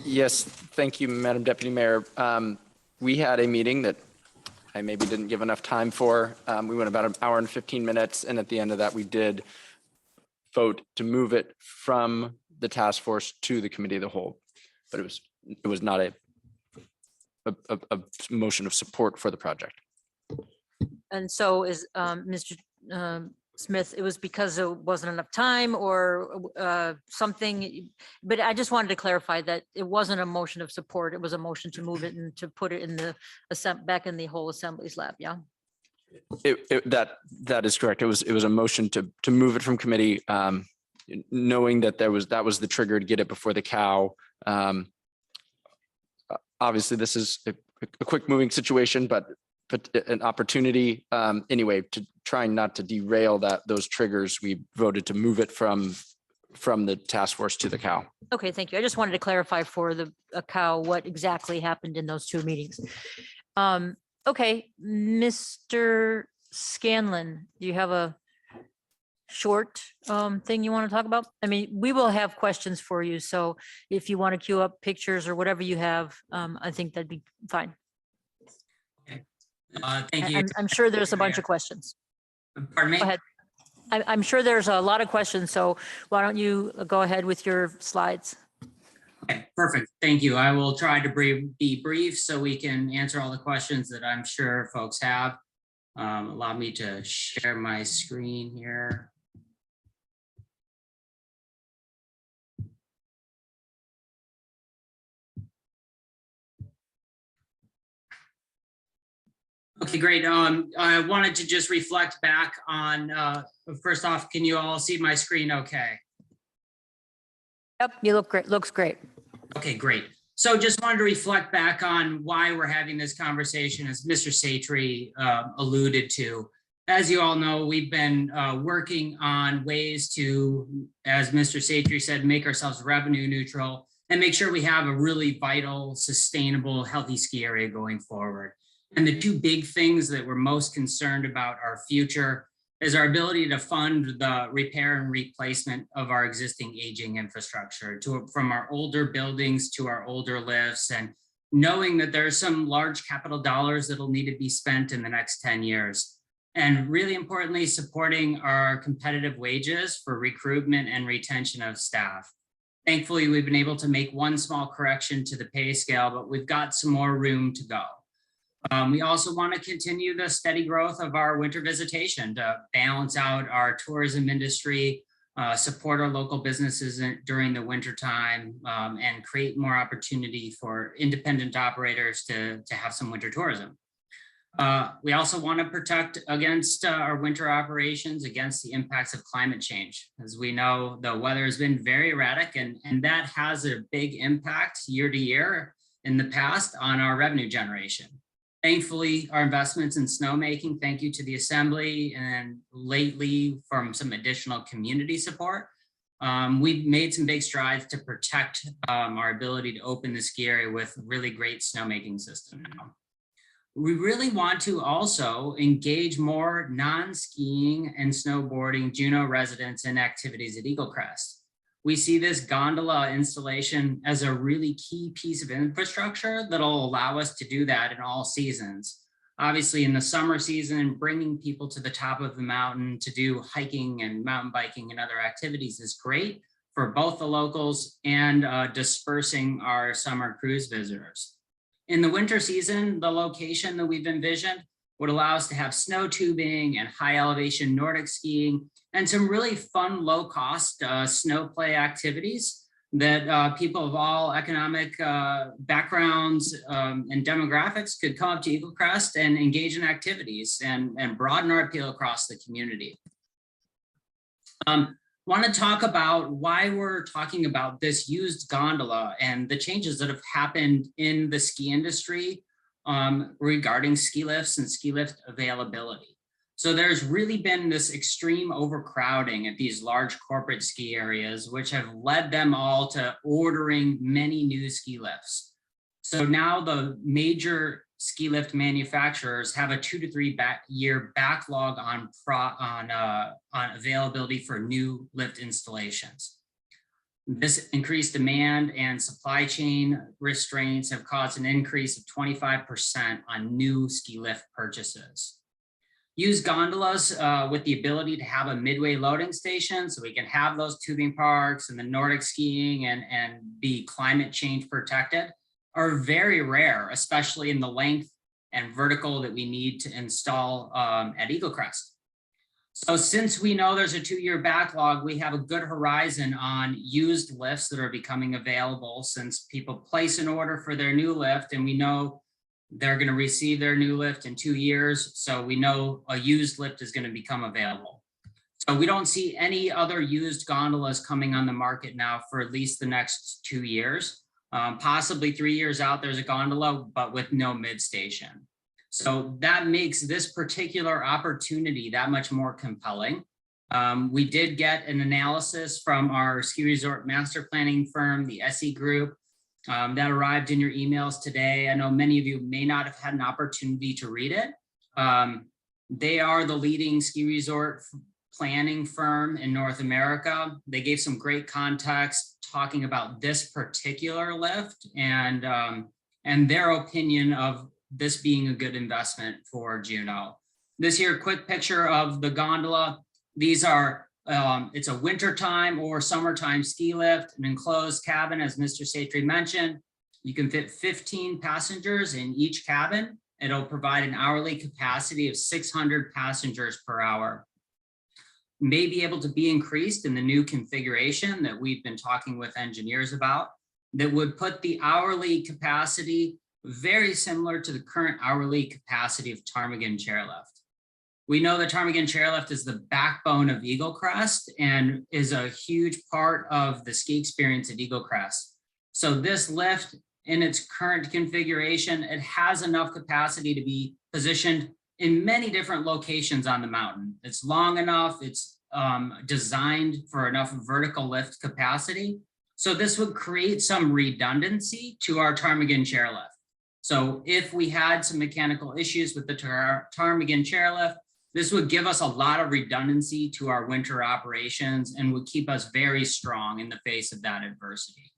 Yes, thank you, Madam Deputy Mayor. We had a meeting that I maybe didn't give enough time for. We went about an hour and 15 minutes, and at the end of that, we did vote to move it from the task force to the committee of the whole. But it was not a motion of support for the project. And so is Mr. Smith, it was because there wasn't enough time or something, but I just wanted to clarify that it wasn't a motion of support. It was a motion to move it and to put it in the back in the whole Assembly's lab. Yeah. That is correct. It was a motion to move it from committee, knowing that that was the trigger to get it before the cow. Obviously, this is a quick moving situation, but an opportunity anyway to try not to derail those triggers. We voted to move it from the task force to the cow. Okay, thank you. I just wanted to clarify for the cow what exactly happened in those two meetings. Okay, Mr. Scanlon, do you have a short thing you want to talk about? I mean, we will have questions for you. So if you want to queue up pictures or whatever you have, I think that'd be fine. Thank you. I'm sure there's a bunch of questions. Pardon me? Go ahead. I'm sure there's a lot of questions. So why don't you go ahead with your slides? Okay, perfect. Thank you. I will try to be brief so we can answer all the questions that I'm sure folks have. Allow me to share my screen here. Okay, great. I wanted to just reflect back on, first off, can you all see my screen okay? Yep, you look great. Looks great. Okay, great. So just wanted to reflect back on why we're having this conversation, as Mr. Satry alluded to. As you all know, we've been working on ways to, as Mr. Satry said, make ourselves revenue neutral and make sure we have a really vital, sustainable, healthy ski area going forward. And the two big things that we're most concerned about our future is our ability to fund the repair and replacement of our existing aging infrastructure, from our older buildings to our older lifts, and knowing that there's some large capital dollars that'll need to be spent in the next 10 years. And really importantly, supporting our competitive wages for recruitment and retention of staff. Thankfully, we've been able to make one small correction to the pay scale, but we've got some more room to go. We also want to continue the steady growth of our winter visitation to balance out our tourism industry, support our local businesses during the winter time, and create more opportunity for independent operators to have some winter tourism. We also want to protect against our winter operations against the impacts of climate change. As we know, the weather has been very erratic, and that has a big impact year to year in the past on our revenue generation. Thankfully, our investments in snowmaking, thank you to the Assembly, and lately from some additional community support, we've made some big strides to protect our ability to open the ski area with a really great snowmaking system now. We really want to also engage more non-skiing and snowboarding Juneau residents in activities at Eagle Crest. We see this gondola installation as a really key piece of infrastructure that'll allow us to do that in all seasons. Obviously in the summer season, bringing people to the top of the mountain to do hiking and mountain biking and other activities is great for both the locals and dispersing our summer cruise visitors. In the winter season, the location that we've envisioned would allow us to have snow tubing and high elevation Nordic skiing and some really fun, low cost snow play activities that people of all economic backgrounds and demographics could come up to Eagle Crest and engage in activities and broaden our appeal across the community. Want to talk about why we're talking about this used gondola and the changes that have happened in the ski industry regarding ski lifts and ski lift availability. So there's really been this extreme overcrowding at these large corporate ski areas, which have led them all to ordering many new ski lifts. So now the major ski lift manufacturers have a 2 to 3 year backlog on availability for new lift installations. This increased demand and supply chain restraints have caused an increase of 25% on new ski lift purchases. Use gondolas with the ability to have a midway loading station so we can have those tubing parks and the Nordic skiing and be climate change protected are very rare, especially in the length and vertical that we need to install at Eagle Crest. So since we know there's a 2-year backlog, we have a good horizon on used lifts that are becoming available since people place an order for their new lift and we know they're going to receive their new lift in 2 years. So we know a used lift is going to become available. So we don't see any other used gondolas coming on the market now for at least the next 2 years. Possibly 3 years out, there's a gondola, but with no mid station. So that makes this particular opportunity that much more compelling. We did get an analysis from our ski resort master planning firm, the SE Group, that arrived in your emails today. I know many of you may not have had an opportunity to read it. They are the leading ski resort planning firm in North America. They gave some great context talking about this particular lift and their opinion of this being a good investment for Juneau. This here, quick picture of the gondola. These are, it's a wintertime or summertime ski lift, an enclosed cabin, as Mr. Satry mentioned. You can fit 15 passengers in each cabin. It'll provide an hourly capacity of 600 passengers per hour. May be able to be increased in the new configuration that we've been talking with engineers about, that would put the hourly capacity very similar to the current hourly capacity of ptarmigan chairlift. We know the ptarmigan chairlift is the backbone of Eagle Crest and is a huge part of the ski experience at Eagle Crest. So this lift in its current configuration, it has enough capacity to be positioned in many different locations on the mountain. It's long enough, it's designed for enough vertical lift capacity. So this would create some redundancy to our ptarmigan chairlift. So if we had some mechanical issues with the ptarmigan chairlift, this would give us a lot of redundancy to our winter operations and would keep us very strong in the face of that adversity.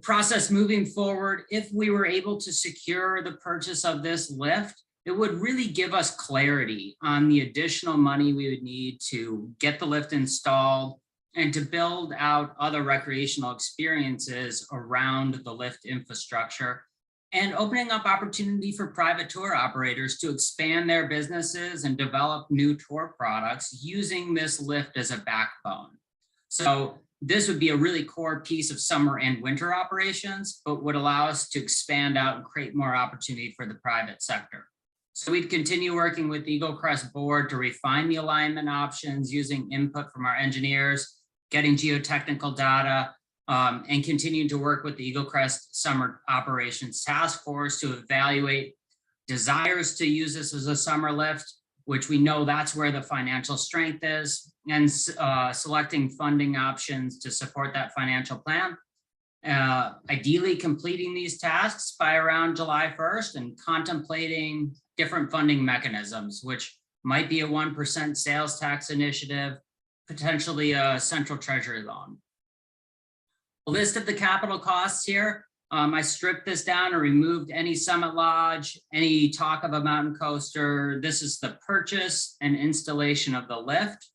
Process moving forward, if we were able to secure the purchase of this lift, it would really give us clarity on the additional money we would need to get the lift installed and to build out other recreational experiences around the lift infrastructure, and opening up opportunity for private tour operators to expand their businesses and develop new tour products using this lift as a backbone. So this would be a really core piece of summer and winter operations, but would allow us to expand out and create more opportunity for the private sector. So we'd continue working with the Eagle Crest board to refine the alignment options using input from our engineers, getting geotechnical data, and continuing to work with the Eagle Crest Summer Operations Task Force to evaluate desires to use this as a summer lift, which we know that's where the financial strength is, and selecting funding options to support that financial plan. Ideally completing these tasks by around July 1st and contemplating different funding mechanisms, which might be a 1% sales tax initiative, potentially a central treasury loan. A list of the capital costs here. I stripped this down and removed any summit lodge, any talk of a mountain coaster. This is the purchase and installation of the lift.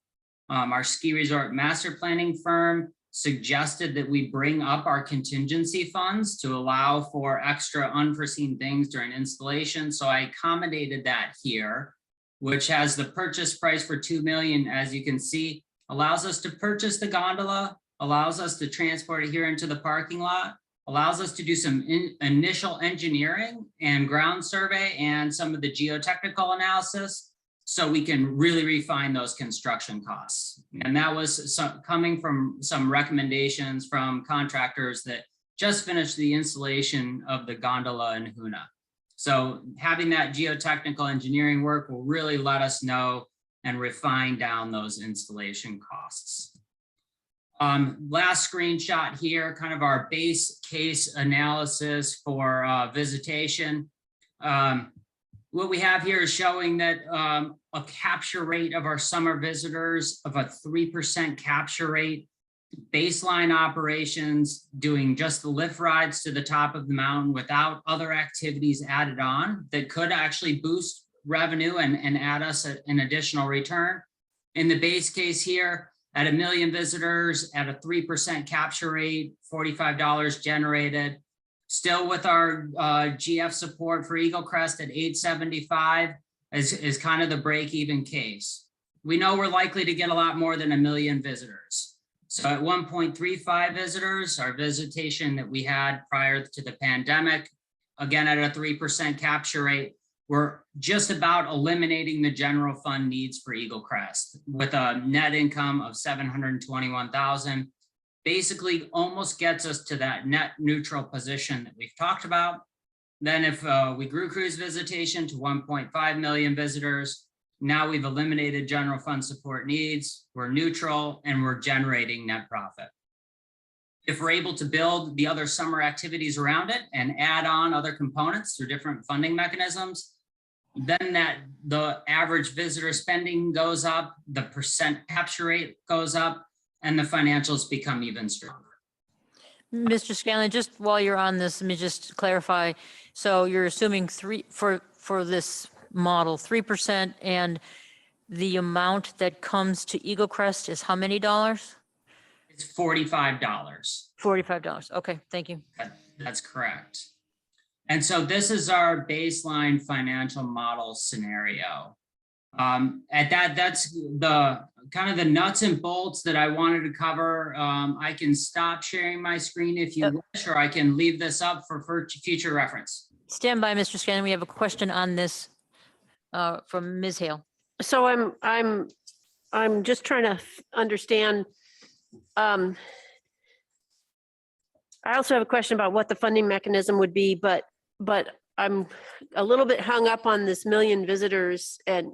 Our ski resort master planning firm suggested that we bring up our contingency funds to allow for extra unforeseen things during installation. So I accommodated that here, which has the purchase price for $2 million, as you can see, allows us to purchase the gondola, allows us to transport it here into the parking lot, allows us to do some initial engineering and ground survey and some of the geotechnical analysis, so we can really refine those construction costs. And that was coming from some recommendations from contractors that just finished the installation of the gondola in Hoona. So having that geotechnical engineering work will really let us know and refine down those installation costs. Last screenshot here, kind of our base case analysis for visitation. What we have here is showing that a capture rate of our summer visitors of a 3% capture rate, baseline operations, doing just the lift rides to the top of the mountain without other activities added on that could actually boost revenue and add us an additional return. In the base case here, at 1 million visitors, at a 3% capture rate, $45 generated, still with our GF support for Eagle Crest at 875 is kind of the break-even case. We know we're likely to get a lot more than 1 million visitors. So at 1.35 visitors, our visitation that we had prior to the pandemic, again at a 3% capture rate, we're just about eliminating the general fund needs for Eagle Crest with a net income of $721,000. Basically almost gets us to that net neutral position that we've talked about. Then if we grew cruise visitation to 1.5 million visitors, now we've eliminated general fund support needs, we're neutral, and we're generating net profit. If we're able to build the other summer activities around it and add on other components through different funding mechanisms, then the average visitor spending goes up, the percent capture rate goes up, and the financials become even stronger. Mr. Scanlon, just while you're on this, let me just clarify. So you're assuming for this model, 3%, and the amount that comes to Eagle Crest is how many dollars? It's $45. $45. Okay, thank you. That's correct. And so this is our baseline financial model scenario. That's the kind of the nuts and bolts that I wanted to cover. I can stop sharing my screen if you wish, or I can leave this up for future reference. Stand by, Mr. Scanlon. We have a question on this from Ms. Hale. So I'm just trying to understand. I also have a question about what the funding mechanism would be, but I'm a little bit hung up on this million visitors, and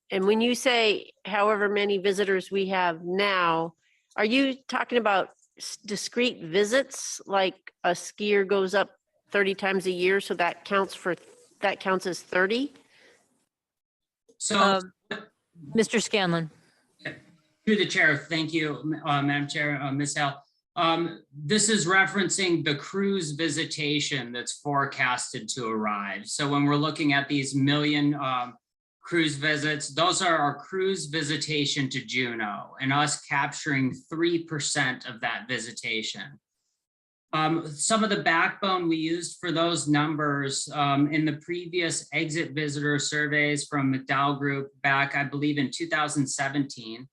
when you say however many visitors we have now, are you talking about discrete visits, like a skier goes up 30 times a year, so that counts as 30? So, Mr. Scanlon. Through the chair, thank you, Madam Chair, Ms. Hale. This is referencing the cruise visitation that's forecasted to arrive. So when we're looking at these million cruise visits, those are our cruise visitation to Juneau, and us capturing 3% of that visitation. Some of the backbone we used for those numbers in the previous exit visitor surveys from McDowell Group back, I believe in 2017,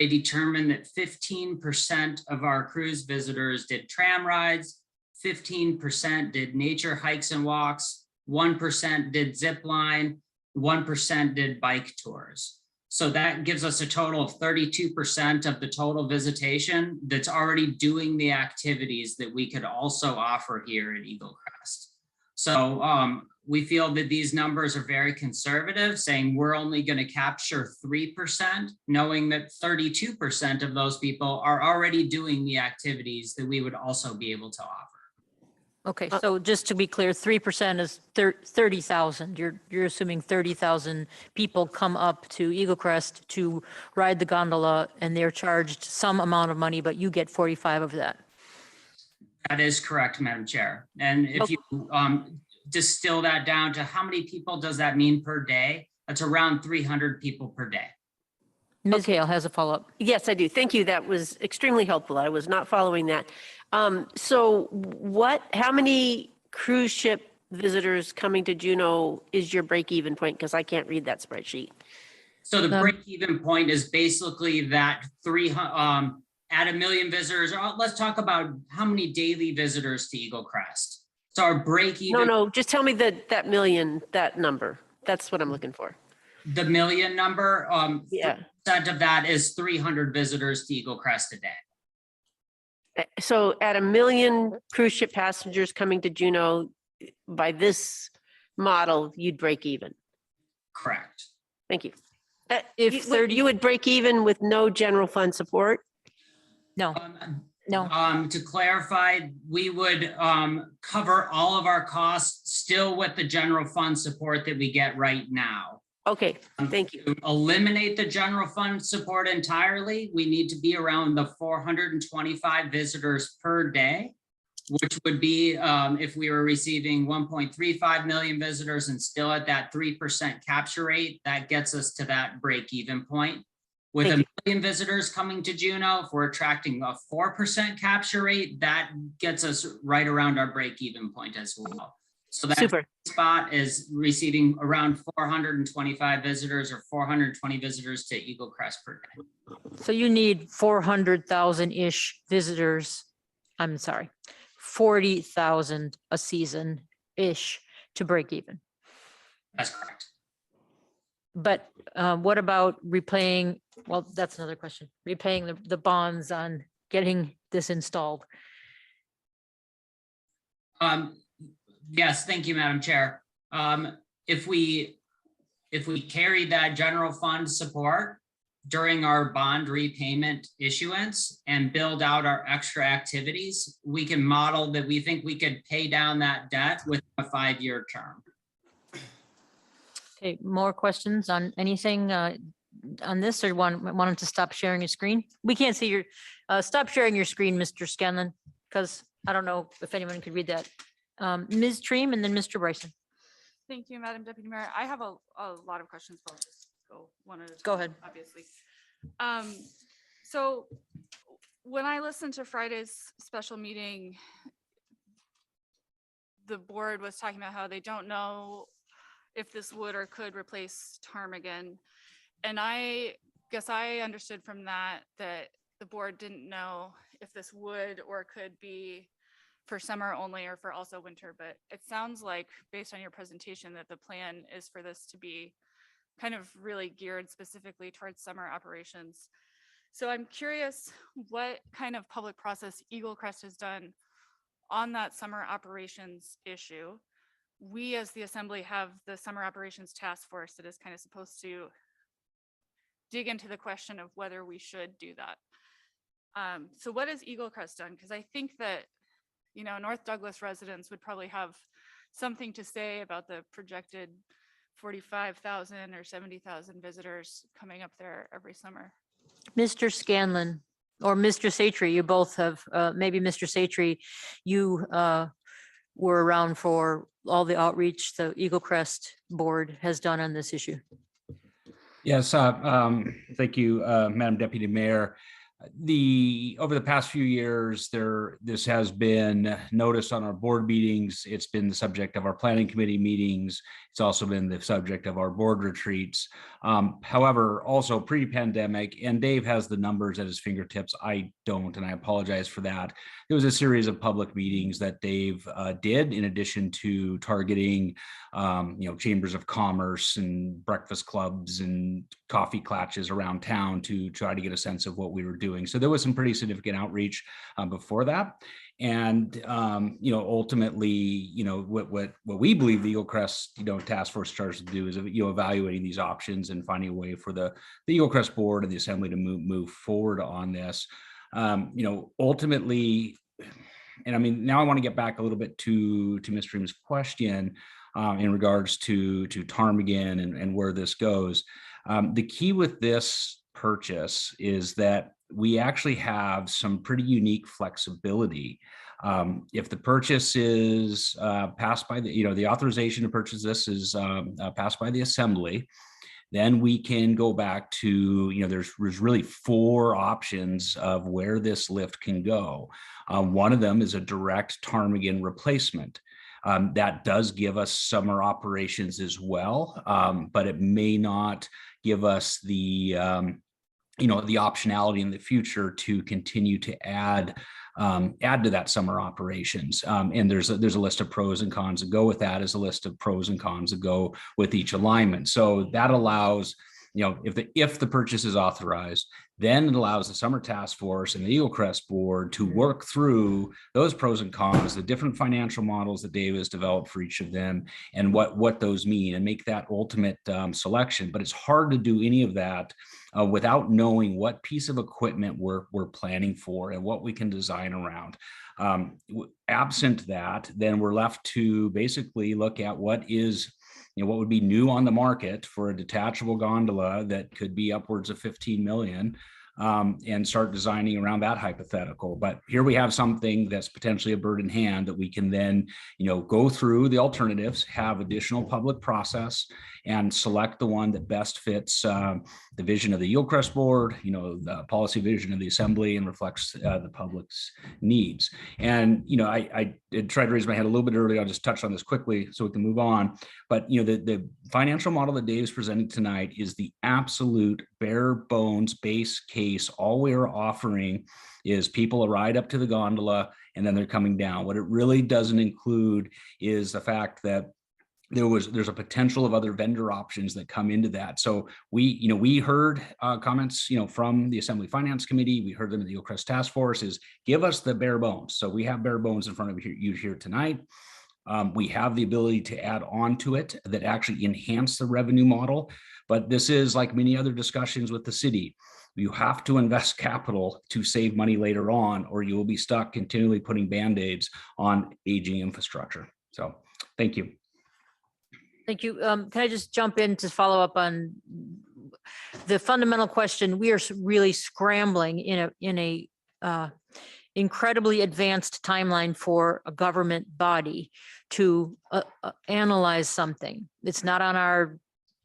they determined that 15% of our cruise visitors did tram rides, 15% did nature hikes and walks, 1% did zip line, 1% did bike tours. So that gives us a total of 32% of the total visitation that's already doing the activities that we could also offer here at Eagle Crest. So we feel that these numbers are very conservative, saying we're only going to capture 3%, knowing that 32% of those people are already doing the activities that we would also be able to offer. Okay, so just to be clear, 3% is 30,000. You're assuming 30,000 people come up to Eagle Crest to ride the gondola, and they're charged some amount of money, but you get 45 of that. That is correct, Madam Chair. And if you distill that down to how many people does that mean per day? That's around 300 people per day. Ms. Hale has a follow-up. Yes, I do. Thank you. That was extremely helpful. I was not following that. So how many cruise ship visitors coming to Juneau is your break-even point? Because I can't read that spreadsheet. So the break-even point is basically that at 1 million visitors. Let's talk about how many daily visitors to Eagle Crest. So our break-even. No, just tell me that million, that number. That's what I'm looking for. The million number, yeah. 3% of that is 300 visitors to Eagle Crest a day. So at 1 million cruise ship passengers coming to Juneau, by this model, you'd break even. Correct. Thank you. If you would break even with no general fund support? No. No. To clarify, we would cover all of our costs still with the general fund support that we get right now. Okay, thank you. To eliminate the general fund support entirely, we need to be around the 425 visitors per day, which would be if we were receiving 1.35 million visitors and still at that 3% capture rate, that gets us to that break-even point. With a million visitors coming to Juneau, if we're attracting a 4% capture rate, that gets us right around our break-even point as well. So that spot is receiving around 425 visitors or 420 visitors to Eagle Crest per day. So you need 400,000-ish visitors. I'm sorry, 40,000 a season-ish to break even. That's correct. But what about repaying? Well, that's another question. Repaying the bonds on getting this installed. Yes, thank you, Madam Chair. If we carry that general fund support during our bond repayment issuance and build out our extra activities, we can model that we think we could pay down that debt with a 5-year term. Okay, more questions on anything on this, or wanted to stop sharing your screen? We can't see your, stop sharing your screen, Mr. Scanlon, because I don't know if anyone could read that. Ms. Treem and then Mr. Bryson. Thank you, Madam Deputy Mayor. I have a lot of questions, but I'll just go one at a time. Go ahead. Obviously. So when I listened to Friday's special meeting, the board was talking about how they don't know if this would or could replace Ptarmigan. And I guess I understood from that the board didn't know if this would or could be for summer only or for also winter, but it sounds like based on your presentation that the plan is for this to be kind of really geared specifically towards summer operations. So I'm curious what kind of public process Eagle Crest has done on that summer operations issue. We as the Assembly have the summer operations task force that is kind of supposed to dig into the question of whether we should do that. So what has Eagle Crest done? Because I think that, you know, North Douglas residents would probably have something to say about the projected 45,000 or 70,000 visitors coming up there every summer. Mr. Scanlon or Mr. Satry, you both have, maybe Mr. Satry, you were around for all the outreach the Eagle Crest board has done on this issue. Yes, thank you, Madam Deputy Mayor. Over the past few years, this has been noticed on our board meetings. It's been the subject of our planning committee meetings. It's also been the subject of our board retreats. However, also pre-pandemic, and Dave has the numbers at his fingertips. I don't, and I apologize for that. There was a series of public meetings that Dave did, in addition to targeting, chambers of commerce and breakfast clubs and coffee klatches around town to try to get a sense of what we were doing. So there was some pretty significant outreach before that. And, ultimately, what we believe the Eagle Crest, task force charged to do is, evaluating these options and finding a way for the Eagle Crest board and the Assembly to move forward on this. Ultimately, and I mean, now I want to get back a little bit to Ms. Dream's question in regards to Ptarmigan and where this goes. The key with this purchase is that we actually have some pretty unique flexibility. If the purchase is passed by the authorization to purchase this is passed by the Assembly, then we can go back to, there's really 4 options of where this lift can go. One of them is a direct Ptarmigan replacement. That does give us summer operations as well, but it may not give us the optionality in the future to continue to add to that summer operations. And there's a list of pros and cons that go with that, as a list of pros and cons that go with each alignment. So that allows, if the purchase is authorized, then it allows the summer task force and the Eagle Crest board to work through those pros and cons, the different financial models that Dave has developed for each of them, and what those mean, and make that ultimate selection. But it's hard to do any of that without knowing what piece of equipment we're planning for and what we can design around. Absent that, then we're left to basically look at what would be new on the market for a detachable gondola that could be upwards of 15 million, and start designing around that hypothetical. But here we have something that's potentially a bird in hand that we can then, go through the alternatives, have additional public process, and select the one that best fits the vision of the Eagle Crest board, the policy vision of the Assembly, and reflects the public's needs. And, I tried to raise my hand a little bit earlier. I'll just touch on this quickly so we can move on. But, the financial model that Dave's presenting tonight is the absolute bare bones base case. All we're offering is people a ride up to the gondola and then they're coming down. What it really doesn't include is the fact that there's a potential of other vendor options that come into that. So we heard comments, from the Assembly Finance Committee. We heard them in the Eagle Crest Task Force is give us the bare bones. So we have bare bones in front of you here tonight. We have the ability to add on to it that actually enhance the revenue model. But this is like many other discussions with the city. You have to invest capital to save money later on, or you will be stuck continually putting Band-Aids on aging infrastructure. So thank you. Thank you. Can I just jump in to follow up on the fundamental question? We are really scrambling in a incredibly advanced timeline for a government body to analyze something. It's not on our,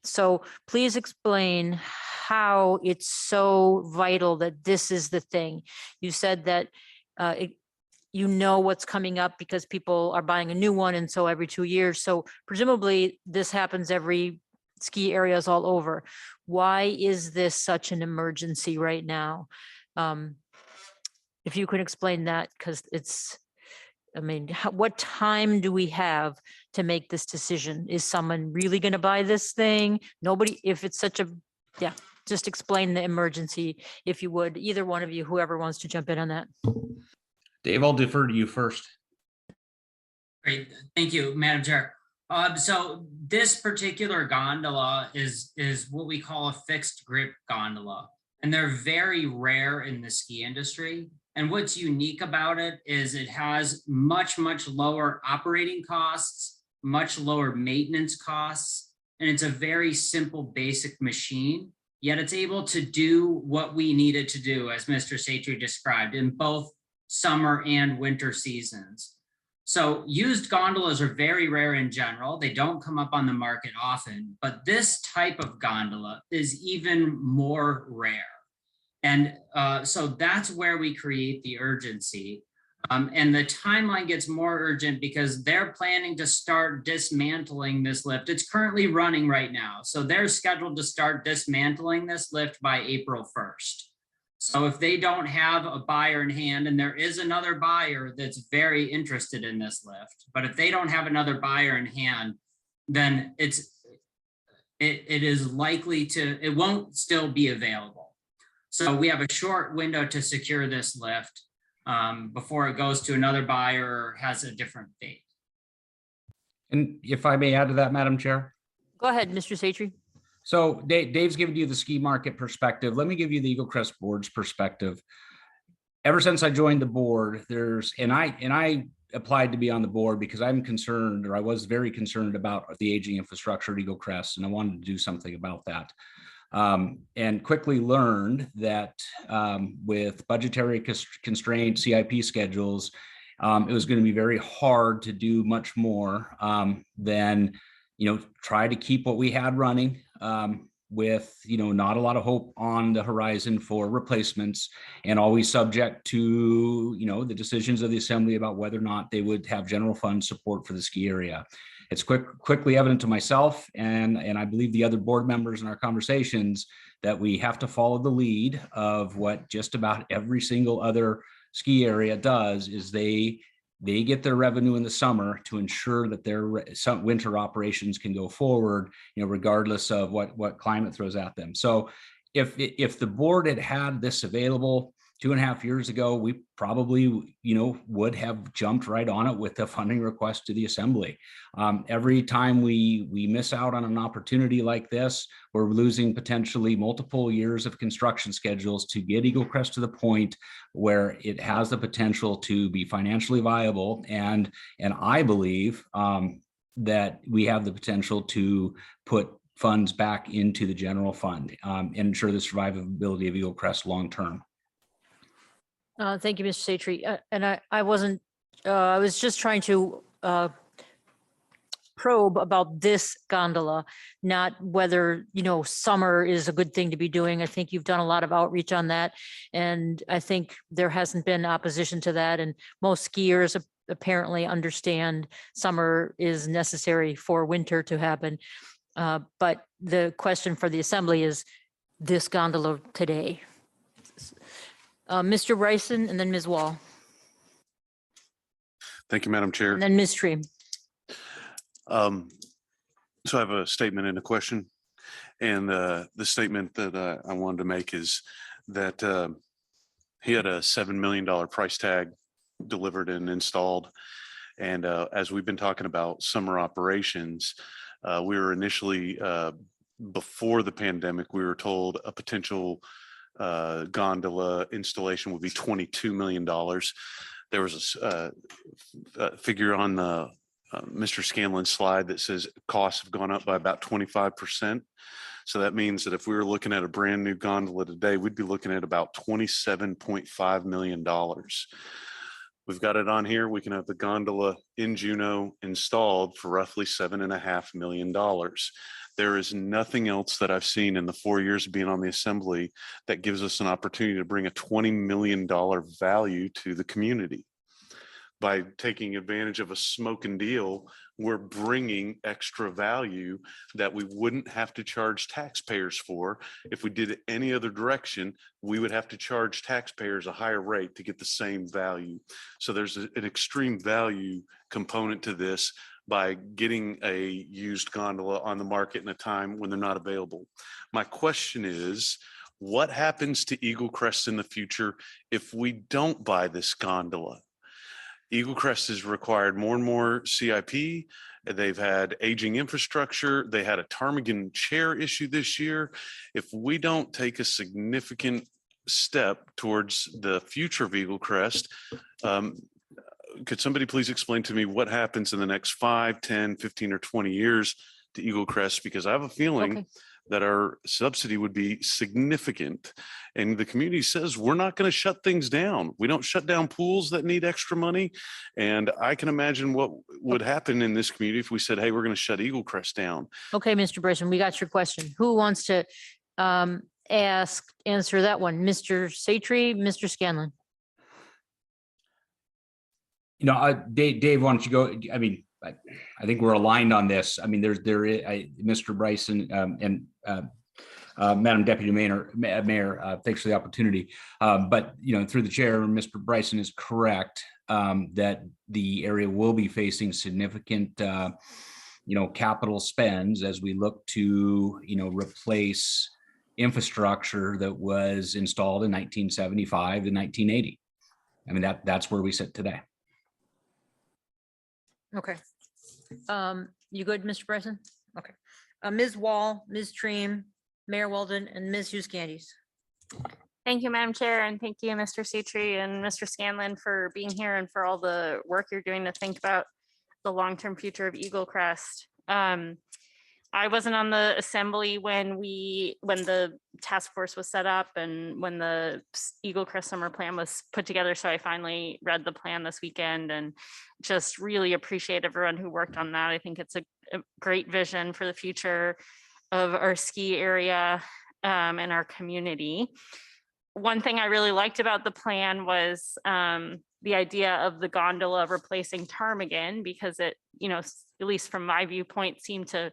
so please explain how it's so vital that this is the thing. You said that you know what's coming up because people are buying a new one, and so every 2 years. So presumably this happens every ski areas all over. Why is this such an emergency right now? If you could explain that, because it's, I mean, what time do we have to make this decision? Is someone really going to buy this thing? Nobody, if it's such a, yeah, just explain the emergency, if you would, either one of you, whoever wants to jump in on that. Dave, I'll defer to you first. Great, thank you, Madam Chair. So this particular gondola is what we call a fixed grip gondola, and they're very rare in the ski industry. And what's unique about it is it has much lower operating costs, much lower maintenance costs, and it's a very simple, basic machine. Yet it's able to do what we needed to do, as Mr. Satry described, in both summer and winter seasons. So used gondolas are very rare in general. They don't come up on the market often, but this type of gondola is even more rare. And so that's where we create the urgency. And the timeline gets more urgent because they're planning to start dismantling this lift. It's currently running right now. So they're scheduled to start dismantling this lift by April 1st. So if they don't have a buyer in hand, and there is another buyer that's very interested in this lift, but if they don't have another buyer in hand, then it is likely to, it won't still be available. So we have a short window to secure this lift before it goes to another buyer or has a different fate. And if I may add to that, Madam Chair. Go ahead, Mr. Satry. So Dave's given you the ski market perspective. Let me give you the Eagle Crest Board's perspective. Ever since I joined the board, and I applied to be on the board because I'm concerned, or I was very concerned about the aging infrastructure at Eagle Crest, and I wanted to do something about that. And quickly learned that with budgetary constraints, CIP schedules, it was going to be very hard to do much more than try to keep what we had running with not a lot of hope on the horizon for replacements, and always subject to the decisions of the assembly about whether or not they would have general fund support for the ski area. It's quickly evident to myself and I believe the other board members in our conversations that we have to follow the lead of what just about every single other ski area does, is they get their revenue in the summer to ensure that their winter operations can go forward, regardless of what climate throws at them. So if the board had this available 2.5 years ago, we probably, would have jumped right on it with a funding request to the assembly. Every time we miss out on an opportunity like this, we're losing potentially multiple years of construction schedules to get Eagle Crest to the point where it has the potential to be financially viable. And I believe that we have the potential to put funds back into the general fund and ensure the survivability of Eagle Crest long-term. Thank you, Mr. Satry. And I wasn't, I was just trying to probe about this gondola, not whether, summer is a good thing to be doing. I think you've done a lot of outreach on that. And I think there hasn't been opposition to that. And most skiers apparently understand summer is necessary for winter to happen. But the question for the assembly is this gondola today. Mr. Bryson and then Ms. Wall. Thank you, Madam Chair. And then Ms. Stream. So I have a statement and a question. And the statement that I wanted to make is that he had a $7 million price tag delivered and installed. And as we've been talking about summer operations, we were initially, before the pandemic, we were told a potential gondola installation would be $22 million. There was a figure on the Mr. Scanlon's slide that says costs have gone up by about 25%. So that means that if we were looking at a brand new gondola today, we'd be looking at about $27.5 million. We've got it on here. We can have the gondola in Juneau installed for roughly $7.5 million. There is nothing else that I've seen in the 4 years of being on the assembly that gives us an opportunity to bring a $20 million value to the community. By taking advantage of a smoking deal, we're bringing extra value that we wouldn't have to charge taxpayers for. If we did it any other direction, we would have to charge taxpayers a higher rate to get the same value. So there's an extreme value component to this by getting a used gondola on the market in a time when they're not available. My question is, what happens to Eagle Crest in the future if we don't buy this gondola? Eagle Crest has required more and more CIP. They've had aging infrastructure. They had a ptarmigan chair issue this year. If we don't take a significant step towards the future of Eagle Crest, could somebody please explain to me what happens in the next 5, 10, 15, or 20 years to Eagle Crest? Because I have a feeling that our subsidy would be significant. And the community says, we're not going to shut things down. We don't shut down pools that need extra money. And I can imagine what would happen in this community if we said, hey, we're going to shut Eagle Crest down. Okay, Mr. Bryson, we got your question. Who wants to answer that one? Mr. Satry, Mr. Scanlon? Dave, why don't you go? I mean, I think we're aligned on this. I mean, Mr. Bryson and Madam Deputy Mayor, thanks for the opportunity. But, through the chair, Mr. Bryson is correct that the area will be facing significant, capital spends as we look to, replace infrastructure that was installed in 1975 to 1980. I mean, that's where we sit today. Okay. You good, Mr. Bryson? Okay. Ms. Wall, Ms. Treem, Mayor Weldon, and Ms. Hughes Candies. Thank you, Madam Chair, and thank you, Mr. Citri and Mr. Scanlon, for being here and for all the work you're doing to think about the long-term future of Eagle Crest. I wasn't on the assembly when the task force was set up and when the Eagle Crest summer plan was put together. So I finally read the plan this weekend and just really appreciate everyone who worked on that. I think it's a great vision for the future of our ski area and our community. One thing I really liked about the plan was the idea of the gondola replacing ptarmigan, because it, at least from my viewpoint, seemed to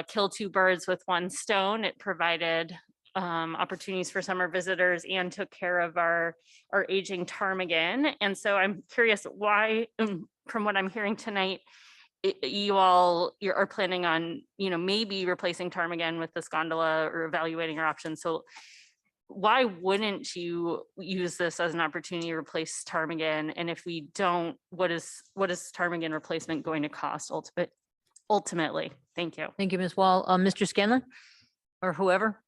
kill two birds with one stone. It provided opportunities for summer visitors and took care of our aging ptarmigan. And so I'm curious why, from what I'm hearing tonight, you all are planning on, maybe replacing ptarmigan with this gondola or evaluating our options. So why wouldn't you use this as an opportunity to replace ptarmigan? And if we don't, what is ptarmigan replacement going to cost ultimately? Thank you. Thank you, Ms. Wall. Mr. Scanlon or whoever.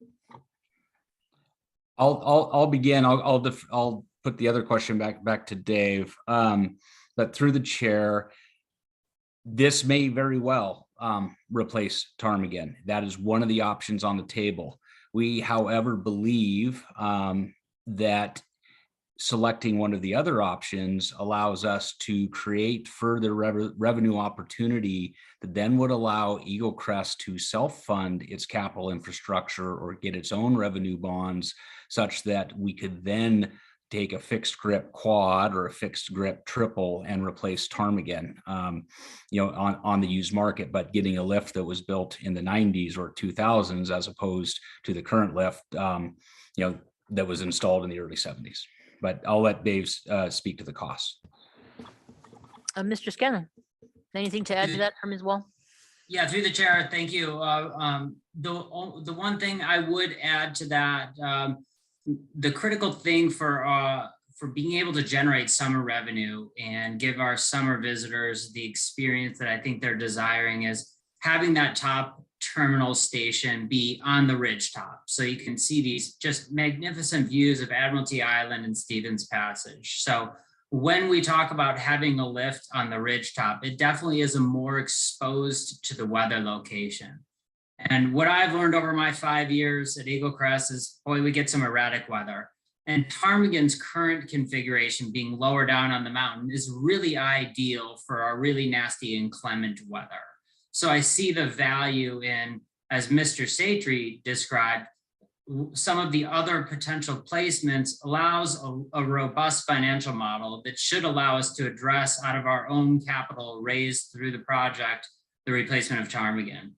I'll begin. I'll put the other question back to Dave. But through the chair, this may very well replace ptarmigan. That is one of the options on the table. We, however, believe that selecting one of the other options allows us to create further revenue opportunity that then would allow Eagle Crest to self-fund its capital infrastructure or get its own revenue bonds, such that we could then take a fixed grip quad or a fixed grip triple and replace ptarmigan, on the used market, but getting a lift that was built in the 90s or 2000s, as opposed to the current lift, that was installed in the early 70s. But I'll let Dave speak to the costs. Mr. Scanlon, anything to add to that from Ms. Wall? Yeah, through the chair, thank you. The one thing I would add to that, the critical thing for being able to generate summer revenue and give our summer visitors the experience that I think they're desiring is having that top terminal station be on the ridge top. So you can see these just magnificent views of Admiralty Island and Stevens Passage. So when we talk about having a lift on the ridge top, it definitely is a more exposed to the weather location. And what I've learned over my 5 years at Eagle Crest is, boy, we get some erratic weather. And Ptarmigan's current configuration, being lower down on the mountain, is really ideal for our really nasty inclement weather. So I see the value in, as Mr. Satry described, some of the other potential placements allows a robust financial model that should allow us to address out of our own capital raised through the project, the replacement of Ptarmigan.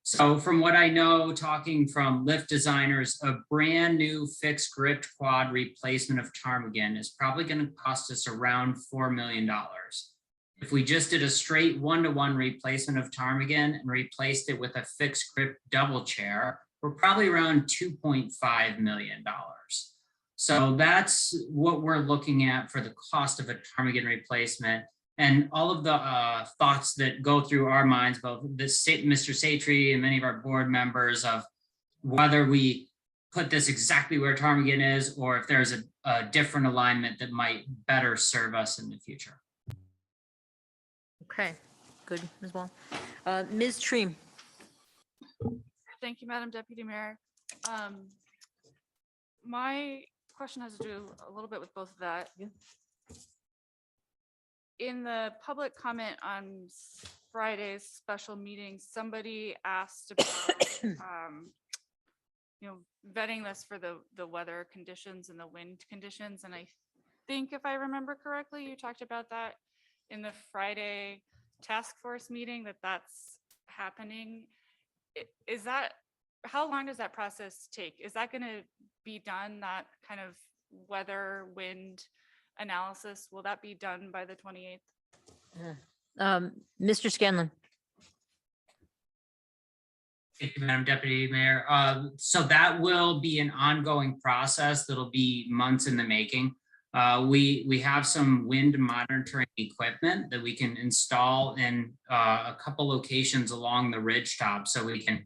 So from what I know, talking from lift designers, a brand new fixed grip quad replacement of Ptarmigan is probably going to cost us around $4 million. If we just did a straight one-to-one replacement of Ptarmigan and replaced it with a fixed grip double chair, we're probably around $2.5 million. So that's what we're looking at for the cost of a Ptarmigan replacement. And all of the thoughts that go through our minds, both Mr. Satry and many of our board members, of whether we put this exactly where Ptarmigan is, or if there's a different alignment that might better serve us in the future. Okay, good, Ms. Wall. Ms. Treem. Thank you, Madam Deputy Mayor. My question has to do a little bit with both of that. Yeah. In the public comment on Friday's special meeting, somebody asked about, vetting this for the weather conditions and the wind conditions. And I think if I remember correctly, you talked about that in the Friday task force meeting, that's happening. Is that, how long does that process take? Is that going to be done, that kind of weather wind analysis? Will that be done by the 28th? Mr. Scanlon. Thank you, Madam Deputy Mayor. So that will be an ongoing process that'll be months in the making. We have some wind monitoring equipment that we can install in a couple locations along the ridgetop, so we can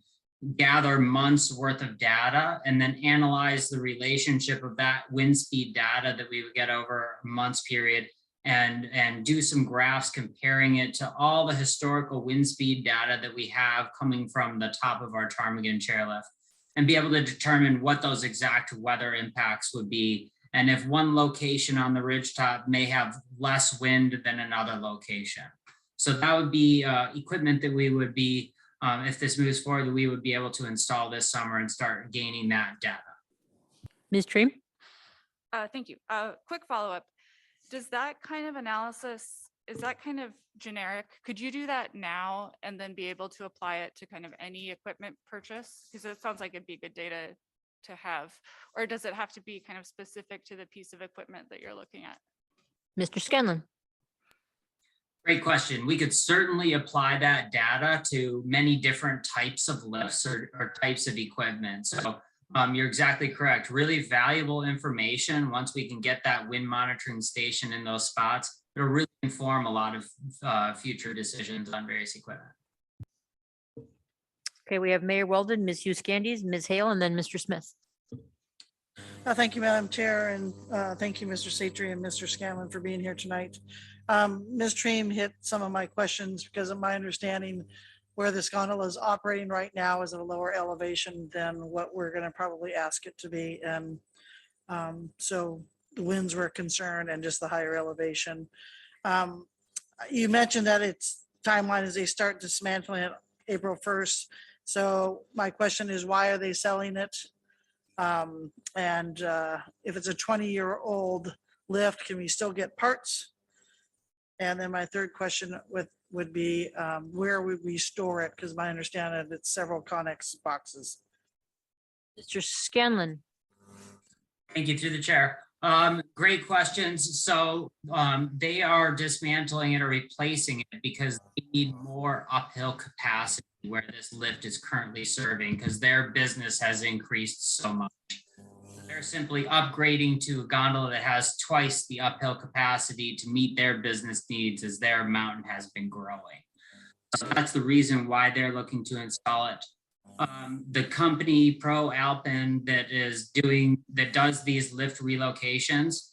gather months worth of data and then analyze the relationship of that wind speed data that we would get over a month's period, and do some graphs comparing it to all the historical wind speed data that we have coming from the top of our Ptarmigan chairlift, and be able to determine what those exact weather impacts would be. And if one location on the ridgetop may have less wind than another location. So that would be equipment that we would be, if this moves forward, that we would be able to install this summer and start gaining that data. Ms. Treem. Thank you. Quick follow-up. Does that kind of analysis, is that kind of generic? Could you do that now and then be able to apply it to kind of any equipment purchase? Because it sounds like it'd be good data to have, or does it have to be kind of specific to the piece of equipment that you're looking at? Mr. Scanlon. Great question. We could certainly apply that data to many different types of lifts or types of equipment. So you're exactly correct. Really valuable information. Once we can get that wind monitoring station in those spots, it'll really inform a lot of future decisions on various equipment. Okay, we have Mayor Weldon, Ms. Hughes Candies, Ms. Hale, and then Mr. Smith. Thank you, Madam Chair, and thank you, Mr. Satry and Mr. Scanlon, for being here tonight. Ms. Treem hit some of my questions, because of my understanding, where this gondola is operating right now is at a lower elevation than what we're going to probably ask it to be. And so the winds were a concern, and just the higher elevation. You mentioned that its timeline is they start dismantling it April 1st. So my question is, why are they selling it? And if it's a 20-year-old lift, can we still get parts? And then my third question would be, where would we store it? Because my understanding, it's several Connex boxes. Mr. Scanlon. Thank you, through the chair. Great questions. So they are dismantling it or replacing it because they need more uphill capacity where this lift is currently serving, because their business has increased so much. They're simply upgrading to a gondola that has twice the uphill capacity to meet their business needs as their mountain has been growing. So that's the reason why they're looking to install it. The company Pro Alpin that does these lift relocations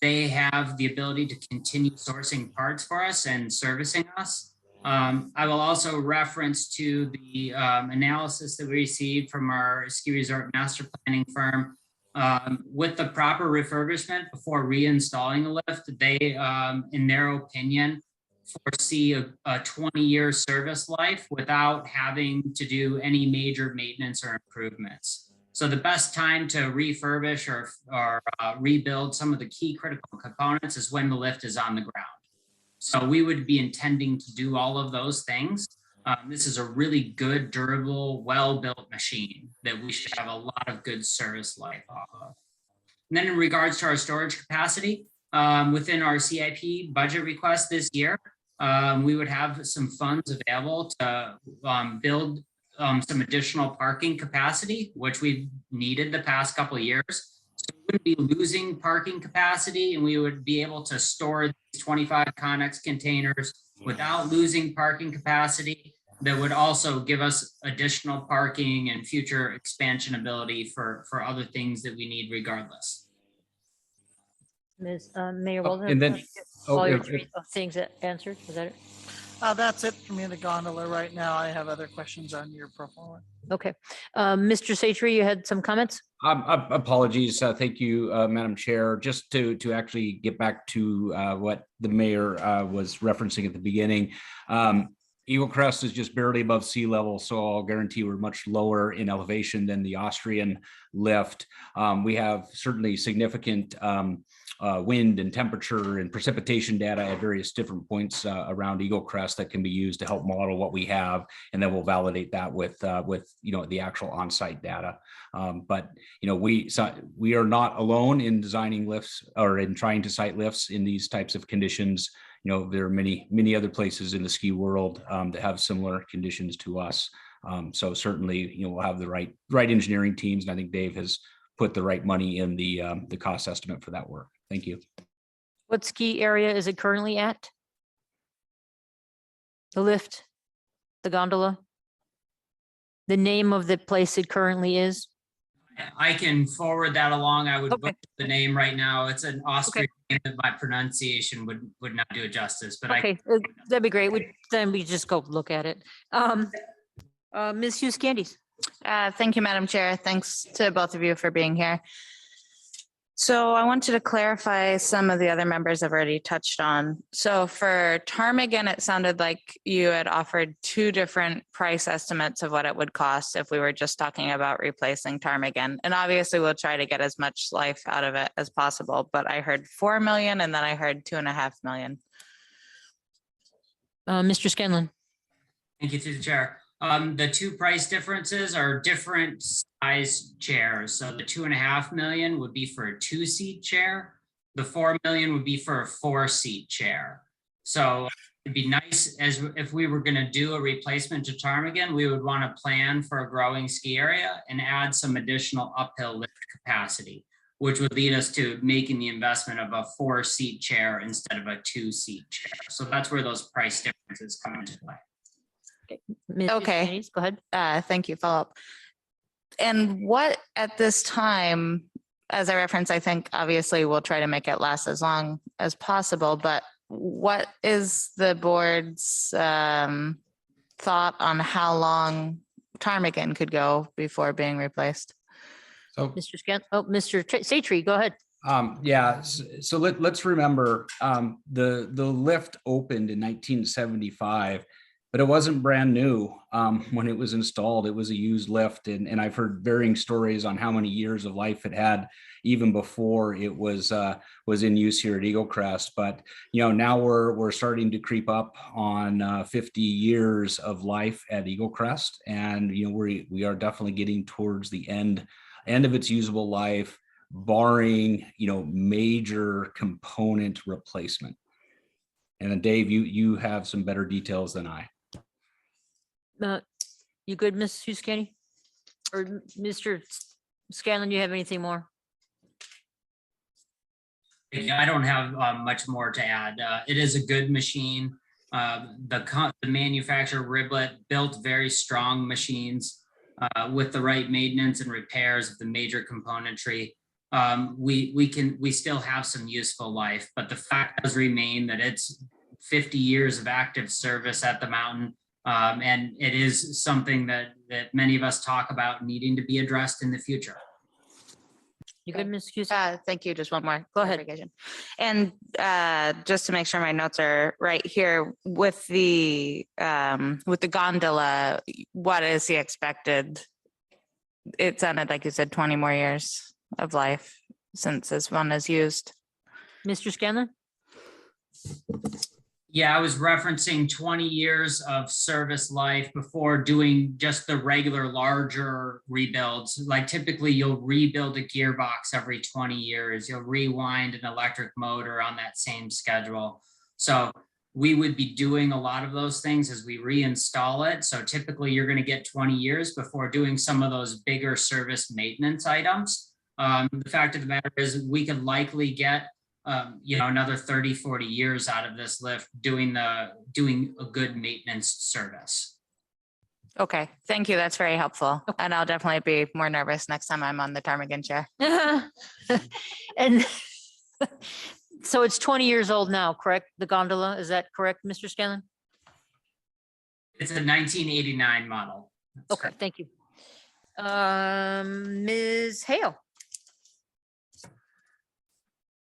They have the ability to continue sourcing parts for us and servicing us. I will also reference to the analysis that we received from our ski resort master planning firm. With the proper refurbishment before reinstalling a lift, they, in their opinion, foresee a 20-year service life without having to do any major maintenance or improvements. So the best time to refurbish or rebuild some of the key critical components is when the lift is on the ground. So we would be intending to do all of those things. This is a really good, durable, well-built machine that we should have a lot of good service life off of. And then in regards to our storage capacity, within our CIP budget request this year, we would have some funds available to build some additional parking capacity, which we've needed the past couple of years. So we would be losing parking capacity, and we would be able to store these 25 Connex containers without losing parking capacity. That would also give us additional parking and future expansion ability for other things that we need regardless. Ms. Mayor Oh, Walden. and then- All your if- three things that answered, is that it? That's it for me in the gondola right now. I have other questions on your profile. Okay. Mr. Satry, you had some comments? Apologies. Thank you, Madam Chair. Just to actually get back to what the mayor was referencing at the beginning. Eagle Crest is just barely above sea level, so I'll guarantee we're much lower in elevation than the Austrian lift. We have certainly significant wind and temperature and precipitation data at various different points around Eagle Crest that can be used to help model what we have, and then we'll validate that with the actual on-site data. But we are not alone in designing lifts or in trying to site lifts in these types of conditions. There are many other places in the ski world that have similar conditions to us. So certainly, we'll have the right engineering teams, and I think Dave has put the right money in the cost estimate for that work. Thank you. What ski area is it currently at? The lift, the gondola? The name of the place it currently is? I can forward that along. I would Okay. butcher the name right now. It's an Austrian name that my pronunciation would not do it justice, but Okay, that'd be great. Then we just go look at it. Ms. Hughes Candies. Thank you, Madam Chair. Thanks to both of you for being here. So I wanted to clarify some of the other members have already touched on. So for Ptarmigan, it sounded like you had offered two different price estimates of what it would cost if we were just talking about replacing Ptarmigan. And obviously we'll try to get as much life out of it as possible, but I heard 4 million and then I heard 2.5 million. Mr. Scanlon. thank you to the chair. The two price differences are different size chairs. So the 2.5 million would be for a 2-seat chair. The 4 million would be for a 4-seat chair. So it'd be nice if we were going to do a replacement to Ptarmigan, we would want to plan for a growing ski area and add some additional uphill lift capacity, which would lead us to making the investment of a 4-seat chair instead of a 2-seat chair. So that's where those price differences come into play. Ms. Okay. Candies, go ahead. Thank you, follow up. And what at this time, as I referenced, I think obviously we'll try to make it last as long as possible, but what is the board's thought on how long Ptarmigan could go before being replaced? So Mr. Mr. Satry, go ahead. So let's remember the lift opened in 1975. But it wasn't brand new when it was installed. It was a used lift, and I've heard varying stories on how many years of life it had even before it was in use here at Eagle Crest. But now we're starting to creep up on 50 years of life at Eagle Crest, and we are definitely getting towards the end of its usable life, barring major component replacement. And then Dave, you have some better details than I. You good, Ms. Hughes Candy? Or Mr. Scanlon, you have anything more? I don't have much more to add. It is a good machine. The manufacturer Riblet built very strong machines with the right maintenance and repairs of the major componentry. we still have some useful life, but the fact does remain that it's 50 years of active service at the mountain. And it is something that many of us talk about needing to be addressed in the future. You good, Ms. Cusick? Thank you. Just one more. Go ahead. clarification. And just to make sure my notes are right here, with the gondola, what is the expected? It sounded like you said 20 more years of life since this one is used. Mr. Scanlon? Yeah, I was referencing 20 years of service life before doing just the regular larger rebuilds. Like typically you'll rebuild a gearbox every 20 years. You'll rewind an electric motor on that same schedule. So we would be doing a lot of those things as we reinstall it. So typically you're going to get 20 years before doing some of those bigger service maintenance items. The fact of the matter is we could likely get another 30, 40 years out of this lift doing a good maintenance service. Okay, thank you. That's very helpful. And I'll definitely be more nervous next time I'm on the ptarmigan chair. And so it's 20 years old now, correct? The gondola, is that correct, Mr. Scanlon? It's a 1989 model. That's Okay, correct. thank you. Ms. Hale?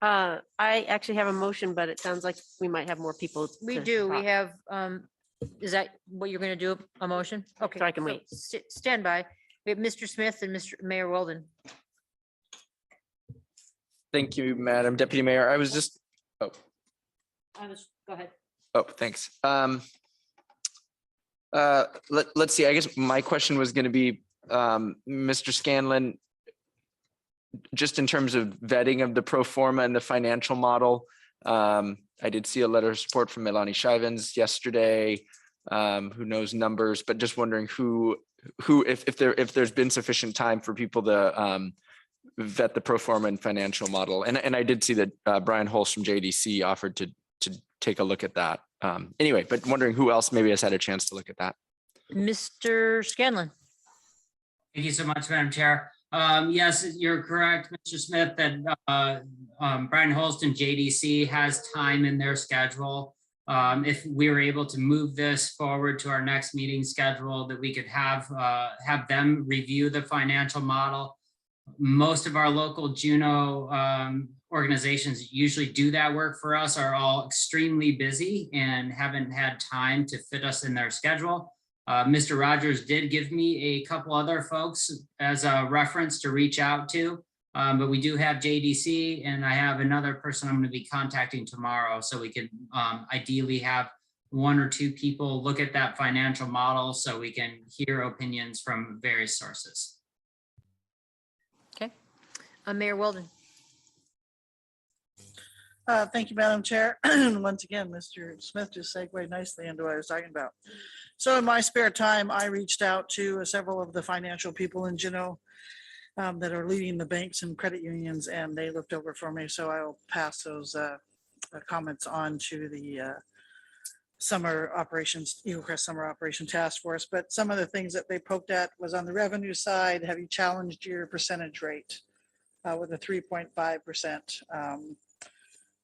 I actually have a motion, but it sounds like we might have more people. We to do. talk. We have, is that what you're going to do, a motion? Okay. So I can wait. Stand by. We have Mr. Smith and Mr. Mayor Weldon. Thank you, Madam Deputy Mayor. I was just, Go ahead. thanks. Let's see, I guess my question was going to be, Mr. Scanlon, just in terms of vetting of the pro forma and the financial model, I did see a letter of support from Melanie Shivens yesterday, who knows numbers, but just wondering if there's been sufficient time for people to vet the pro forma and financial model. And I did see that Brian Holst from JDC offered to take a look at that. Anyway, but wondering who else maybe has had a chance to look at that. Mr. Scanlon? Thank you so much, Madam Chair. Yes, you're correct, Mr. Smith, that Brian Holst and JDC has time in their schedule. If we were able to move this forward to our next meeting schedule, that we could have them review the financial model. Most of our local Juneau organizations usually do that work for us, are all extremely busy and haven't had time to fit us in their schedule. Mr. Rogers did give me a couple other folks as a reference to reach out to, but we do have JDC, and I have another person I'm going to be contacting tomorrow, so we can ideally have one or two people look at that financial model so we can hear opinions from various sources. Okay. Mayor Weldon? Thank you, Madam Chair. Once again, Mr. Smith just segued nicely into what I was talking about. So in my spare time, I reached out to several of the financial people in Juneau that are leading the banks and credit unions, and they looked over for me. So I will pass those comments on to the summer operations, Eagle Crest Summer Operation Task Force. But some of the things that they poked at was on the revenue side. Have you challenged your percentage rate with a 3.5%?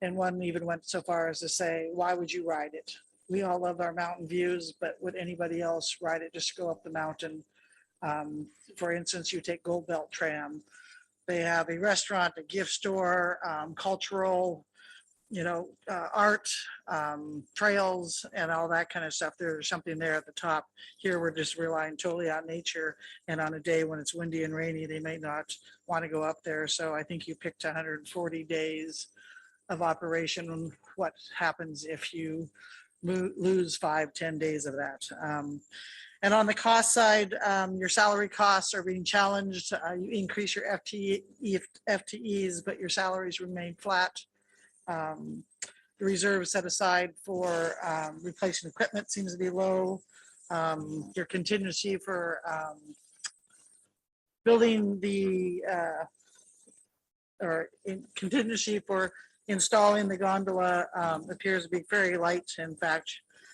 And one even went so far as to say, why would you ride it? We all love our mountain views, but would anybody else ride it just to go up the mountain? For instance, you take Gold Belt Tram. They have a restaurant, a gift store, cultural, art, trails, and all that kind of stuff. There's something there at the top. Here, we're just relying totally on nature. And on a day when it's windy and rainy, they may not want to go up there. So I think you picked 140 days of operation. What happens if you lose 5-10 days of that? And on the cost side, your salary costs are being challenged. You increase your FTEs, but your salaries remain flat. The reserve set aside for replacing equipment seems to be low. Your contingency for building the contingency for installing the gondola appears to be very light. In fact,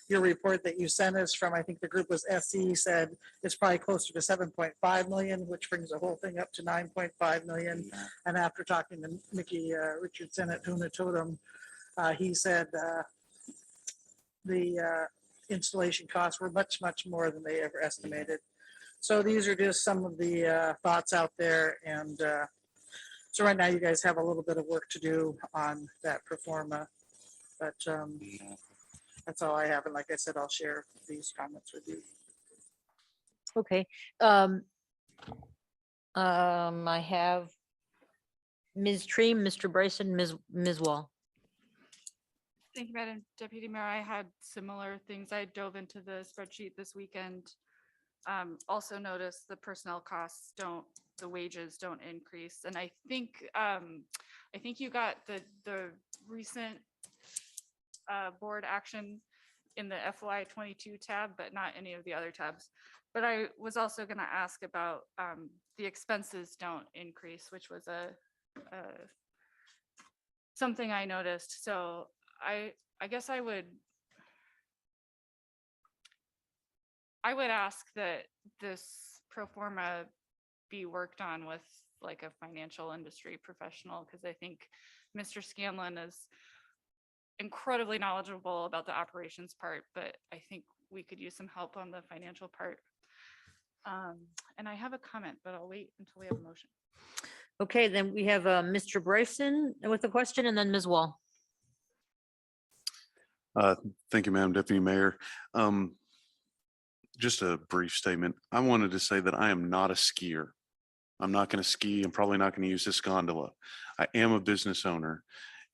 your report that you sent us from, I think the group was SE, said it's probably closer to 7.5 million, which brings the whole thing up to 9.5 million. And after talking to Mickey Richardson at Tuna Totem, he said the installation costs were much, much more than they ever estimated. So these are just some of the thoughts out there. And so right now you guys have a little bit of work to do on that pro forma, but that's all I have. And like I said, I'll share these comments with you. Okay. I have Ms. Tree, Mr. Bryson, Ms. Wall. Thank you, Madam Deputy Mayor. I had similar things. I dove into the spreadsheet this weekend. Also noticed the personnel costs the wages don't increase. And I think you got the recent board action in the FY22 tab, but not any of the other tabs. But I was also going to ask about the expenses don't increase, which was something I noticed. So I guess I would ask that this pro forma be worked on with like a financial industry professional, because I think Mr. Scanlon is incredibly knowledgeable about the operations part, but I think we could use some help on the financial part. And I have a comment, but I'll wait until we have a motion. Okay, then we have Mr. Bryson with a question, and then Ms. Wall. Thank you, Madam Deputy Mayor. Just a brief statement. I wanted to say that I am not a skier. I'm not going to ski. I'm probably not going to use this gondola. I am a business owner,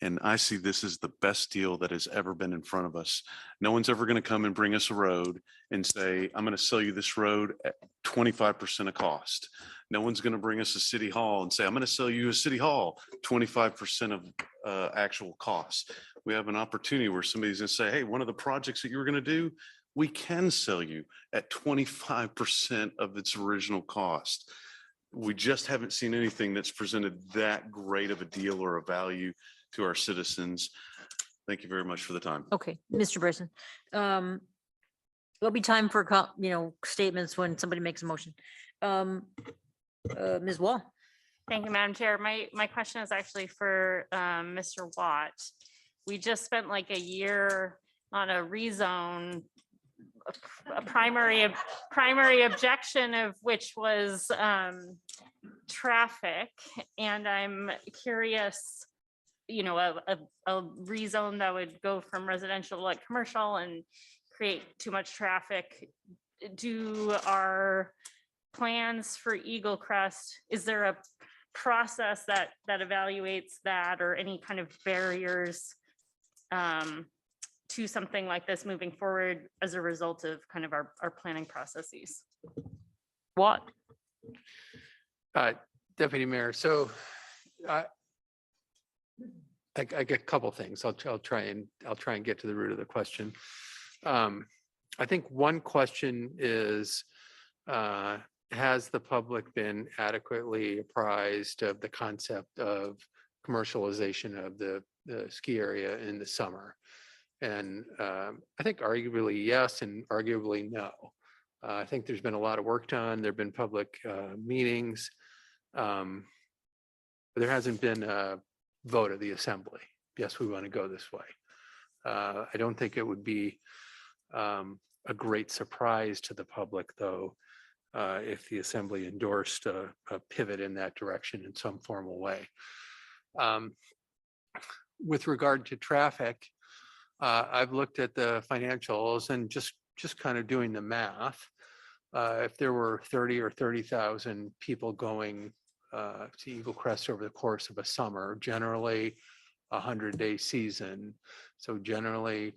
and I see this as the best deal that has ever been in front of us. No one's ever going to come and bring us a road and say, I'm going to sell you this road at 25% of cost. No one's going to bring us a city hall and say, I'm going to sell you a city hall, 25% of actual cost. We have an opportunity where somebody's going to say, hey, one of the projects that you were going to do, we can sell you at 25% of its original cost. We just haven't seen anything that's presented that great of a deal or a value to our citizens. Thank you very much for the time. Okay, Mr. Bryson. There'll be time for, statements when somebody makes a motion. Ms. Wall. Thank you, Madam Chair. My question is actually for Mr. Watt. We just spent like a year on a rezone, a primary objection of which was traffic. And I'm curious, a rezone that would go from residential to like commercial and create too much traffic. Do our plans for Eagle Crest, is there a process that evaluates that, or any kind of barriers to something like this moving forward as a result of kind of our planning processes? What? Deputy Mayor, so I get a couple things. I'll try and get to the root of the question. I think one question is, has the public been adequately apprised of the concept of commercialization of the ski area in the summer? And I think arguably yes, and arguably no. I think there's been a lot of work done. There've been public meetings. But there hasn't been a vote of the assembly. Yes, we want to go this way. I don't think it would be a great surprise to the public, though, if the assembly endorsed a pivot in that direction in some formal way. With regard to traffic, I've looked at the financials and just kind of doing the math. If there were 30 or 30,000 people going to Eagle Crest over the course of a summer, generally a 100-day season, so generally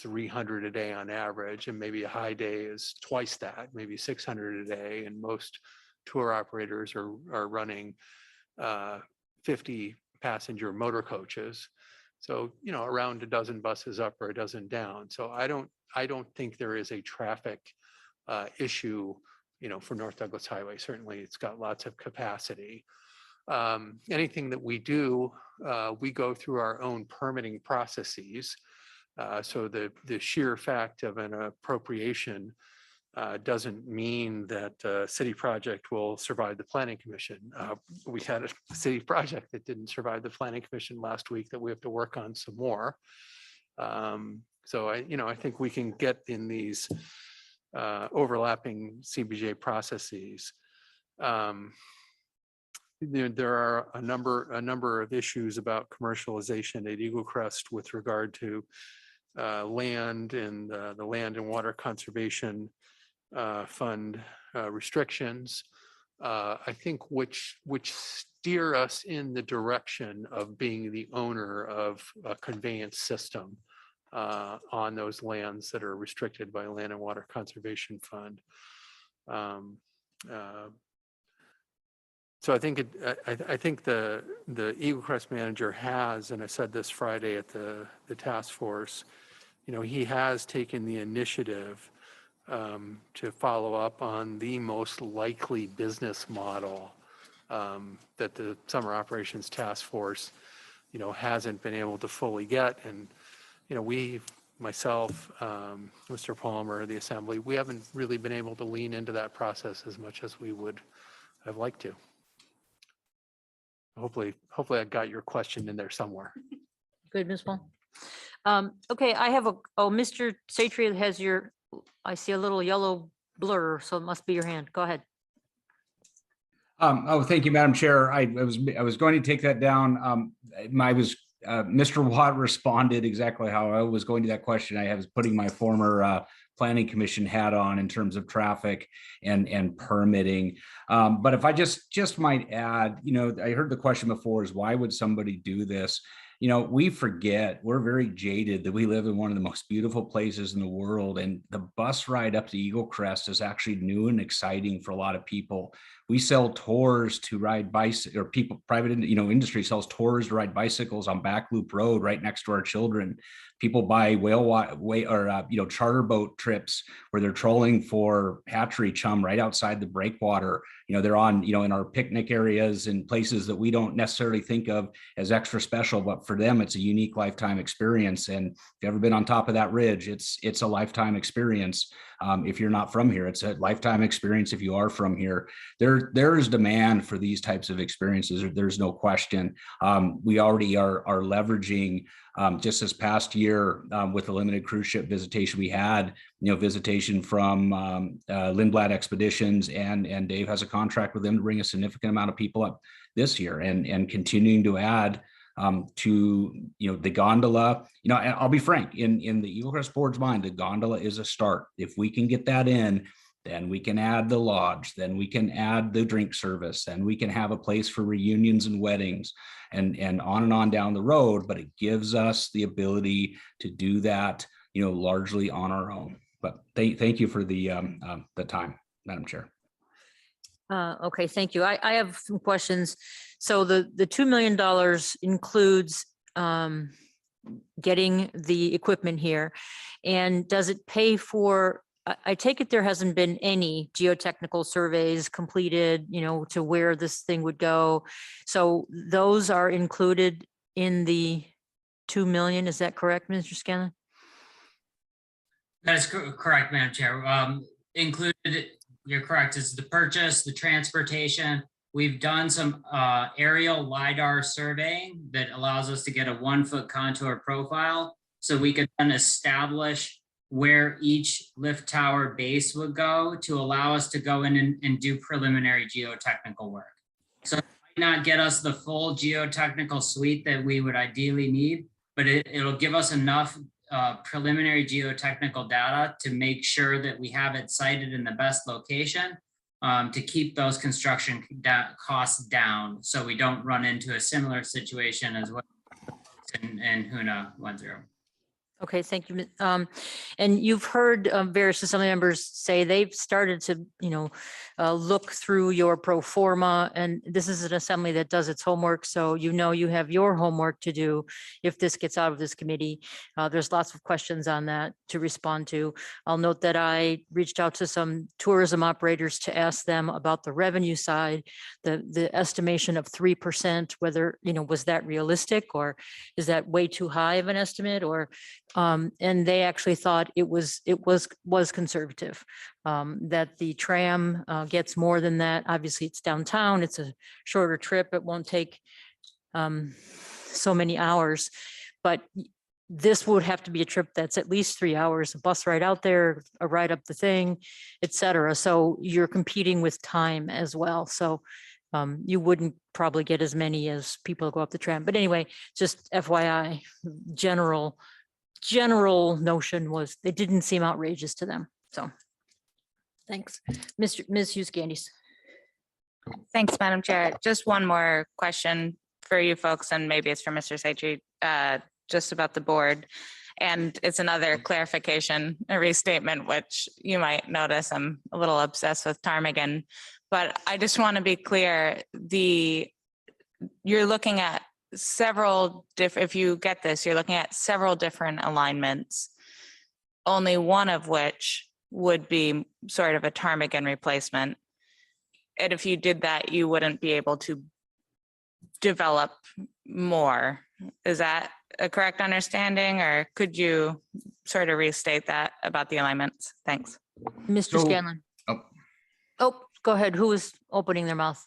300 a day on average, and maybe a high day is twice that, maybe 600 a day, and most tour operators are running 50 passenger motor coaches. So, around a dozen buses up or a dozen down. So I don't think there is a traffic issue, for North Douglas Highway. Certainly it's got lots of capacity. Anything that we do, we go through our own permitting processes. So the sheer fact of an appropriation doesn't mean that a city project will survive the planning commission. We had a city project that didn't survive the planning commission last week that we have to work on some more. So I think we can get in these overlapping CBJ processes. There are a number of issues about commercialization at Eagle Crest with regard to land and the Land and Water Conservation Fund restrictions. I think which steer us in the direction of being the owner of a conveyance system on those lands that are restricted by Land and Water Conservation Fund. So I think I think the Eagle Crest manager has, and I said this Friday at the task force, he has taken the initiative to follow up on the most likely business model that the Summer Operations Task Force, hasn't been able to fully get. And, myself, Mr. Palmer, the Assembly, we haven't really been able to lean into that process as much as we would have liked to. Hopefully I got your question in there somewhere. Good, Ms. Wall. Okay, I have Mr. Satria has I see a little yellow blur, so it must be your hand. Go ahead. Thank you, Madam Chair. I was going to take that down. Mr. Watt responded exactly how I was going to that question. I was putting my former planning commission hat on in terms of traffic and permitting. But if I just might add, I heard the question before is why would somebody do this? We forget, we're very jaded that we live in one of the most beautiful places in the world. And the bus ride up to Eagle Crest is actually new and exciting for a lot of people. We sell tours to ride bicycles, or people, private, industry sells tours to ride bicycles on Back Loop Road right next to our children. People buy charter boat trips where they're trolling for hatchery chum right outside the breakwater. They're on, in our picnic areas and places that we don't necessarily think of as extra special, but for them, it's a unique lifetime experience. And if you've ever been on top of that ridge, it's a lifetime experience. If you're not from here, it's a lifetime experience. If you are from here, there is demand for these types of experiences. There's no question. We already are leveraging just this past year with the limited cruise ship visitation we had, visitation from Lindblad Expeditions, and Dave has a contract with them to bring a significant amount of people up this year, and continuing to add to the gondola. I'll be frank, in the Eagle Crest Board's mind, the gondola is a start. If we can get that in, then we can add the lodge, then we can add the drink service, then we can have a place for reunions and weddings, and on down the road. But it gives us the ability to do that, largely on our own. But thank you for the time, Madam Chair. Okay, thank you. I have some questions. So the $2 million includes getting the equipment here, and does it pay for? I take it there hasn't been any geotechnical surveys completed, to where this thing would go. So those are included in the 2 million. Is that correct, Mr. Scanlon? That is correct, Madam Chair. Included, you're correct, is the purchase, the transportation. We've done some aerial LiDAR surveying that allows us to get a 1-foot contour profile, so we could then establish where each lift tower base would go to allow us to go in and do preliminary geotechnical work. So it might not get us the full geotechnical suite that we would ideally need, but it'll give us enough preliminary geotechnical data to make sure that we have it sited in the best location to keep those construction costs down, so we don't run into a similar situation as what in Huna went through. Okay, thank you. And you've heard various assembly members say they've started to, look through your pro forma. And this is an assembly that does its homework. So you know you have your homework to do if this gets out of this committee. There's lots of questions on that to respond to. I'll note that I reached out to some tourism operators to ask them about the revenue side, the estimation of 3%, whether, was that realistic, or is that way too high of an estimate, or and they actually thought it was conservative, that the tram gets more than that. Obviously, it's downtown. It's a shorter trip. It won't take so many hours, but this would have to be a trip that's at least 3 hours, a bus ride out there, a ride up the thing, et cetera. So you're competing with time as well. So you wouldn't probably get as many as people go up the tram. But anyway, just FYI, general notion was it didn't seem outrageous to them. So thanks. Ms. Hughes Candies. Thanks, Madam Chair. Just one more question for you folks, and maybe it's for Mr. Seichi, just about the board. And it's another clarification, a restatement, which you might notice I'm a little obsessed with ptarmigan. But I just want to be clear, you're looking at several different, if you get this, you're looking at several different alignments, only one of which would be sort of a ptarmigan replacement. And if you did that, you wouldn't be able to develop more. Is that a correct understanding, or could you sort of restate that about the alignments? Thanks. Mr. So- Scanlon. Oh, go ahead. Who was opening their mouth?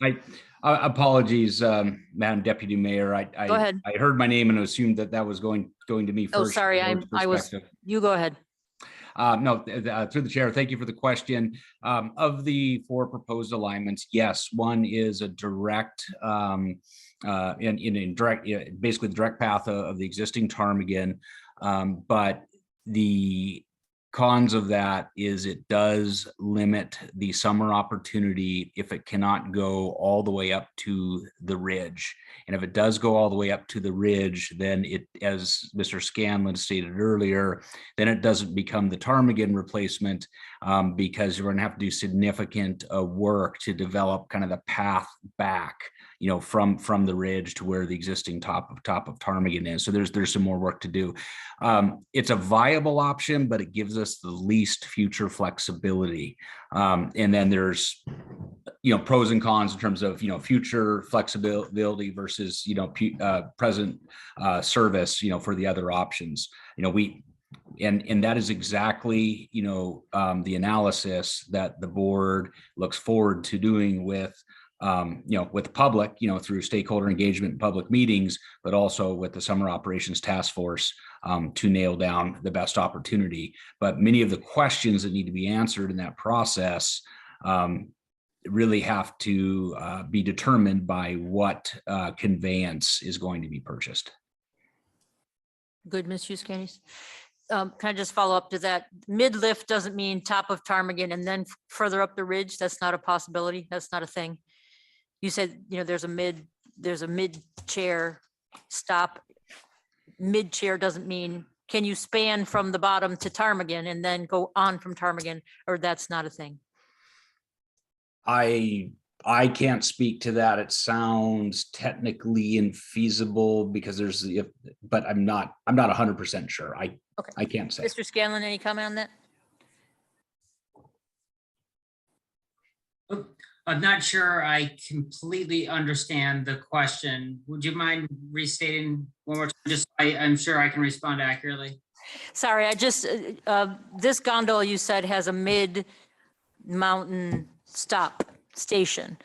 Apologies, Madam Deputy Mayor. Go ahead. I heard my name and assumed that was going to me first. Oh, sorry. from the board's I was, perspective. you go ahead. No, through the chair, thank you for the question. Of the 4 proposed alignments, yes, one is a direct, in direct, basically the direct path of the existing ptarmigan. But the cons of that is it does limit the summer opportunity if it cannot go all the way up to the ridge. And if it does go all the way up to the ridge, then it, as Mr. Scanlon stated earlier, then it doesn't become the ptarmigan replacement, because you're going to have to do significant work to develop kind of the path back, from the ridge to where the existing top of ptarmigan is. So there's some more work to do. It's a viable option, but it gives us the least future flexibility. And then there's, pros and cons in terms of, future flexibility versus, present service, for the other options. And that is exactly, the analysis that the board looks forward to doing with the public, through stakeholder engagement and public meetings, but also with the Summer Operations Task Force to nail down the best opportunity. But many of the questions that need to be answered in that process really have to be determined by what conveyance is going to be purchased. Good, Ms. Hughes Candies. Can I just follow up to that? Mid-lift doesn't mean top of ptarmigan and then further up the ridge. That's not a possibility. That's not a thing. You said, there's a mid chair stop. Mid chair doesn't mean, can you span from the bottom to ptarmigan and then go on from ptarmigan, or that's not a thing? I can't speak to that. It sounds technically infeasible because but I'm not 100% sure. I can't say. Mr. Scanlon, any comment on that? I'm not sure I completely understand the question. Would you mind restating one more time? Just I'm sure I can respond accurately. Sorry, I just, this gondola you said has a mid-mountain stop station.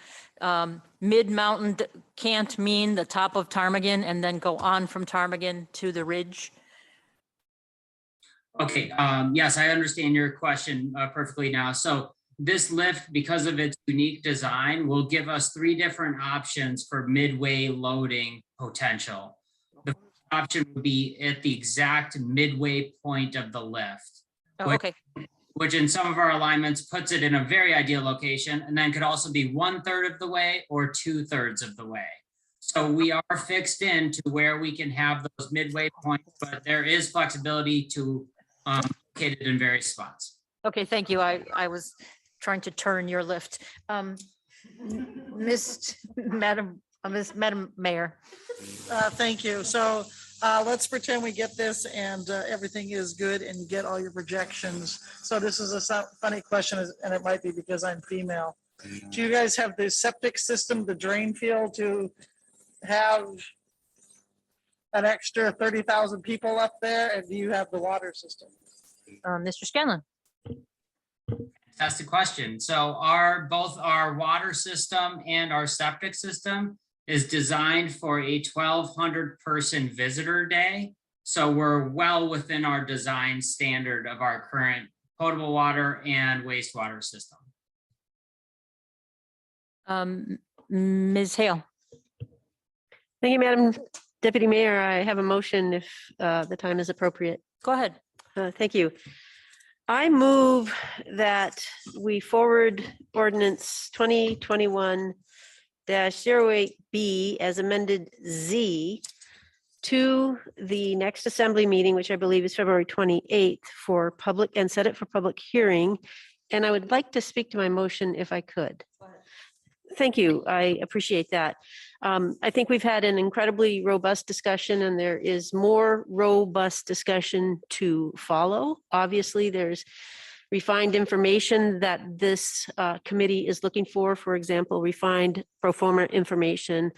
Mid-mountain can't mean the top of ptarmigan and then go on from ptarmigan to the ridge. Okay, yes, I understand your question perfectly now. So this lift, because of its unique design, will give us 3 different options for midway loading potential. The first option would be at the exact midway point of the lift. Oh, okay. Which in some of our alignments puts it in a very ideal location, and then could also be 1/3 of the way or 2/3 of the way. So we are fixed into where we can have those midway points, but there is flexibility to locate it in various spots. Okay, thank you. I was trying to turn your lift. Madam Mayor. Thank you. So let's pretend we get this and everything is good and you get all your projections. So this is a funny question, and it might be because I'm female. Do you guys have the septic system, the drain field to have an extra 30,000 people up there? And do you have the water system? Mr. Scanlon. That's the question. So both our water system and our septic system is designed for a 1,200 person visitor day. So we're well within our design standard of our current potable water and wastewater system. Ms. Hale. Thank you, Madam Deputy Mayor. I have a motion if the time is appropriate. Go ahead. Thank you. I move that we forward ordinance 2021-08B as amended Z to the next assembly meeting, which I believe is February 28th for public, and set it for public hearing. And I would like to speak to my motion if I could. Thank you. I appreciate that. I think we've had an incredibly robust discussion and there is more robust discussion to follow. Obviously, there's refined information that this committee is looking for example, refined pro forma information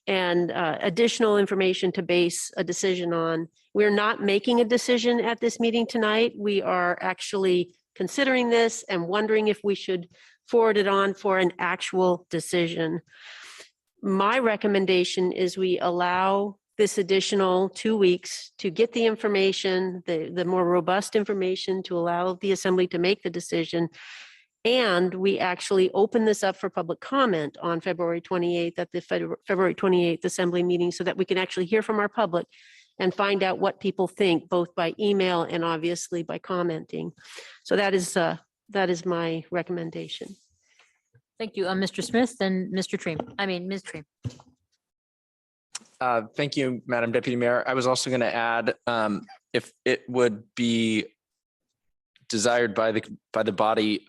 and additional information to base a decision on. We're not making a decision at this meeting tonight. We are actually considering this and wondering if we should forward it on for an actual decision. My recommendation is we allow this additional 2 weeks to get the information, the more robust information to allow the assembly to make the decision. And we actually open this up for public comment on February 28th at the February 28th assembly meeting so that we can actually hear from our public and find out what people think, both by email and obviously by commenting. So that is my recommendation. Thank you. Mr. Smith, then Ms. Treem. Thank you, Madam Deputy Mayor. I was also going to add, if it would be desired by the body,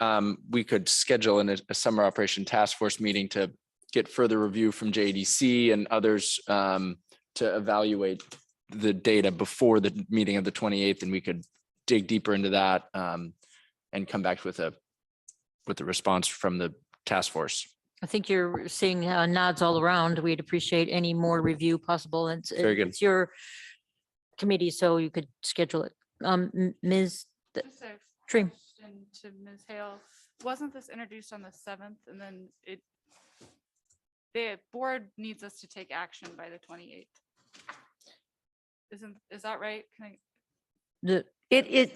we could schedule a summer operation task force meeting to get further review from JDC and others to evaluate the data before the meeting of the 28th, and we could dig deeper into that and come back with a response from the task force. I think you're seeing nods all around. We'd appreciate any more review possible. Very good. It's your committee, so you could schedule it. Ms. Just a Treem. question to Ms. Hale. Wasn't this introduced on the 7th and then the board needs us to take action by the 28th? Is that right?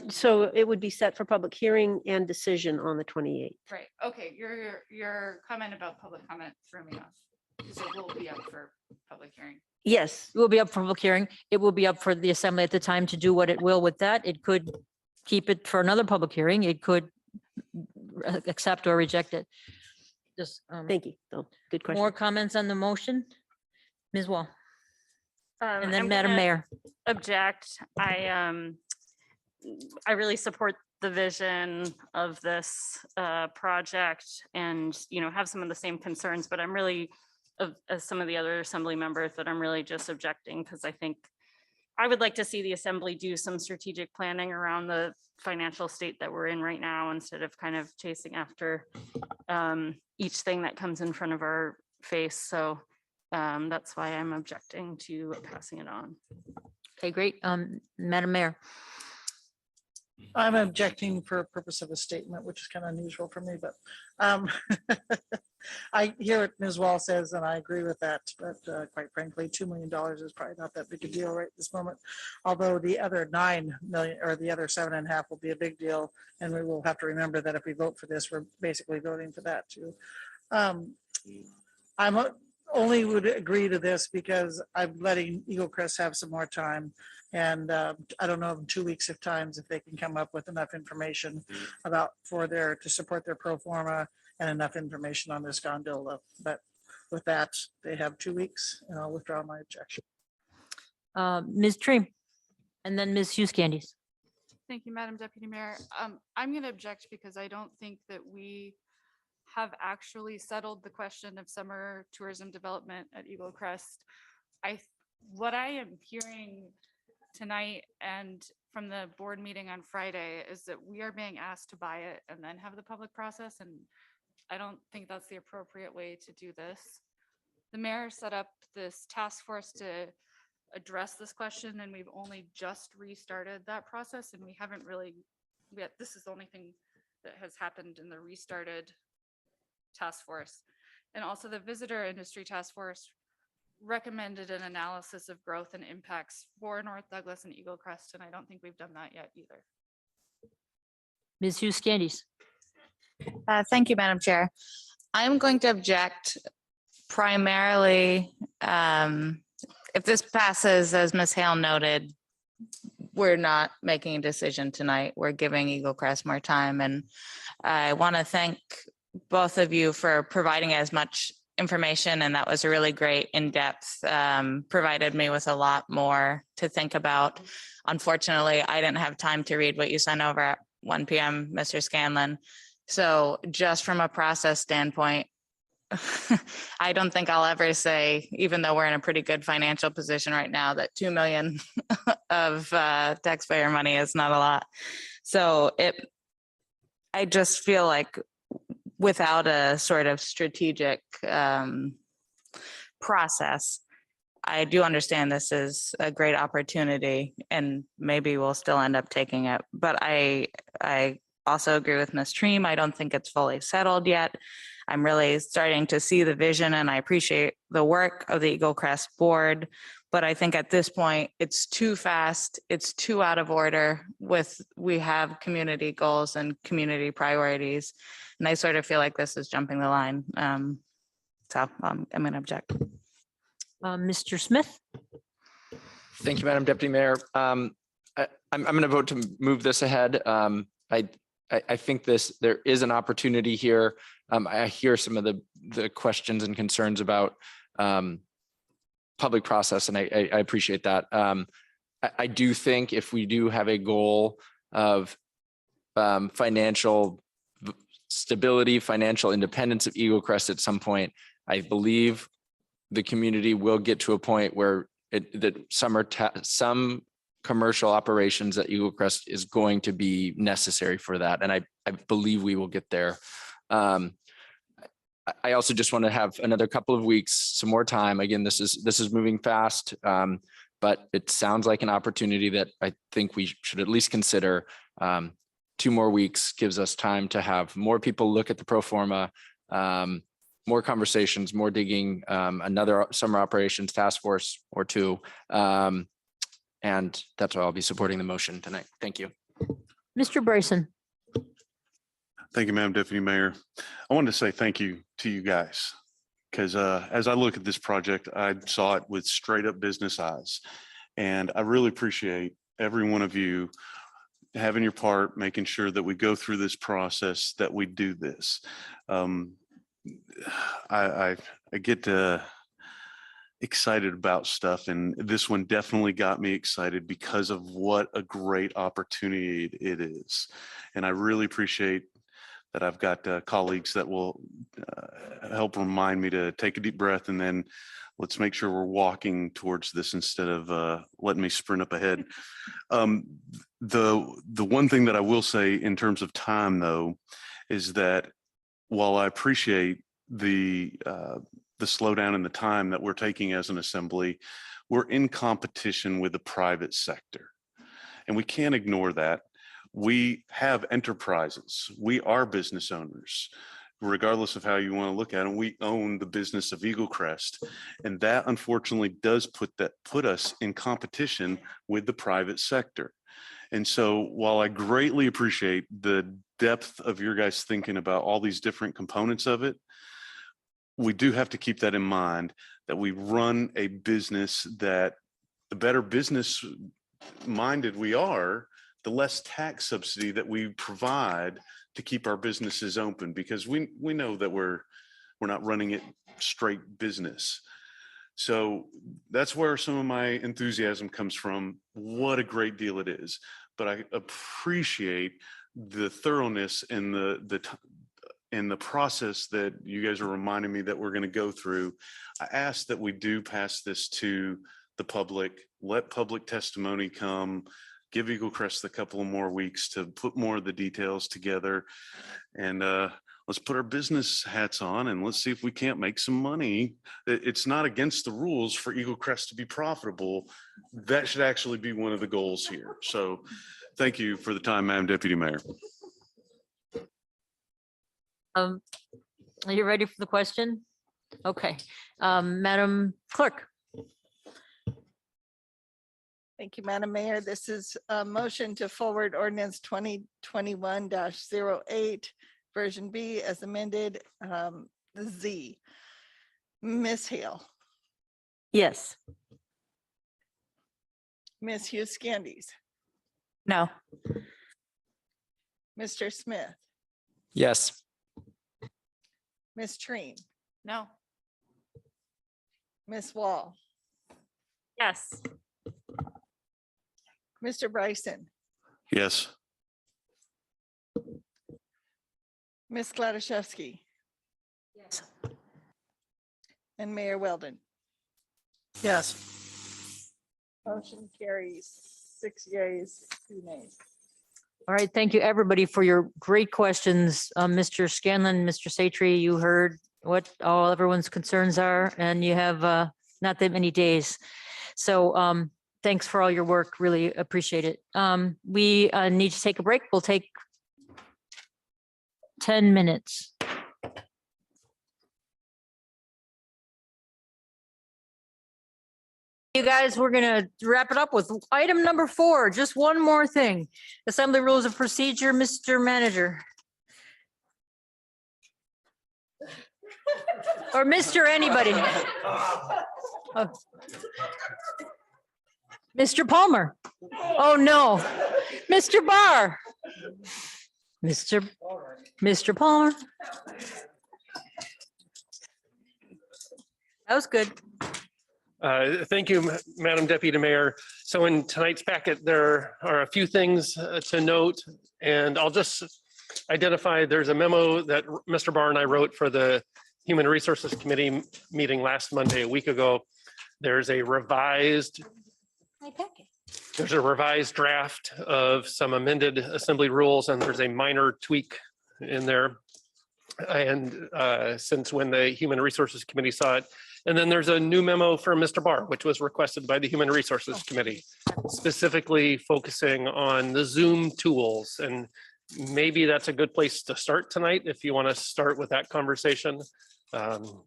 So it would be set for public hearing and decision on the 28th. Right. Okay. Your comment about public comment threw me off. So it will be up for public hearing. Yes. It will be up for public hearing. It will be up for the assembly at the time to do what it will with that. It could keep it for another public hearing. It could accept or reject it. Just thank you. Good question. More comments on the motion? Ms. Wall. And then I'm Madam gonna Mayor. Object. I really support the vision of this project and, have some of the same concerns, but I'm really, as some of the other assembly members, that I'm really just objecting because I think I would like to see the assembly do some strategic planning around the financial state that we're in right now instead of kind of chasing after each thing that comes in front of our face. So that's why I'm objecting to passing it on. Okay, great. Madam Mayor. I'm objecting for a purpose of a statement, which is kind of unusual for me, but I hear what Ms. Wall says and I agree with that. But quite frankly, $2 million is probably not that big a deal right this moment. Although the other 9 million or the other 7.5 will be a big deal. And we will have to remember that if we vote for this, we're basically voting for that too. I'm only would agree to this because I'm letting Eagle Crest have some more time. And I don't know in 2 weeks of times if they can come up with enough information to support their pro forma and enough information on this gondola. But with that, they have 2 weeks and I'll withdraw my objection. Ms. Treem and then Ms. Hughes Candies. Thank you, Madam Deputy Mayor. I'm going to object because I don't think that we have actually settled the question of summer tourism development at Eagle Crest. What I am hearing tonight and from the board meeting on Friday is that we are being asked to buy it and then have the public process, and I don't think that's the appropriate way to do this. The mayor set up this task force to address this question, and we've only just restarted that process, and we haven't really yet. This is the only thing that has happened in the restarted task force. And also the visitor industry task force recommended an analysis of growth and impacts for North Douglas and Eagle Crest, and I don't think we've done that yet either. Ms. Hughes Candies. Thank you, Madam Chair. I'm going to object primarily, if this passes, as Ms. Hale noted, we're not making a decision tonight. We're giving Eagle Crest more time. And I want to thank both of you for providing as much information. And that was a really great in-depth, provided me with a lot more to think about. Unfortunately, I didn't have time to read what you sent over at 1 p.m., Mr. Scanlon. So just from a process standpoint, I don't think I'll ever say, even though we're in a pretty good financial position right now, that 2 million of taxpayer money is not a lot. So I just feel like without a sort of strategic process, I do understand this is a great opportunity and maybe we'll still end up taking it. But I also agree with Ms. Treem. I don't think it's fully settled yet. I'm really starting to see the vision and I appreciate the work of the Eagle Crest board. But I think at this point, it's too fast. It's too out of order we have community goals and community priorities. And I sort of feel like this is jumping the line. So I'm going to object. Mr. Smith. Thank you, Madam Deputy Mayor. I'm going to vote to move this ahead. I think there is an opportunity here. I hear some of the questions and concerns about public process, and I appreciate that. I do think if we do have a goal of financial stability, financial independence of Eagle Crest at some point, I believe the community will get to a point where some commercial operations at Eagle Crest is going to be necessary for that. And I believe we will get there. I also just want to have another couple of weeks, some more time. Again, this is moving fast, but it sounds like an opportunity that I think we should at least consider. 2 more weeks gives us time to have more people look at the pro forma, more conversations, more digging, another summer operations task force or 2. And that's why I'll be supporting the motion tonight. Thank you. Mr. Bryson. Thank you, Madam Deputy Mayor. I wanted to say thank you to you guys, because as I look at this project, I saw it with straight up business eyes. And I really appreciate every one of you having your part, making sure that we go through this process, that we do this. I get excited about stuff, and this one definitely got me excited because of what a great opportunity it is. And I really appreciate that I've got colleagues that will help remind me to take a deep breath and then let's make sure we're walking towards this instead of letting me sprint up ahead. The one thing that I will say in terms of time, though, is that while I appreciate the slowdown in the time that we're taking as an assembly, we're in competition with the private sector. And we can't ignore that. We have enterprises. We are business owners, regardless of how you want to look at it. We own the business of Eagle Crest. And that unfortunately does put us in competition with the private sector. And so while I greatly appreciate the depth of your guys thinking about all these different components of it, we do have to keep that in mind, that we run a business that the better business minded we are, the less tax subsidy that we provide to keep our businesses open, because we know that we're not running it straight business. So that's where some of my enthusiasm comes from. What a great deal it is. but I appreciate the thoroughness and the process that you guys are reminding me that we're going to go through. I ask that we do pass this to the public, let public testimony come, give Eagle Crest a couple of more weeks to put more of the details together. And let's put our business hats on and let's see if we can't make some money. It's not against the rules for Eagle Crest to be profitable. That should actually be one of the goals here. So thank you for the time, Madam Deputy Mayor. Are you ready for the question? Okay, Madam Clerk. Thank you, Madam Mayor. This is a motion to forward ordinance 2021-08, version B as amended, Z. Ms. Hale, Yes. Ms. Hughes Candies, No. Mr. Smith, Yes. Ms. Treen, No. Ms. Wall, Yes. Mr. Bryson, Yes. Ms. Gladysevsky. Yes. And Mayor Weldon. Yes. Motion carries 6 yeas, 2 nays. All right, thank you, everybody, for your great questions. Mr. Scanlon, Mr. Satry, you heard what all everyone's concerns are, and you have not that many days. So thanks for all your work, really appreciate it. We need to take a break. We'll take 10 minutes. You guys, we're gonna wrap it up with item number 4, just one more thing. Assembly Rules of Procedure, Mr. Manager. Or Mr. Anybody. Oh. Mr. Palmer. Oh, no. Mr. Barr. Mr. Palmer. That was good. Thank you, Madam Deputy Mayor. So in tonight's packet, there are a few things to note, and I'll just identify there's a memo that Mr. Barr and I wrote for the Human Resources Committee meeting last Monday, a week ago. There's a revised draft of some amended assembly rules, and there's a minor tweak in there. And since when the Human Resources Committee saw it. And then there's a new memo from Mr. Barr, which was requested by the Human Resources Committee, specifically focusing on the Zoom tools. And maybe that's a good place to start tonight if you want to start with that conversation. The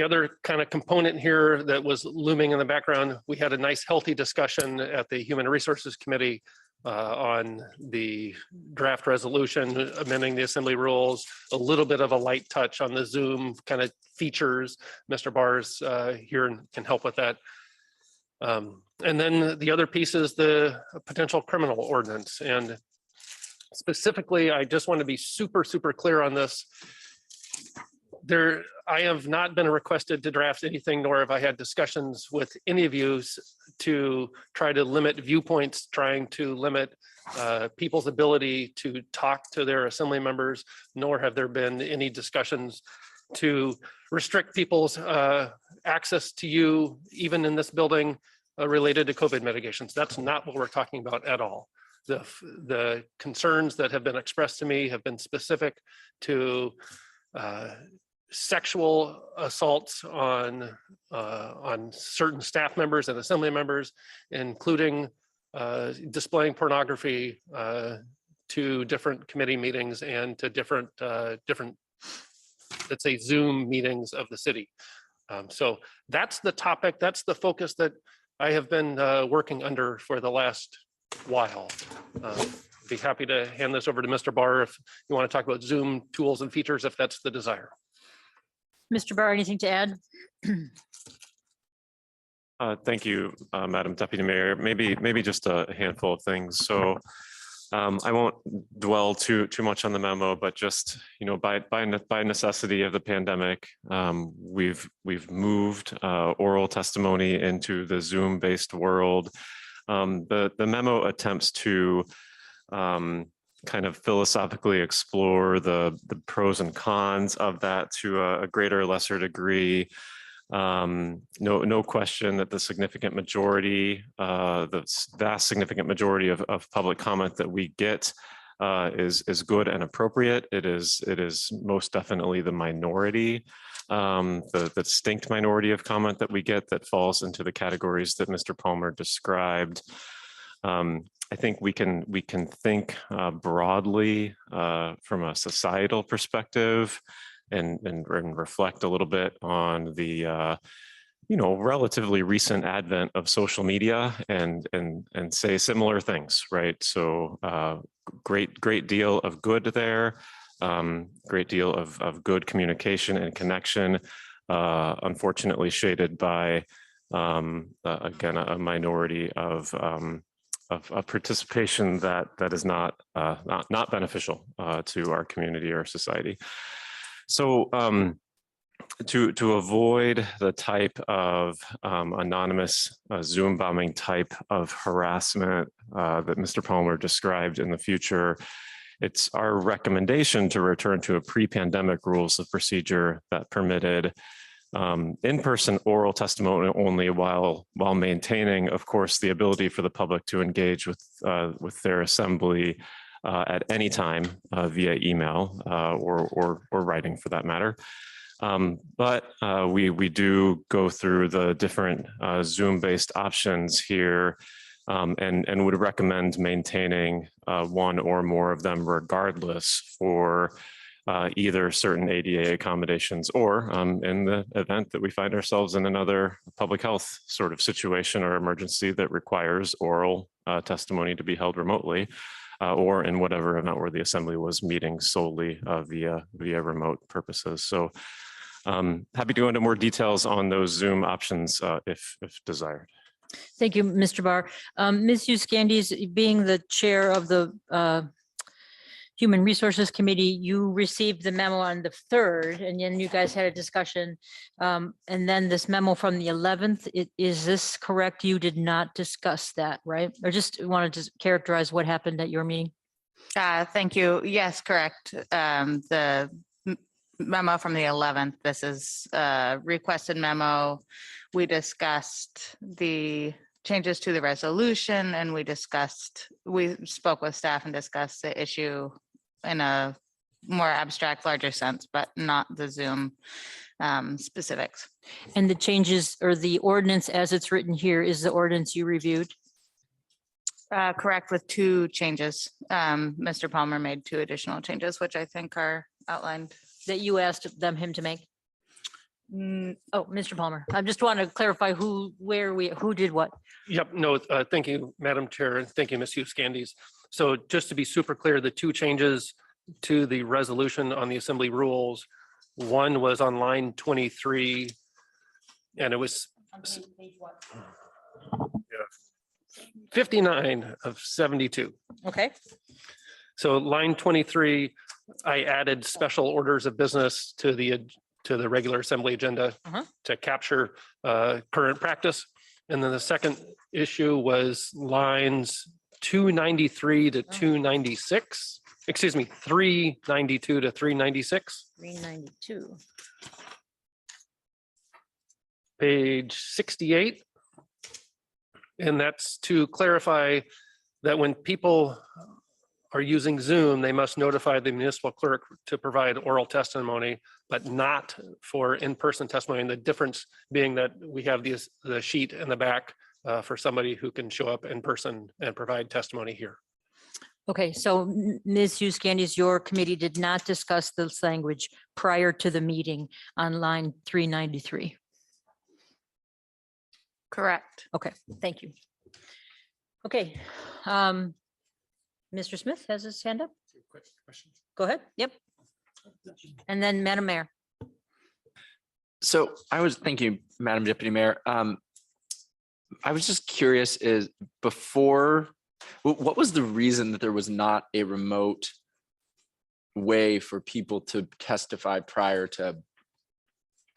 other kind of component here that was looming in the background, we had a nice healthy discussion at the Human Resources Committee on the draft resolution, amending the assembly rules, a little bit of a light touch on the Zoom kind of features. Mr. Barr's here and can help with that. And then the other piece is the potential criminal ordinance. And specifically, I just want to be super, super clear on this. I have not been requested to draft anything, nor have I had discussions with any of you to try to limit viewpoints, trying to limit people's ability to talk to their assembly members, nor have there been any discussions to restrict people's access to you, even in this building, related to COVID mitigations. That's not what we're talking about at all. The concerns that have been expressed to me have been specific to sexual assaults on certain staff members and assembly members, including displaying pornography to different committee meetings and to different, let's say, Zoom meetings of the city. So that's the topic. That's the focus that I have been working under for the last while. Be happy to hand this over to Mr. Barr if you want to talk about Zoom tools and features, if that's the desire. Mr. Barr, anything to add? Thank you, Madam Deputy Mayor. Maybe just a handful of things. So I won't dwell too much on the memo, but just, you know, by necessity of the pandemic, we've moved oral testimony into the Zoom-based world. The memo attempts to kind of philosophically explore the pros and cons of that to a greater or lesser degree. No question that the significant majority, the vast significant majority of public comment that we get is good and appropriate. It is most definitely the minority, the distinct minority of comment that we get that falls into the categories that Mr. Palmer described. I think we can think broadly from a societal perspective and reflect a little bit on the relatively recent advent of social media and say similar things, right? So great deal of good there, great deal of good communication and connection, unfortunately shaded by again a minority of participation that is not beneficial to our community or society. So to avoid the type of anonymous Zoom bombing type of harassment that Mr. Palmer described in the future, it's our recommendation to return to a pre-pandemic rules of procedure that permitted in-person oral testimony only while maintaining, of course, the ability for the public to engage with their assembly at any time via email or writing for that matter. But we do go through the different Zoom-based options here and would recommend maintaining one or more of them regardless for either certain ADA accommodations or in the event that we find ourselves in another public health sort of situation or emergency that requires oral testimony to be held remotely, or in whatever event where the assembly was meeting solely via remote purposes. So happy to go into more details on those Zoom options if desired. Thank you, Mr. Barr. Ms. Euskandis, being the chair of the Human Resources Committee, you received the memo on the 3rd, and then you guys had a discussion. And then this memo from the 11th, is this correct? You did not discuss that, right? Or just wanted to characterize what happened at your meeting? Thank you. Yes, correct. The memo from the 11th, this is a requested memo. We discussed the changes to the resolution and we spoke with staff and discussed the issue in a more abstract, larger sense, but not the Zoom specifics. And the changes or the ordinance as it's written here is the ordinance you reviewed? Correct, with 2 changes. Mr. Palmer made 2 additional changes, which I think are outlined. That you asked him to make? Oh, Mr. Palmer, I just want to clarify who did what. Yep, no, thank you, Madam Chair, and thank you, Ms. Euskandis. So just to be super clear, the 2 changes to the resolution on the assembly rules, one was on line 23, and it was 59 of 72. Okay. So line 23, I added special orders of business to the regular assembly agenda to capture current practice. And then the second issue was lines 293 to 296, excuse me, 392 to 396. 392. Page 68. And that's to clarify that when people are using Zoom, they must notify the municipal clerk to provide oral testimony, but not for in-person testimony. And the difference being that we have the sheet in the back for somebody who can show up in person and provide testimony here. Okay, so Ms. Euskandis, your committee did not discuss this language prior to the meeting on line 393. Correct. Okay, thank you. Okay, Mr. Smith has his hand up. Go ahead. Yep. And then Madam Mayor. So thank you, Madam Deputy Mayor. I was just curious what was the reason that there was not a remote way for people to testify prior to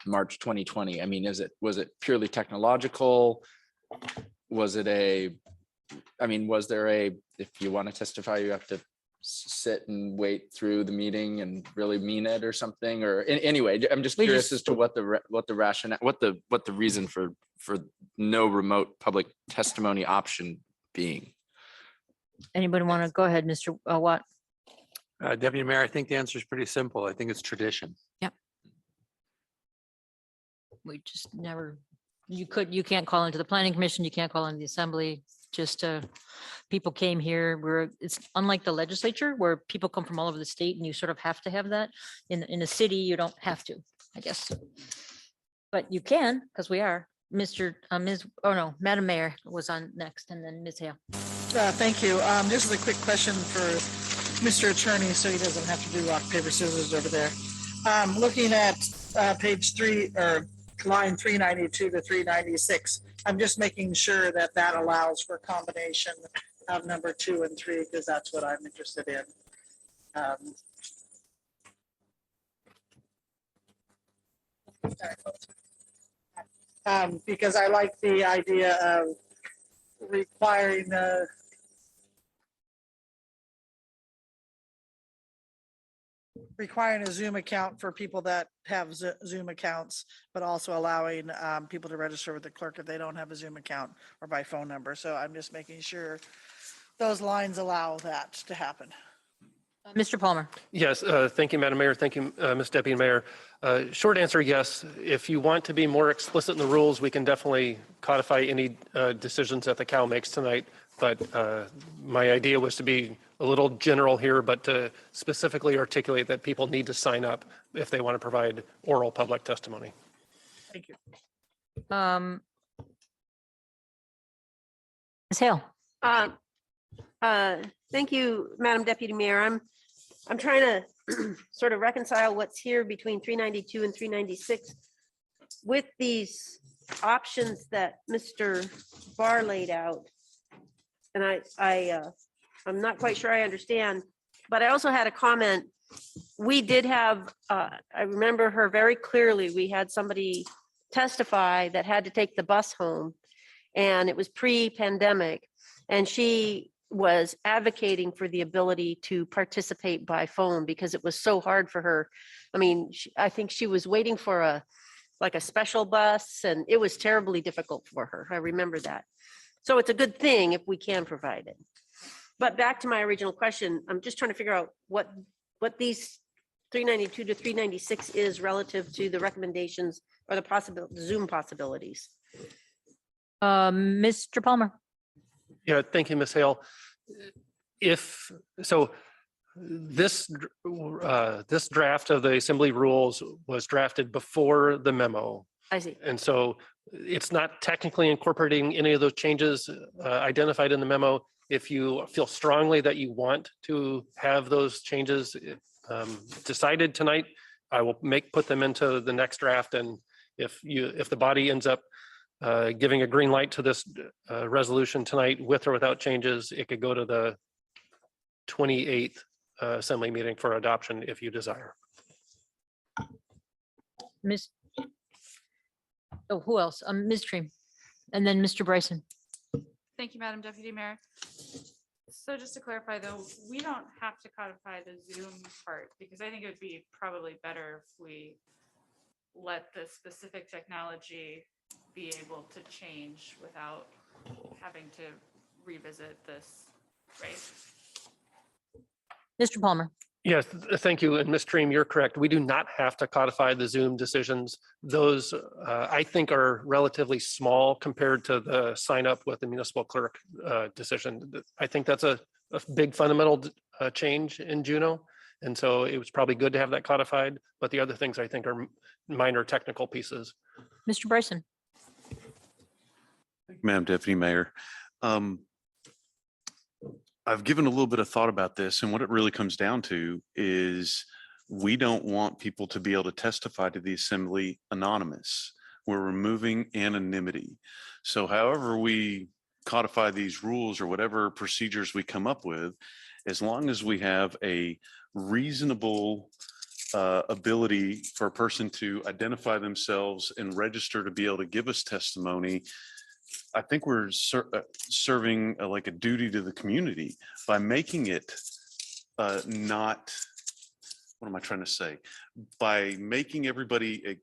March 2020? I mean, was it purely technological? Was it I mean, was there if you want to testify, you have to sit and wait through the meeting and really mean it or something? Or anyway, I'm just curious as to what the rationale, what the reason for no remote public testimony option being. Anybody want to go ahead, Mr. Watt? Deputy Mayor, I think the answer is pretty simple. I think it's tradition. We just never, you can't call into the planning commission, you can't call into the assembly, just people came here, it's unlike the legislature where people come from all over the state and you sort of have to have that. In a city, you don't have to, I guess. But you can, because we are. Madam Mayor was on next, and then Ms. Hale. Thank you. This is a quick question for Mr. Attorney, so he doesn't have to do rock, paper, scissors over there. Looking at page 3 or line 392 to 396, I'm just making sure that that allows for combination of number 2 and 3, because that's what I'm interested in. Because I like the idea of requiring a Zoom account for people that have Zoom accounts, but also allowing people to register with the clerk if they don't have a Zoom account or by phone number. So I'm just making sure those lines allow that to happen. Mr. Palmer. Yes, thank you, Madam Mayor. Thank you, Ms. Deputy Mayor. Short answer, yes. If you want to be more explicit in the rules, we can definitely codify any decisions that the COW makes tonight. But my idea was to be a little general here, but to specifically articulate that people need to sign up if they want to provide oral public testimony. Thank you. Ms. Hale. Thank you, Madam Deputy Mayor. I'm trying to sort of reconcile what's here between 392 and 396 with these options that Mr. Barr laid out. And I'm not quite sure I understand, but I also had a comment. We did have, I remember her very clearly. We had somebody testify that had to take the bus home, and it was pre-pandemic, and she was advocating for the ability to participate by phone because it was so hard for her. I mean, I think she was waiting for a special bus, and it was terribly difficult for her. I remember that. So it's a good thing if we can provide it. But back to my original question, I'm just trying to figure out what these 392 to 396 is relative to the recommendations or the Zoom possibilities. Mr. Palmer. Yeah, thank you, Ms. Hale. If so, this draft of the Assembly rules was drafted before the memo. I see. And so it's not technically incorporating any of those changes identified in the memo. If you feel strongly that you want to have those changes decided tonight, I will put them into the next draft. And if the body ends up giving a green light to this resolution tonight with or without changes, it could go to the 28th Assembly meeting for adoption if you desire. Oh, who else? Ms. Treem, and then Mr. Bryson. Thank you, Madam Deputy Mayor. So just to clarify though, we don't have to codify the Zoom part because I think it would be probably better if we let the specific technology be able to change without having to revisit this, right? Mr. Palmer. Yes, thank you. And Ms. Treem, you're correct. We do not have to codify the Zoom decisions. Those I think are relatively small compared to the sign up with the municipal clerk decision. I think that's a big fundamental change in Juneau. And so it was probably good to have that codified, but the other things I think are minor technical pieces. Mr. Bryson. Madam Deputy Mayor. I've given a little bit of thought about this, and what it really comes down to is we don't want people to be able to testify to the assembly anonymous. We're removing anonymity. So however we codify these rules or whatever procedures we come up with, as long as we have a reasonable ability for a person to identify themselves and register to be able to give us testimony, I think we're serving like a duty to the community by making it not, what am I trying to say? By making everybody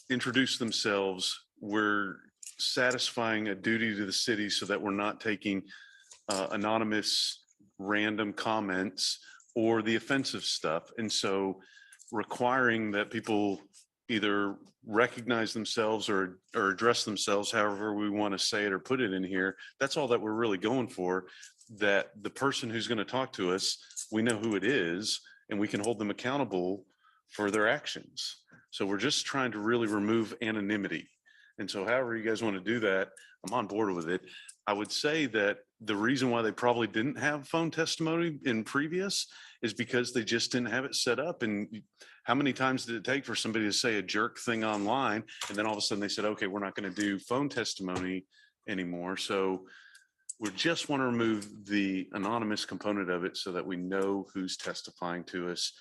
introduce themselves, we're satisfying a duty to the city so that we're not taking anonymous random comments or the offensive stuff. And so requiring that people either recognize themselves or address themselves, however we want to say it or put it in here, that's all that we're really going for. That the person who's going to talk to us, we know who it is and we can hold them accountable for their actions. So we're just trying to really remove anonymity. And so however you guys want to do that, I'm on board with it. I would say that the reason why they probably didn't have phone testimony in previous is because they just didn't have it set up. And how many times did it take for somebody to say a jerk thing online? And then all of a sudden they said, okay, we're not going to do phone testimony anymore. So we just want to remove the anonymous component of it so that we know who's testifying to us,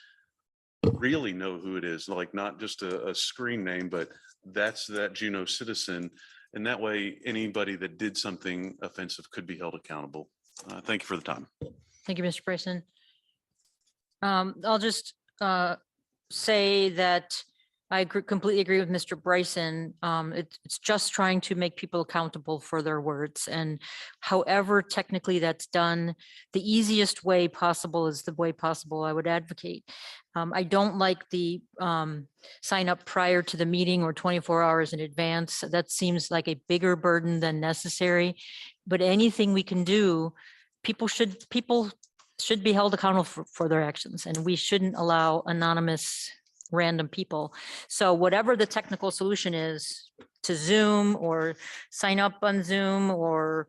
really know who it is, like not just a screen name, but that's that Juneau citizen. And that way, anybody that did something offensive could be held accountable. Thank you for the time. Thank you, Mr. Bryson. I'll just say that I completely agree with Mr. Bryson. It's just trying to make people accountable for their words. And however technically that's done, the easiest way possible is the way possible I would advocate. I don't like the sign up prior to the meeting or 24 hours in advance. That seems like a bigger burden than necessary. But anything we can do, people should be held accountable for their actions, and we shouldn't allow anonymous random people. So whatever the technical solution is to Zoom or sign up on Zoom, or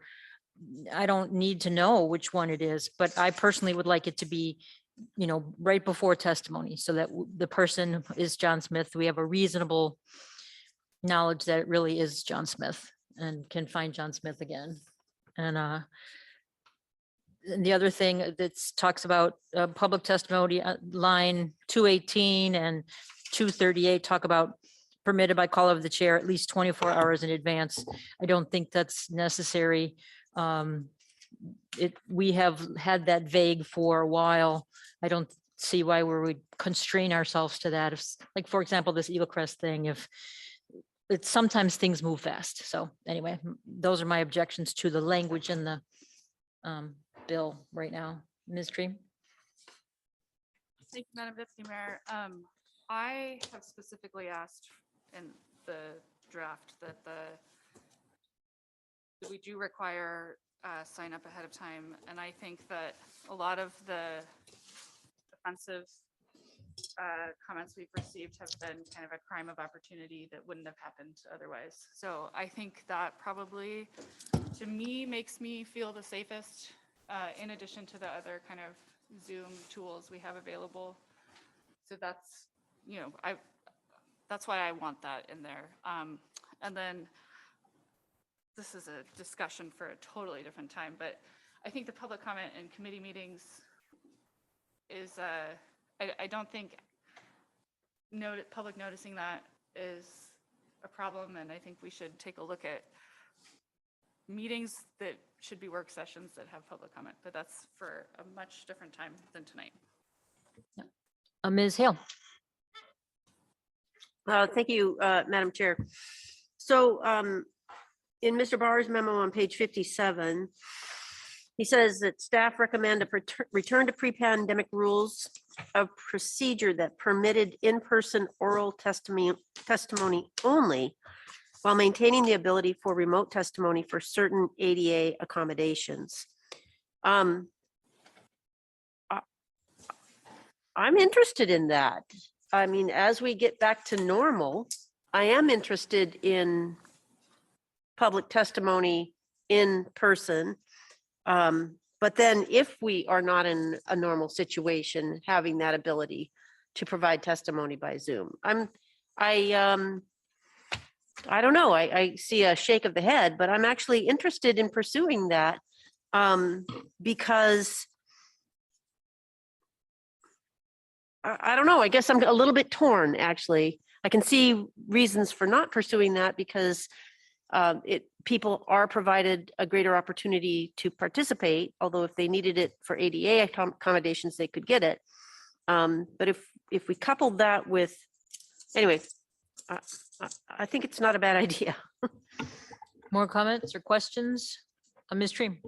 I don't need to know which one it is, but I personally would like it to be, you know, right before testimony so that the person is John Smith. We have a reasonable knowledge that it really is John Smith and can find John Smith again. And the other thing that talks about public testimony, line 218 and 238 talk about permitted by call of the chair at least 24 hours in advance. I don't think that's necessary. We have had that vague for a while. I don't see why we would constrain ourselves to that. If, like, for example, this Eagle Crest thing, if it's sometimes things move fast. So anyway, those are my objections to the language in the bill right now. Ms. Dream. Thank you, Madam Deputy Mayor. I have specifically asked in the draft that we do require sign up ahead of time. And I think that a lot of the offensive comments we've received have been kind of a crime of opportunity that wouldn't have happened otherwise. So I think that probably, to me, makes me feel the safest, in addition to the other kind of Zoom tools we have available. So that's, you know, that's why I want that in there. And then this is a discussion for a totally different time, but I think the public comment in committee meetings is, I don't think public noticing that is a problem. And I think we should take a look at meetings that should be work sessions that have public comment, but that's for a much different time than tonight. Ms. Hale. Thank you, Madam Chair. So in Mr. Barr's memo on page 57, he says that staff recommend a return to pre-pandemic rules of procedure that permitted in-person oral testimony only, while maintaining the ability for remote testimony for certain ADA accommodations. I'm interested in that. I mean, as we get back to normal, I am interested in public testimony in person. But then if we are not in a normal situation, having that ability to provide testimony by Zoom. I don't know, I see a shake of the head, but I'm actually interested in pursuing that because I don't know, I guess I'm a little bit torn, actually. I can see reasons for not pursuing that because people are provided a greater opportunity to participate, although if they needed it for ADA accommodations, they could get it. But if we coupled that with, anyway, I think it's not a bad idea. More comments or questions? Ms. Dream?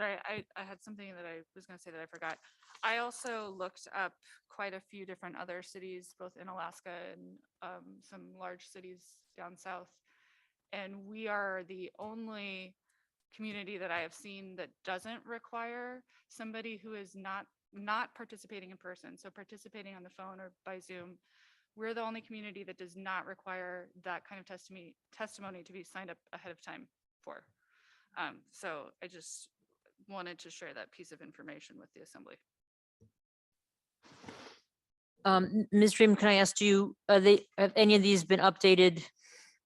Sorry, I had something that I was gonna say that I forgot. I also looked up quite a few different other cities, both in Alaska and some large cities down south. And we are the only community that I have seen that doesn't require somebody who is not participating in person, so participating on the phone or by Zoom. We're the only community that does not require that kind of testimony to be signed up ahead of time for. So I just wanted to share that piece of information with the assembly. Ms. Dream, can I ask you, have any of these been updated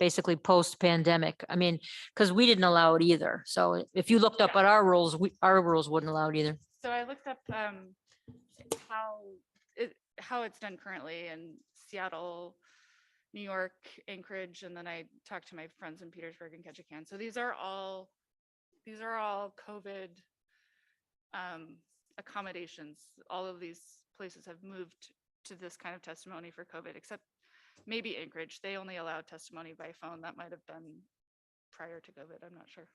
basically post-pandemic? I mean, because we didn't allow it either. So if you looked up at our rules, our rules wouldn't allow it either. So I looked up how it's done currently in Seattle, New York, Anchorage, and then I talked to my friends in Petersburg and Ketchikan. So these are all COVID accommodations. All of these places have moved to this kind of testimony for COVID, except maybe Anchorage. They only allow testimony by phone. That might have been prior to COVID. I'm not sure.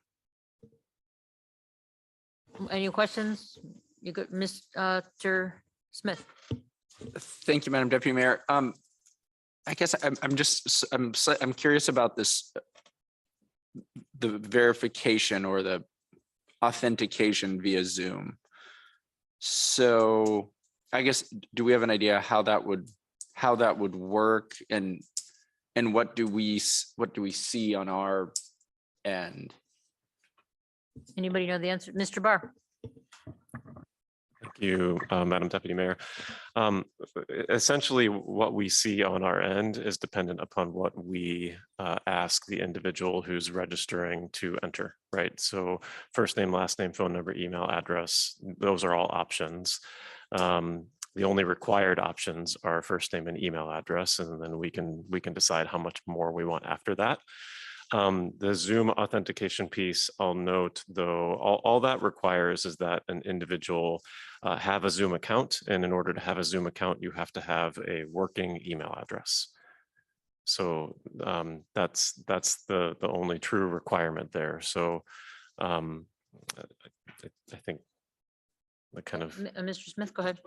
Any questions? You good, Mr. Smith? Thank you, Madam Deputy Mayor. I guess I'm curious about this, the verification or the authentication via Zoom. So I guess, do we have an idea how that would work, and what do we see on our end? Anybody know the answer? Mr. Barr? Thank you, Madam Deputy Mayor. Essentially, what we see on our end is dependent upon what we ask the individual who's registering to enter, right? So first name, last name, phone number, email address, those are all options. The only required options are first name and email address, and then we can decide how much more we want after that. The Zoom authentication piece, I'll note though, all that requires is that an individual have a Zoom account, and in order to have a Zoom account, you have to have a working email address. So that's the only true requirement there. So I think the kind of Mr. Smith, go ahead.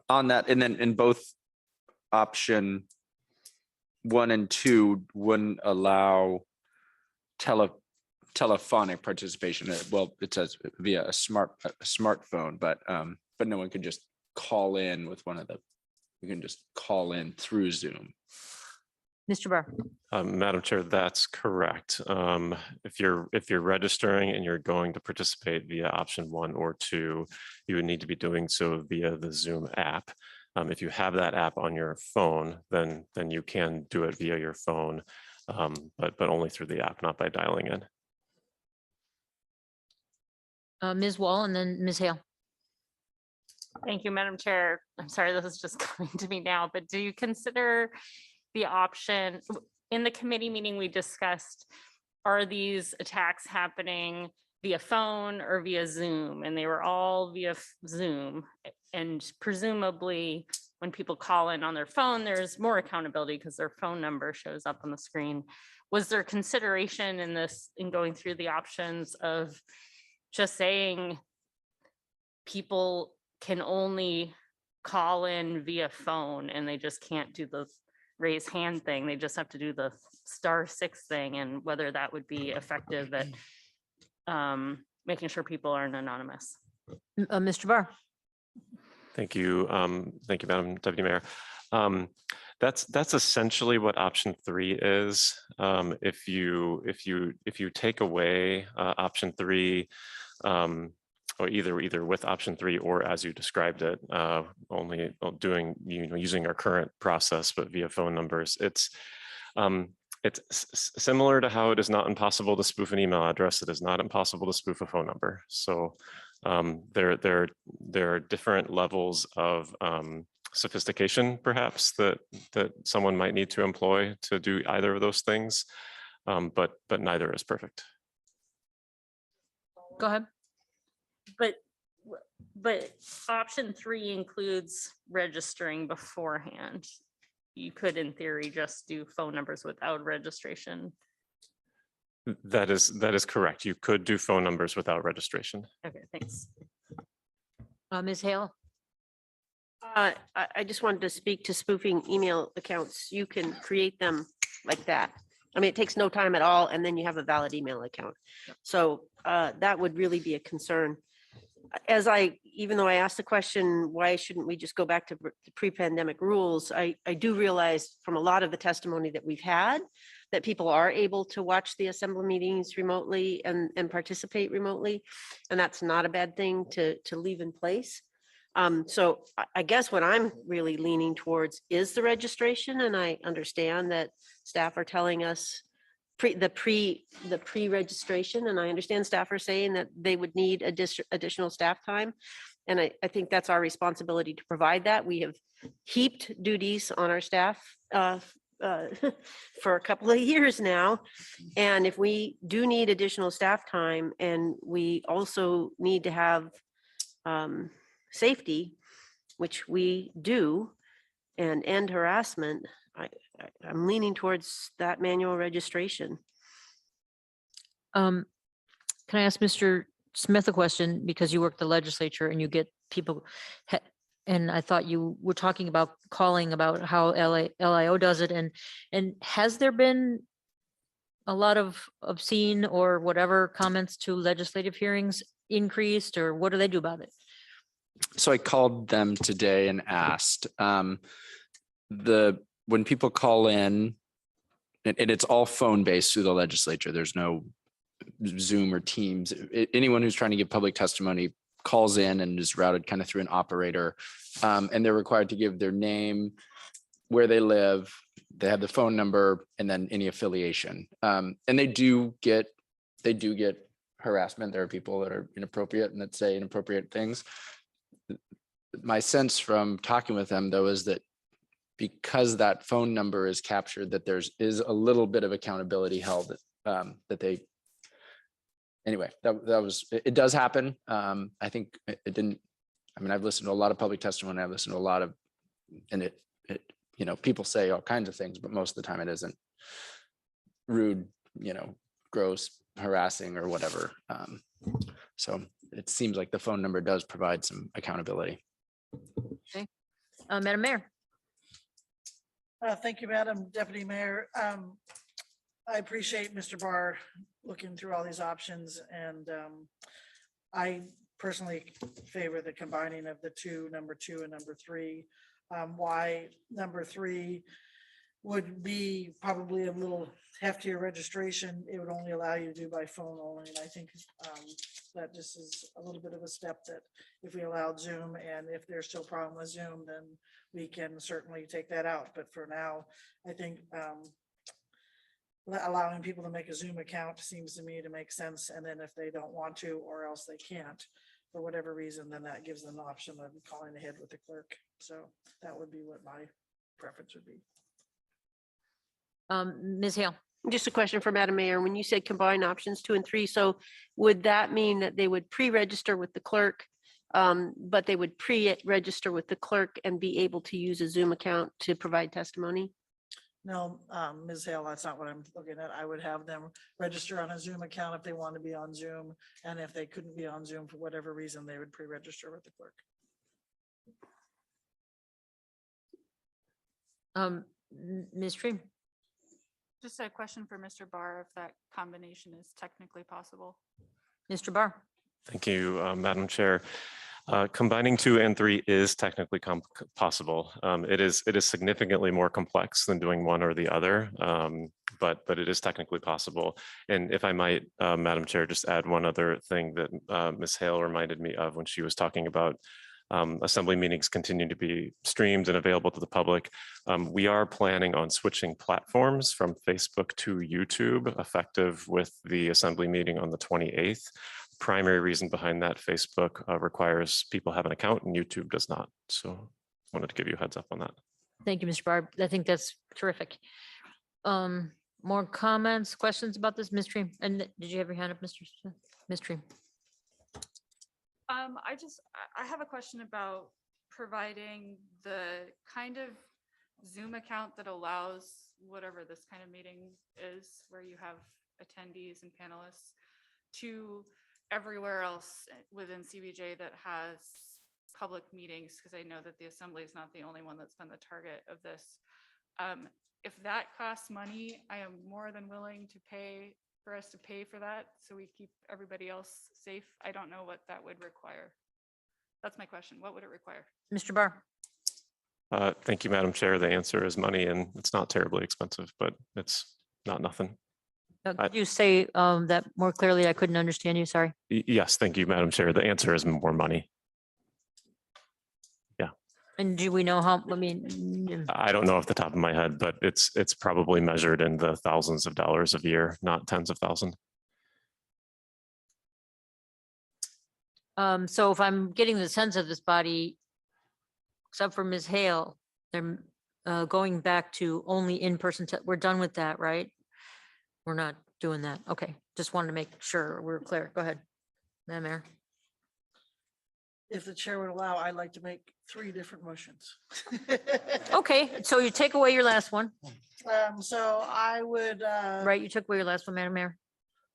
On that, and then in both option 1 and 2 wouldn't allow telephonic participation. Well, it says via a smartphone, but no one could just call in with one of the. You can just call in through Zoom. Mr. Barr? Madam Chair, that's correct. If you're registering and you're going to participate via option 1 or 2, you would need to be doing so via the Zoom app. If you have that app on your phone, then you can do it via your phone, but only through the app, not by dialing in. Ms. Wall and then Ms. Hale. Thank you, Madam Chair. I'm sorry, this is just coming to me now, but do you consider the option in the committee meeting we discussed, are these attacks happening via phone or via Zoom? And they were all via Zoom. And presumably when people call in on their phone, there's more accountability because their phone number shows up on the screen. Was there consideration in this, in going through the options of just saying people can only call in via phone and they just can't do the raise hand thing? They just have to do the *6 thing, and whether that would be effective at making sure people aren't anonymous. Mr. Barr? Thank you, Madam Deputy Mayor. That's essentially what option 3 is. If you take away option 3, or either with option 3 or as you described it, only doing using our current process but via phone numbers, it's similar to how it is not impossible to spoof an email address. It is not impossible to spoof a phone number. So there are different levels of sophistication, perhaps, that someone might need to employ to do either of those things. but neither is perfect. Go ahead. But option 3 includes registering beforehand. You could, in theory, just do phone numbers without registration. That is correct. You could do phone numbers without registration. Okay, thanks. Ms. Hale? I just wanted to speak to spoofing email accounts. You can create them like that. I mean, it takes no time at all, and then you have a valid email account. So that would really be a concern. Even though I asked the question, why shouldn't we just go back to the pre-pandemic rules? I do realize from a lot of the testimony that we've had that people are able to watch the assembly meetings remotely and participate remotely. And that's not a bad thing to leave in place. So I guess what I'm really leaning towards is the registration. And I understand that staff are telling us the pre-registration, and I understand staff are saying that they would need additional staff time. And I think that's our responsibility to provide that. We have heaped duties on our staff for a couple of years now. And if we do need additional staff time, and we also need to have safety, which we do, and end harassment, I'm leaning towards that manual registration. Can I ask Mr. Smith a question? Because you work the legislature and you get people, and I thought you were talking about calling about how LIO does it. And has there been a lot of obscene or whatever comments to legislative hearings increased, or what do they do about it? So I called them today and asked, when people call in, and it's all phone based through the legislature, there's no Zoom or Teams. Anyone who's trying to give public testimony calls in and is routed kind of through an operator. And they're required to give their name, where they live, they have the phone number, and then any affiliation. And they do get harassment. There are people that are inappropriate and that say inappropriate things. My sense from talking with them, though, is that because that phone number is captured, that is a little bit of accountability held, that they, anyway, it does happen. I think it didn't, I mean, I've listened to a lot of public testimony. I've listened to a lot of, and it, people say all kinds of things, but most of the time it isn't rude, gross, harassing or whatever. So it seems like the phone number does provide some accountability. Okay, Madam Mayor. Thank you, Madam Deputy Mayor. I appreciate Mr. Barr looking through all these options, and I personally favor the combining of the two, number 2 and number 3. Why number 3 would be probably a little heftier registration. It would only allow you to do by phone only. And I think that just is a little bit of a step that if we allowed Zoom, and if there's still a problem with Zoom, then we can certainly take that out. But for now, I think allowing people to make a Zoom account seems to me to make sense. And then if they don't want to, or else they can't, for whatever reason, then that gives them an option of calling ahead with the clerk. So that would be what my preference would be. Ms. Hale. Just a question for Madam Mayor. When you said combine options 2 and 3, so would that mean that they would pre-register with the clerk, but they would pre-register with the clerk and be able to use a Zoom account to provide testimony? No, Ms. Hale, that's not what I'm looking at. I would have them register on a Zoom account if they want to be on Zoom. And if they couldn't be on Zoom for whatever reason, they would pre-register with the clerk. Ms. Tree. Just a question for Mr. Barr, if that combination is technically possible. Mr. Barr. Thank you, Madam Chair. Combining 2 and 3 is technically possible. It is significantly more complex than doing one or the other, but it is technically possible. And if I might, Madam Chair, just add one other thing that Ms. Hale reminded me of when she was talking about assembly meetings continue to be streamed and available to the public. We are planning on switching platforms from Facebook to YouTube, effective with the assembly meeting on the 28th. Primary reason behind that, Facebook requires people have an account and YouTube does not. So wanted to give you a heads up on that. Thank you, Mr. Barr. I think that's terrific. More comments, questions about this mystery? And did you have your hand up, Mr. Smith? Mystery? I have a question about providing the kind of Zoom account that allows whatever this kind of meeting is, where you have attendees and panelists, to everywhere else within CBJ that has public meetings, because I know that the assembly is not the only one that's been the target of this. If that costs money, I am more than willing to pay for us to pay for that, so we keep everybody else safe. I don't know what that would require. That's my question. What would it require? Mr. Barr? Thank you, Madam Chair. The answer is money, and it's not terribly expensive, but it's not nothing. Could you say that more clearly? I couldn't understand you, sorry. Yes, thank you, Madam Chair. The answer is more money. And do we know how, I mean, I don't know off the top of my head, but it's probably measured in the thousands of dollars a year, not tens of thousands. so if I'm getting the sense of this body, except for Ms. Hale, they're going back to only in-person, we're done with that, right? We're not doing that. Okay, just wanted to make sure we're clear. Go ahead, Madam Mayor. If the chair would allow, I'd like to make 3 different motions. Okay, so you take away your last one, So I would, right? You took away your last one, Madam Mayor.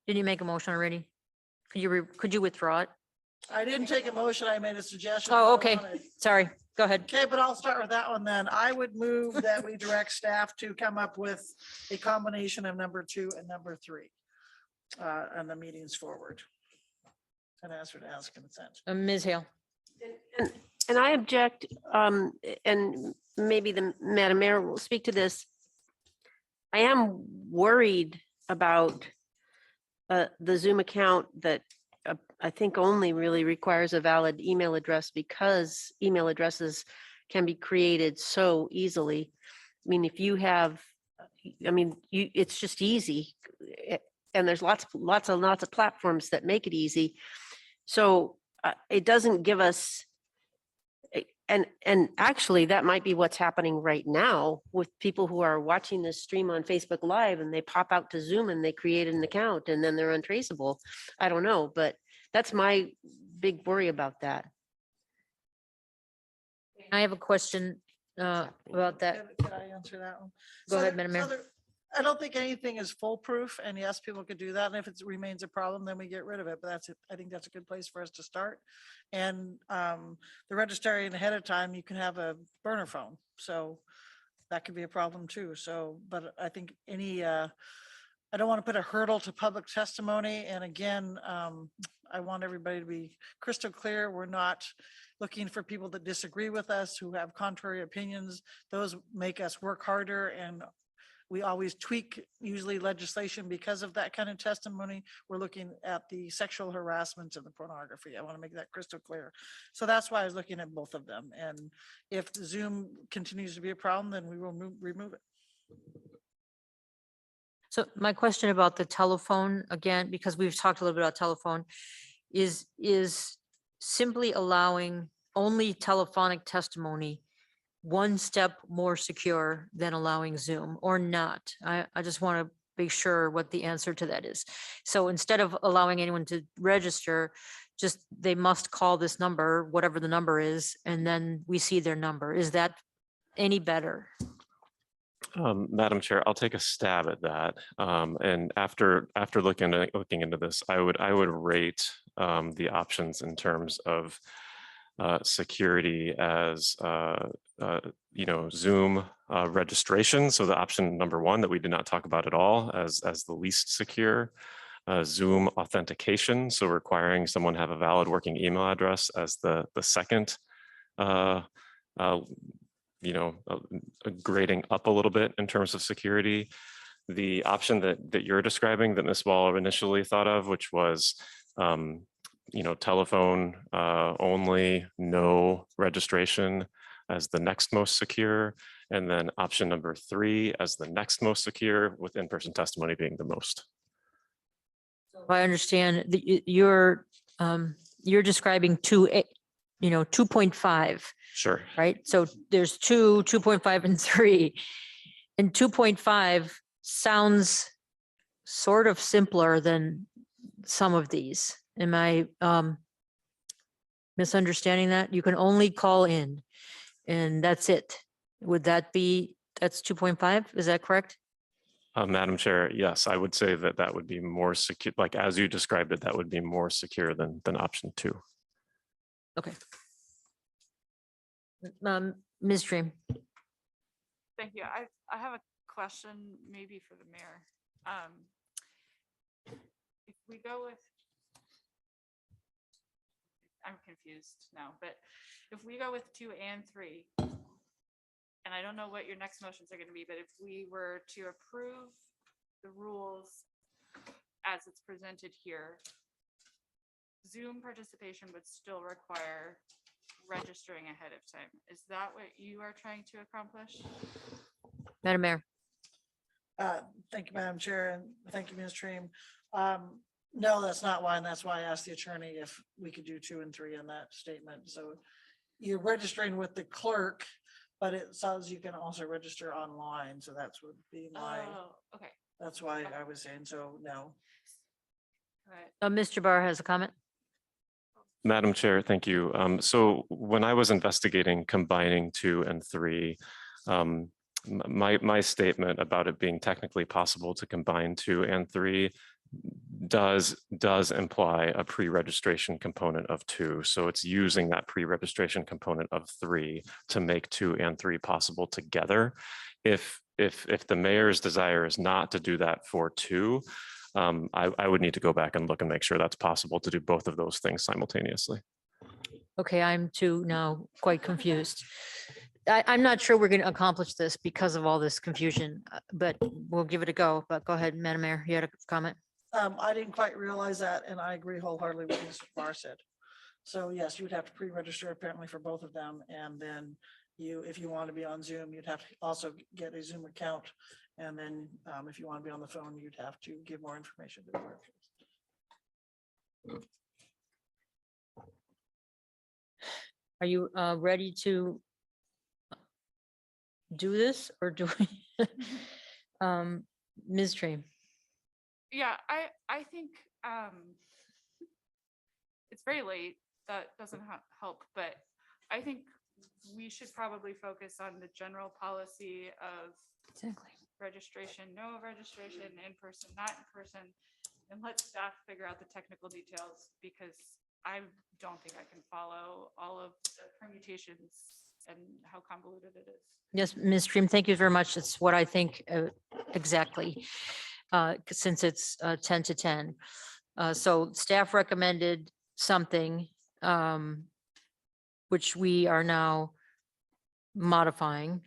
Didn't you make a motion already? Could you withdraw it? I didn't take a motion, I made a suggestion. Oh, what I okay. wanted. Sorry, go ahead. Okay, but I'll start with that one then. I would move that we direct staff to come up with a combination of number 2 and number 3. And the meetings forward. And ask for to ask consent. Ms. Hale. And I object, and maybe the Madam Mayor will speak to this. I am worried about the Zoom account that I think only really requires a valid email address, because email addresses can be created so easily. I mean, if you have, it's just easy. And there's lots of platforms that make it easy. So it doesn't give us, and actually that might be what's happening right now with people who are watching this stream on Facebook Live, and they pop out to Zoom and they create an account and then they're untraceable. I don't know, but that's my big worry about that. I have a question about that. Can I answer that one? Go So ahead, there- Madam so Mayor. there- I don't think anything is foolproof, and yes, people could do that. And if it remains a problem, then we get rid of it. But that's it. I think that's a good place for us to start. And the registration ahead of time, you can have a burner phone. So that could be a problem too. So, but I think I don't want to put a hurdle to public testimony. And again, I want everybody to be crystal clear. We're not looking for people that disagree with us, who have contrary opinions. Those make us work harder, and we always tweak usually legislation because of that kind of testimony. We're looking at the sexual harassment and the pornography. I want to make that crystal clear. So that's why I was looking at both of them. And if Zoom continues to be a problem, then we will remove it. So my question about the telephone, again, because we've talked a little bit about telephone, is simply allowing only telephonic testimony one step more secure than allowing Zoom, or not? I just want to be sure what the answer to that is. So instead of allowing anyone to register, just they must call this number, whatever the number is, and then we see their number. Is that any better? Madam Chair, I'll take a stab at that. And after looking into this, I would rate the options in terms of security as Zoom registration. So the option number 1 that we did not talk about at all as the least secure. Zoom authentication, so requiring someone have a valid working email address as the second grading up a little bit in terms of security. The option that you're describing that Ms. Wall initially thought of, which was telephone only, no registration, as the next most secure, and then option number 3 as the next most secure, with in-person testimony being the most. If I understand, you're describing 2.5. Sure. Right? So there's 2, 2.5, and 3. And 2.5 sounds sort of simpler than some of these. Am I misunderstanding that? You can only call in and that's it. Would that be, that's 2.5? Is that correct? Madam Chair, yes, I would say that that would be more secure, like as you described it, that would be more secure than option 2. Okay. Ms. Dream. Thank you. I have a question maybe for the mayor. If we go with, I'm confused now, but if we go with 2 and 3, and I don't know what your next motions are going to be, but if we were to approve the rules as it's presented here, Zoom participation would still require registering ahead of time. Is that what you are trying to accomplish? Madam Mayor. Thank you, Madam Chair, and thank you, Ms. Dream. No, that's not why, and that's why I asked the attorney if we could do 2 and 3 in that statement. So you're registering with the clerk, but it says you can also register online. So that's would be my, Okay. that's why I was saying, so no. Mr. Barr has a comment. Madam Chair, thank you. So when I was investigating combining 2 and 3, my statement about it being technically possible to combine 2 and 3 does imply a pre-registration component of 2. So it's using that pre-registration component of 3 to make 2 and 3 possible together. If the mayor's desire is not to do that for 2, I would need to go back and look and make sure that's possible to do both of those things simultaneously. Okay, I'm too now quite confused. I'm not sure we're going to accomplish this because of all this confusion, but we'll give it a go. But go ahead, Madam Mayor, you had a comment? I didn't quite realize that, and I agree wholeheartedly with what Mr. Barr said. So yes, you would have to pre-register apparently for both of them, and then if you want to be on Zoom, you'd have to also get a Zoom account. And then if you want to be on the phone, you'd have to give more information to the clerk. Are you ready to do this or do we? Ms. Dream. Yeah, I think it's very late. That doesn't help, but I think we should probably focus on the general policy of Exactly. registration, no registration, in person, not in person, and let staff figure out the technical details, because I don't think I can follow all of the permutations and how convoluted it is. Yes, Ms. Dream, thank you very much. It's what I think exactly, since it's 10 to 10. So staff recommended something, which we are now modifying.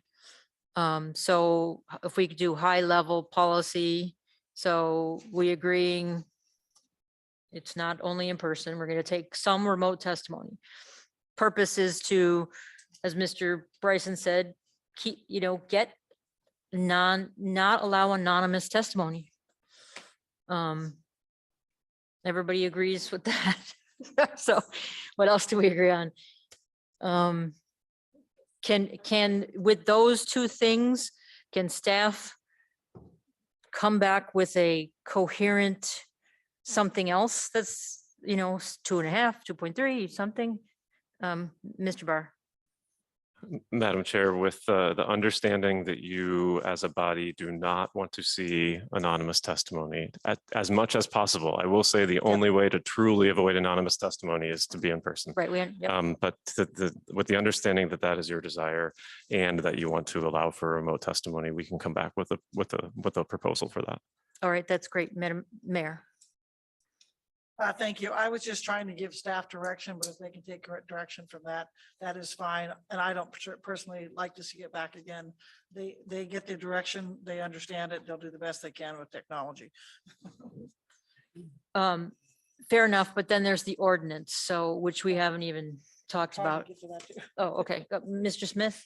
So if we could do high level policy, so we agreeing it's not only in person, we're going to take some remote testimony. Purpose is to, as Mr. Bryson said, keep, get not allow anonymous testimony. Everybody agrees with that. So what else do we agree on? Can with those 2 things, can staff come back with a coherent something else that's, 2.5, 2.3, something? Mr. Barr. Madam Chair, with the understanding that you as a body do not want to see anonymous testimony as much as possible. I will say the only way to truly avoid anonymous testimony is to be in person. Right. But with the understanding that that is your desire and that you want to allow for remote testimony, we can come back with a proposal for that. All right, that's great, Madam Mayor. Thank you. I was just trying to give staff direction, but if they can take correct direction from that, that is fine. And I don't personally like to see it back again. They get the direction, they understand it, they'll do the best they can with technology. Fair enough, but then there's the ordinance, so which we haven't even talked about. Oh, okay. Mr. Smith,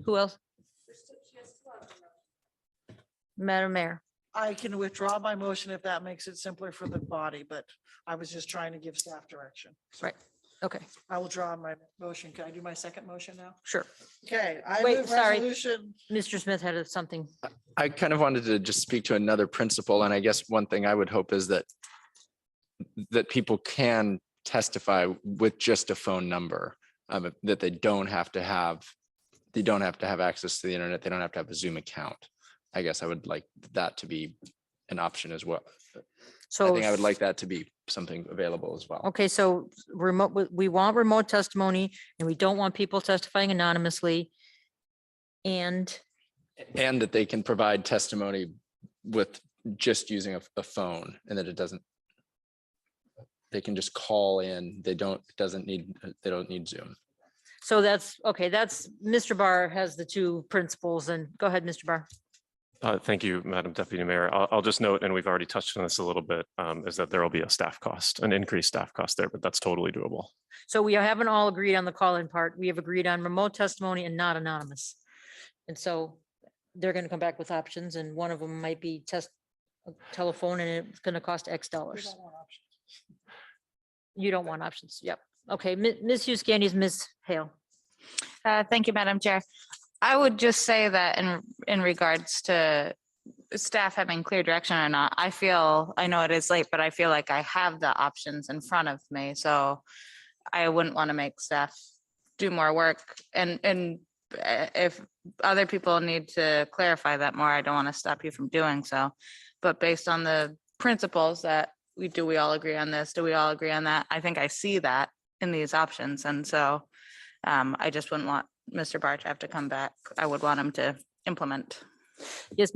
who else? Madam Mayor. I can withdraw my motion if that makes it simpler for the body, but I was just trying to give staff direction. Right. Okay, I will draw my motion. Can I do my second motion now? sure. Okay, I Wait, move sorry. resolution. Mr. Smith had something. I kind of wanted to just speak to another principle, and I guess one thing I would hope is that people can testify with just a phone number, that they don't have to have access to the internet. They don't have to have a Zoom account. I guess I would like that to be an option as well. I So, think I would like that to be something available as well. okay, so remote, we want remote testimony and we don't want people testifying anonymously. And And that they can provide testimony with just using a phone, and that it doesn't, they can just call in. They don't need Zoom. so that's, okay, that's, Mr. Barr has the two principles, and go ahead, Mr. Barr. Thank you, Madam Deputy Mayor. I'll just note, and we've already touched on this a little bit, is that there will be a staff cost, an increased staff cost there, but that's totally doable. So we haven't all agreed on the call-in part. We have agreed on remote testimony and not anonymous. And so they're gonna come back with options, and one of them might be telephone, and it's gonna cost X dollars. You don't want options. Yep. Okay, Ms. Hughes Candies, Ms. Hale. Thank you, Madam Chair. I would just say that in regards to staff having clear direction or not, I know it is late, but I feel like I have the options in front of me. So I wouldn't want to make staff do more work. And if other people need to clarify that more, I don't want to stop you from doing so. But based on the principles that we all agree on this? Do we all agree on that? I think I see that in these options. And so I just wouldn't want Mr. Barr to have to come back. I would want him to implement. Yes,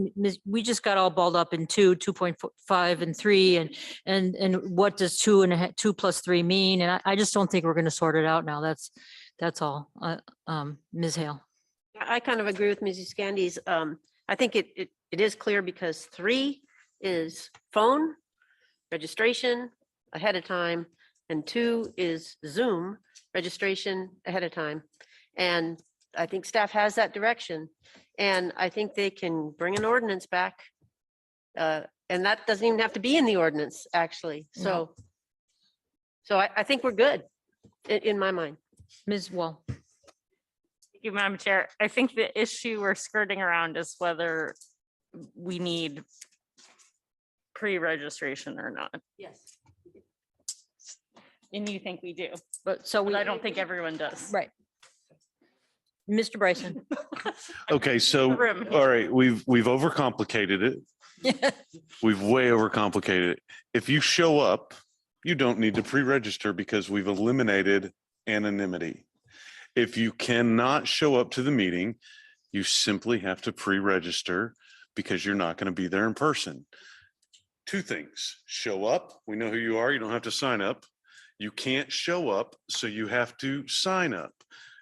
we just got all balled up in 2.5 and 3, and what does 2 plus 3 mean? And I just don't think we're going to sort it out now. That's all. Ms. Hale. I kind of agree with Mrs. Candies. I think it is clear because 3 is phone registration ahead of time, and 2 is Zoom registration ahead of time. And I think staff has that direction, and I think they can bring an ordinance back. And that doesn't even have to be in the ordinance, actually. So, I think we're good in my mind. Ms. Wall. Thank you, Madam Chair. I think the issue we're skirting around is whether we need pre-registration or not. Yes. And you think we do, but I don't think everyone does. Right. Mr. Bryson. Okay, so, all right, we've overcomplicated it. We've way overcomplicated it. If you show up, you don't need to pre-register because we've eliminated anonymity. If you cannot show up to the meeting, you simply have to pre-register because you're not going to be there in person. 2 things: show up, we know who you are, you don't have to sign up. You can't show up, so you have to sign up.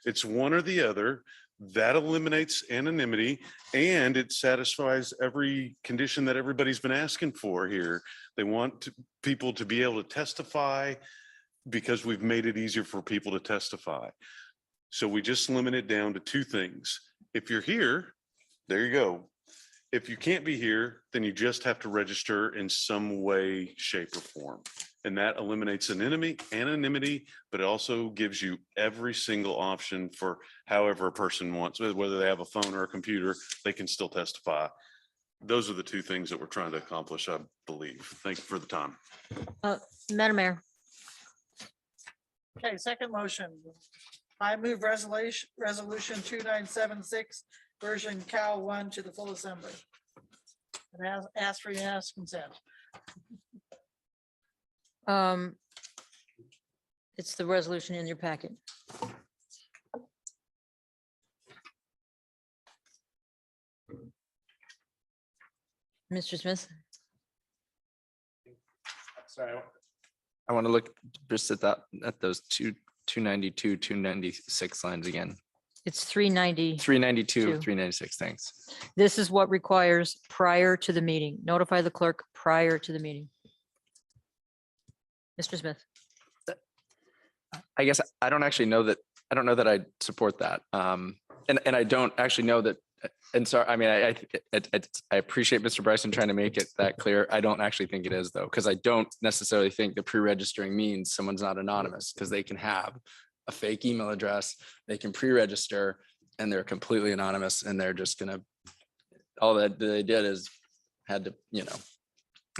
It's one or the other. That eliminates anonymity, and it satisfies every condition that everybody's been asking for here. They want people to be able to testify because we've made it easier for people to testify. So we just limit it down to 2 things. If you're here, there you go. If you can't be here, then you just have to register in some way, shape, or form. And that eliminates anonymity, but it also gives you every single option for however a person wants, whether they have a phone or a computer, they can still testify. Those are the 2 things that we're trying to accomplish, I believe. Thank you for the time. Madam Mayor. Okay, second motion. I move resolution 2976, version Cal 1 to the full assembly. And ask for unanimous consent. It's the resolution in your packet. Mr. Smith. Sorry. I want to look just at those 292, 296 lines again. It's 390. 392, 2. 396, thanks. This is what requires prior to the meeting. Notify the clerk prior to the meeting. Mr. Smith. I guess I don't actually know that. I don't know that I support that. And I don't actually know that and so, I mean, I appreciate Mr. Bryson trying to make it that clear. I don't actually think it is though, because I don't necessarily think that pre-registering means someone's not anonymous, because they can have a fake email address, they can pre-register and they're completely anonymous and they're just gonna, all that they did is had to, you know.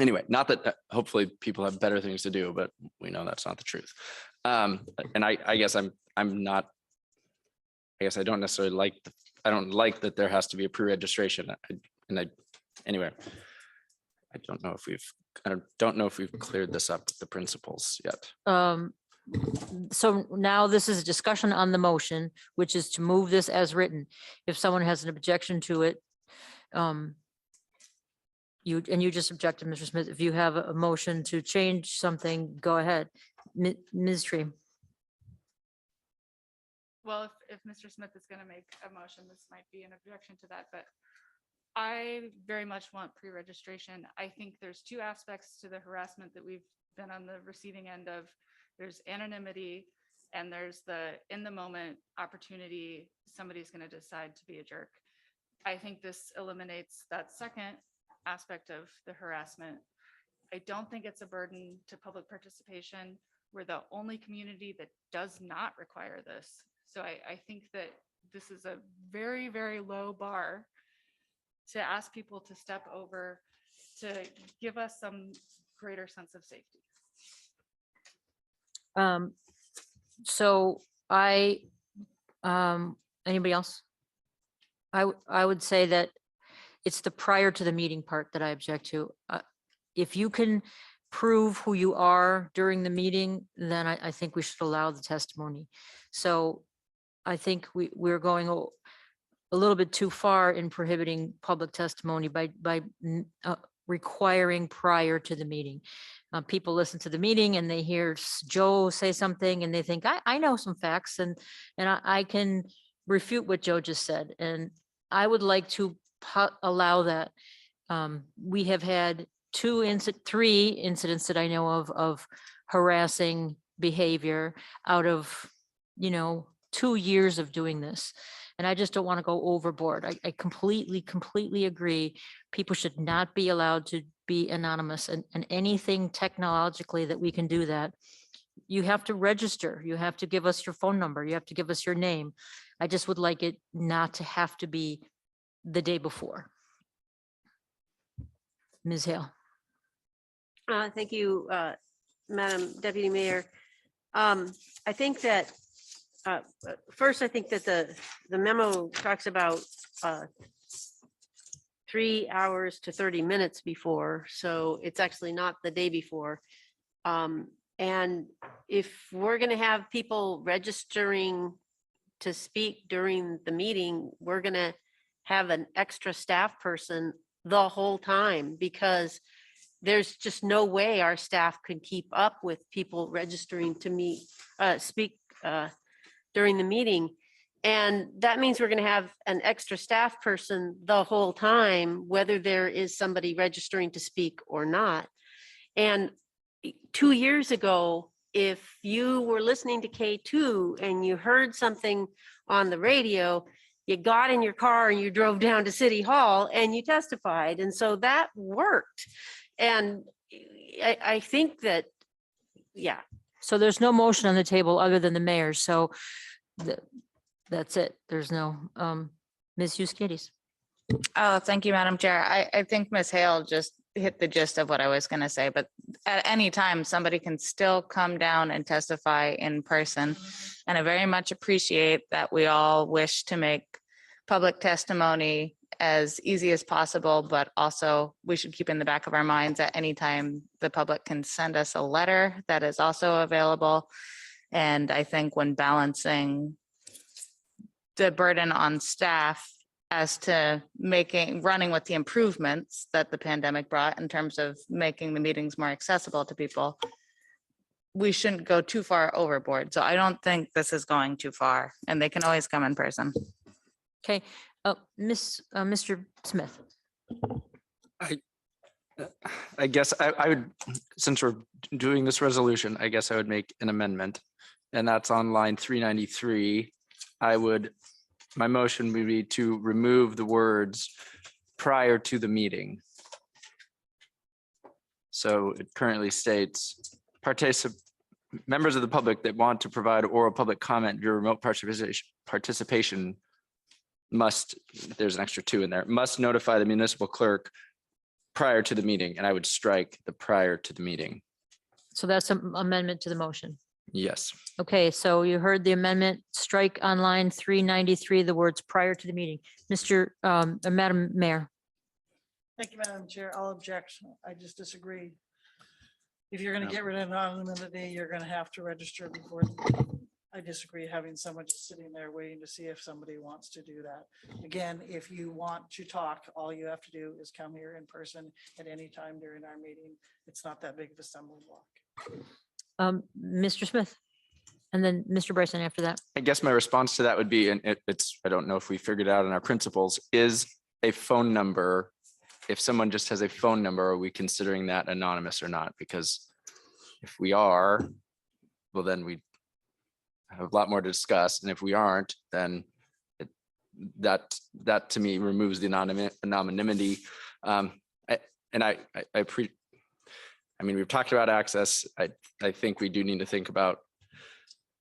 Anyway, not that hopefully people have better things to do, but we know that's not the truth. And I guess I'm not, I guess I don't necessarily like, I don't like that there has to be a pre-registration. Anyway, I don't know if we've cleared this up with the principles yet. So now this is a discussion on the motion, which is to move this as written. If someone has an objection to it, you just objected, Mr. Smith. If you have a motion to change something, go ahead. Ms. Tree. Well, if Mr. Smith is going to make a motion, this might be an objection to that, but I very much want pre-registration. I think there's two aspects to the harassment that we've been on the receiving end of. There's anonymity and there's the in the moment opportunity. Somebody's going to decide to be a jerk. I think this eliminates that second aspect of the harassment. I don't think it's a burden to public participation. We're the only community that does not require this. So I think that this is a very, very low bar to ask people to step over to give us some greater sense of safety. So anybody else? I would say that it's the prior to the meeting part that I object to. If you can prove who you are during the meeting, then I think we should allow the testimony. So I think we're going a little bit too far in prohibiting public testimony by requiring prior to the meeting. People listen to the meeting and they hear Joe say something and they think, I know some facts and I can refute what Joe just said. And I would like to allow that. We have had three incidents that I know of harassing behavior out of, 2 years of doing this. And I just don't want to go overboard. I completely agree. People should not be allowed to be anonymous, and anything technologically that we can do that, you have to register. You have to give us your phone number. You have to give us your name. I just would like it not to have to be the day before. Ms. Hale. Thank you, Madam Deputy Mayor. I think that first, I think that the memo talks about 3 hours to 30 minutes before, so it's actually not the day before. And if we're going to have people registering to speak during the meeting, we're going to have an extra staff person the whole time, because there's just no way our staff could keep up with people registering to speak during the meeting. And that means we're going to have an extra staff person the whole time, whether there is somebody registering to speak or not. And 2 years ago, if you were listening to K2 and you heard something on the radio, you got in your car and you drove down to City Hall and you testified. And so that worked. And I think that, yeah. So there's no motion on the table other than the mayor's. So that's it. There's no, Ms. Euskidis. Oh, thank you, Madam Chair. I think Ms. Hale just hit the gist of what I was going to say, but at any time, somebody can still come down and testify in person. And I very much appreciate that we all wish to make public testimony as easy as possible, but also we should keep in the back of our minds at any time the public can send us a letter that is also available. And I think when balancing the burden on staff as to running with the improvements that the pandemic brought in terms of making the meetings more accessible to people, we shouldn't go too far overboard. So I don't think this is going too far, and they can always come in person. Okay, Mr. Smith. I guess I would, since we're doing this resolution, I guess I would make an amendment, and that's on line 393. I would my motion would be to remove the words prior to the meeting. So it currently states members of the public that want to provide oral public comment during remote participation must, there's an extra 2 in there, must notify the municipal clerk prior to the meeting, and I would strike the prior to the meeting. So that's an amendment to the motion. Yes. Okay, so you heard the amendment, strike on line 393, the words prior to the meeting. Madam Mayor. Thank you, Madam Chair. I'll object. I just disagree. If you're gonna get rid of anonymity, you're gonna have to register before. I disagree having someone just sitting there waiting to see if somebody wants to do that. Again, if you want to talk, all you have to do is come here in person at any time during our meeting. It's not that big of a stumbling block. Mr. Smith, and then Mr. Bryson after that. I guess my response to that would be, and it's, I don't know if we figured out in our principles, is a phone number. If someone just has a phone number, are we considering that anonymous or not? Because if we are, well, then we have a lot more to discuss. And if we aren't, then that to me removes the anonymity. I mean, we've talked about access. I think we do need to think about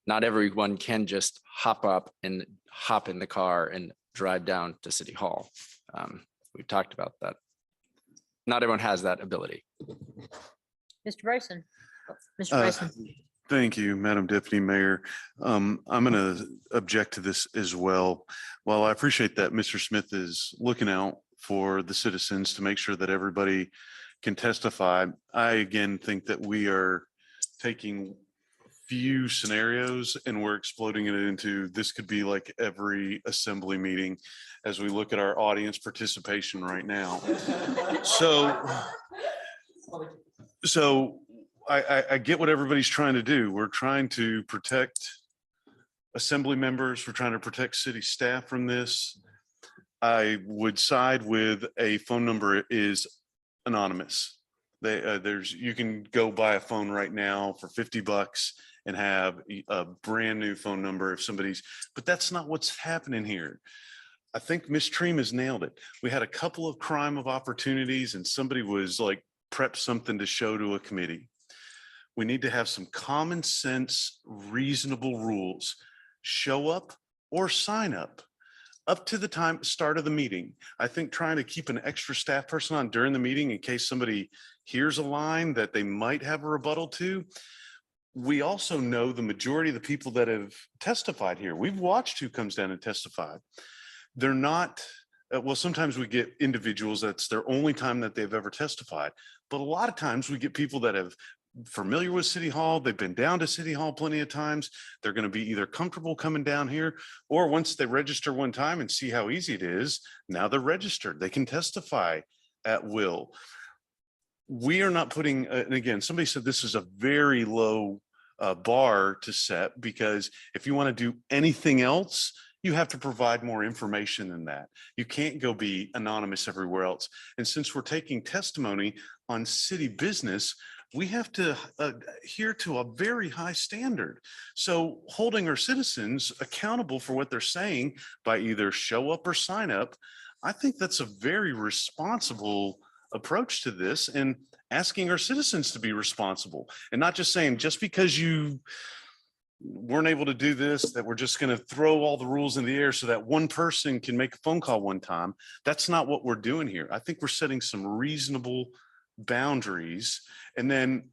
not everyone can just hop in the car and drive down to City Hall. We've talked about that. Not everyone has that ability. Mr. Bryson. Mr. Bryson. Thank you, Madam Deputy Mayor. I'm going to object to this as well. While I appreciate that Mr. Smith is looking out for the citizens to make sure that everybody can testify, I again think that we are taking few scenarios and we're exploding it into this could be like every assembly meeting as we look at our audience participation right now. So I get what everybody's trying to do. We're trying to protect assembly members. We're trying to protect city staff from this. I would side with a phone number is anonymous. You can go buy a phone right now for $50 and have a brand new phone number if somebody's, but that's not what's happening here. I think Ms. Treem has nailed it. We had a couple of crime of opportunities and somebody was like prepped something to show to a committee. We need to have some common sense, reasonable rules. Show up or sign up to the start of the meeting. I think trying to keep an extra staff person on during the meeting in case somebody hears a line that they might have a rebuttal to. We also know the majority of the people that have testified here. We've watched who comes down and testified. They're not, well, sometimes we get individuals that's their only time that they've ever testified. But a lot of times we get people that have familiar with City Hall. They've been down to City Hall plenty of times. They're going to be either comfortable coming down here or once they register one time and see how easy it is, now they're registered. They can testify at will. We are not putting, and again, somebody said this is a very low bar to set because if you want to do anything else, you have to provide more information than that. You can't go be anonymous everywhere else. And since we're taking testimony on city business, we have to adhere to a very high standard. So holding our citizens accountable for what they're saying by either show up or sign up, I think that's a very responsible approach to this and asking our citizens to be responsible and not just saying just because you weren't able to do this, that we're just going to throw all the rules in the air so that one person can make a phone call one time. That's not what we're doing here. I think we're setting some reasonable boundaries. And then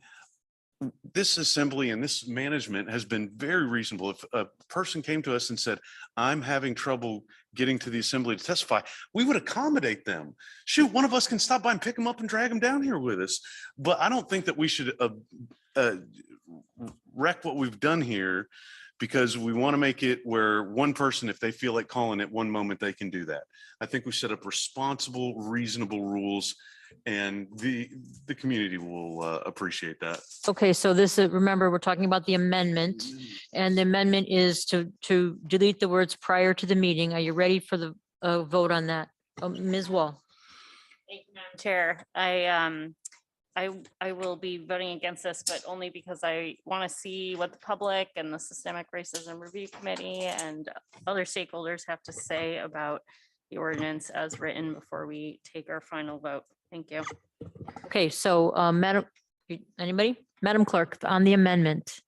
this assembly and this management has been very reasonable. If a person came to us and said, I'm having trouble getting to the assembly to testify, we would accommodate them. Shoot, one of us can stop by and pick them up and drag them down here with us. But I don't think that we should wreck what we've done here because we want to make it where one person, if they feel like calling at one moment, they can do that. I think we set up responsible, reasonable rules and the community will appreciate that. Okay, so this, remember, we're talking about the amendment and the amendment is to delete the words prior to the meeting. Are you ready for the vote on that? Ms. Wall. Thank you, Madam Chair. I will be voting against this, but only because I want to see what the public and the Systemic Racism Review Committee and other stakeholders have to say about the ordinance as written before we take our final vote. Thank you. Okay, so anybody? Madam Clerk, on the amendment.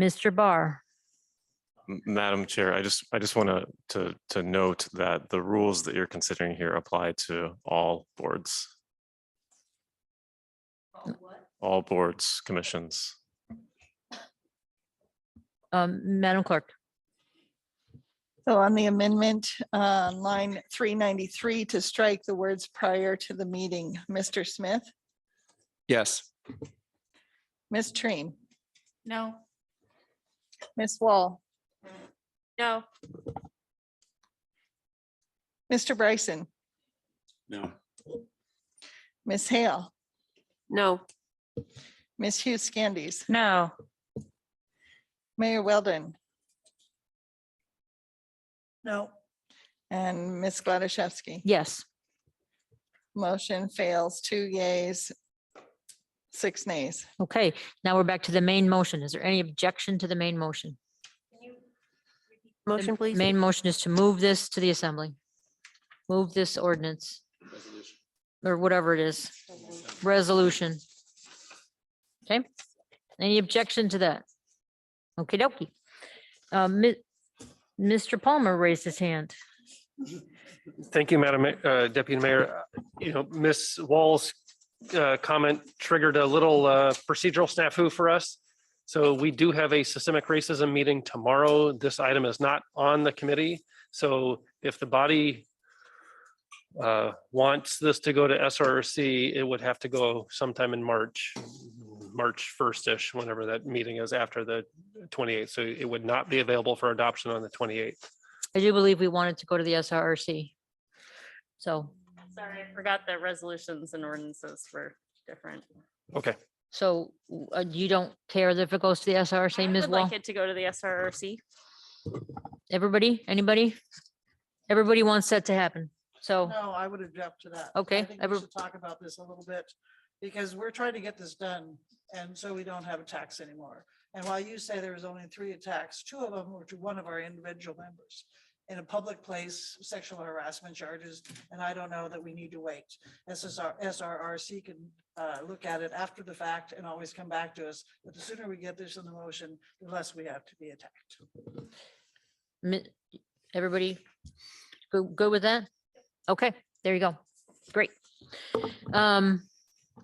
Mr. Barr, Madam Chair, I just want to note that the rules that you're considering here apply to all boards. All boards, commissions. Madam Clerk. So on the amendment, line 393 to strike the words prior to the meeting, Mr. Smith, Yes. Ms. Treen, No. Ms. Wall, No. Mr. Bryson, No. Ms. Hale, No. Ms. Hughes Scandies, No. Mayor Weldon, No. and Ms. Gladysevsky. Yes. Motion fails, 2 yeas, 6 nays. Okay, now we're back to the main motion. Is there any objection to the main motion? The Motion, please. Main motion is to move this to the assembly. Move this ordinance. Or whatever it is, resolution. Okay, any objection to that? Okay, dokie. Mr. Palmer raised his hand. Thank you, Madam Deputy Mayor. You know, Ms. Wall's comment triggered a little procedural snafu for us. So we do have a systemic racism meeting tomorrow. This item is not on the committee. So if the body wants this to go to SRC, it would have to go sometime in March 1st-ish, whenever that meeting is after the 28th. So it would not be available for adoption on the 28th. I do believe we wanted to go to the SRRC. So, Sorry, I forgot that resolutions and ordinances were different. Okay. so you don't care if it goes to the SRRC, I Ms. would Wall? like it to go to the SRRC. Everybody, anybody? Everybody wants that to happen. So, No, I would object to that. Okay, I think we should talk about this a little bit because we're trying to get this done. And so we don't have attacks anymore. And while you say there was only 3 attacks, 2 of them were to one of our individual members in a public place, sexual harassment charges. And I don't know that we need to wait. SRRC can look at it after the fact and always come back to us. But the sooner we get this in the motion, the less we have to be attacked. everybody good with that? Okay, there you go. Great.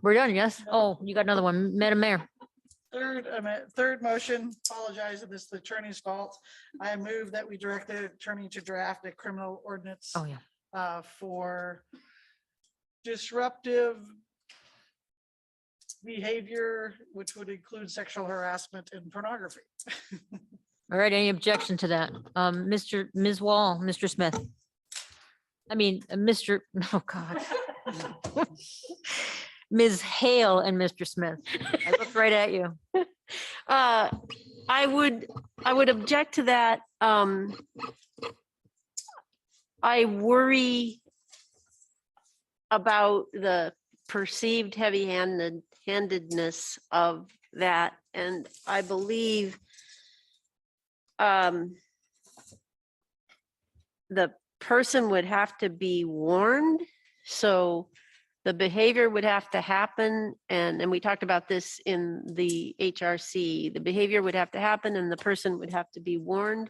We're done, yes? Oh, you got another one, Madam Mayor. Third motion, apologize if it's the attorney's fault. I move that we direct the attorney to draft a criminal ordinance Oh, yeah. for disruptive behavior, which would include sexual harassment and pornography. All right, any objection to that? Ms. Wall, Mr. Smith? I mean, oh God. Ms. Hale and Mr. Smith. I looked right at you. I would object to that. I worry about the perceived handedness of that. And I believe the person would have to be warned. So the behavior would have to happen. And we talked about this in the HRC, the behavior would have to happen and the person would have to be warned.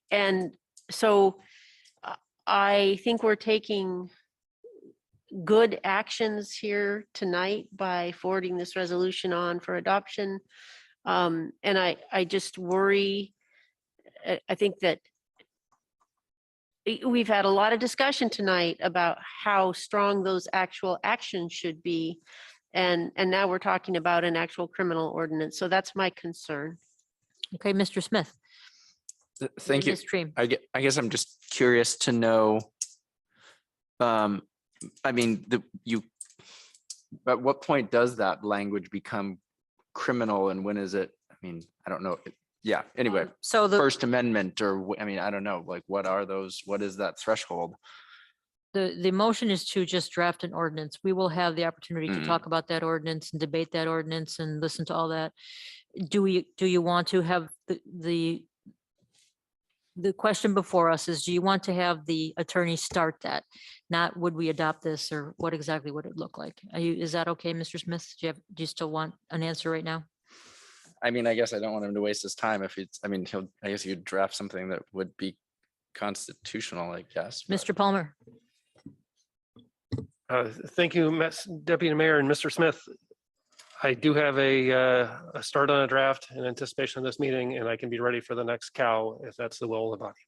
And so I think we're taking good actions here tonight by forwarding this resolution on for adoption. And I just worry, I think that we've had a lot of discussion tonight about how strong those actual actions should be. And now we're talking about an actual criminal ordinance. So that's my concern. Okay, Mr. Smith. Thank you. Ms. Tree. I guess I'm just curious to know. I mean, at what point does that language become criminal and when is it? I mean, I don't know. Yeah, anyway, So the First Amendment or, I mean, I don't know, like what are those, what is that threshold? The motion is to just draft an ordinance. We will have the opportunity to talk about that ordinance and debate that ordinance and listen to all that. Do you want to have the question before us is, do you want to have the attorney start that? Not would we adopt this, or what exactly would it look like? Is that okay, Mr. Smith? Do you still want an answer right now? I mean, I guess I don't want him to waste his time if it's, I mean, I guess you'd draft something that would be constitutional, I guess. but- Mr. Palmer? Thank you, Deputy Mayor and Mr. Smith. I do have a start on a draft in anticipation of this meeting, and I can be ready for the next cow if that's the will of the body.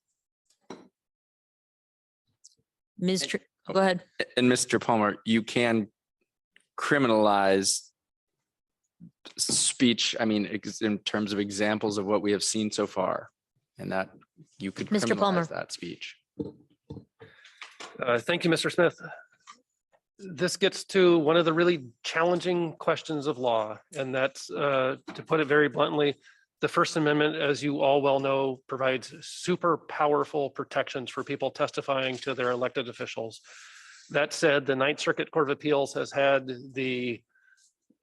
Go ahead. And Mr. Palmer, you can criminalize speech, I mean, in terms of examples of what we have seen so far, and that you could Mr. Palmer. criminalize that speech. Thank you, Mr. Smith. This gets to one of the really challenging questions of law, and that's, to put it very bluntly, the First Amendment, as you all well know, provides super powerful protections for people testifying to their elected officials. That said, the Ninth Circuit Court of Appeals has had the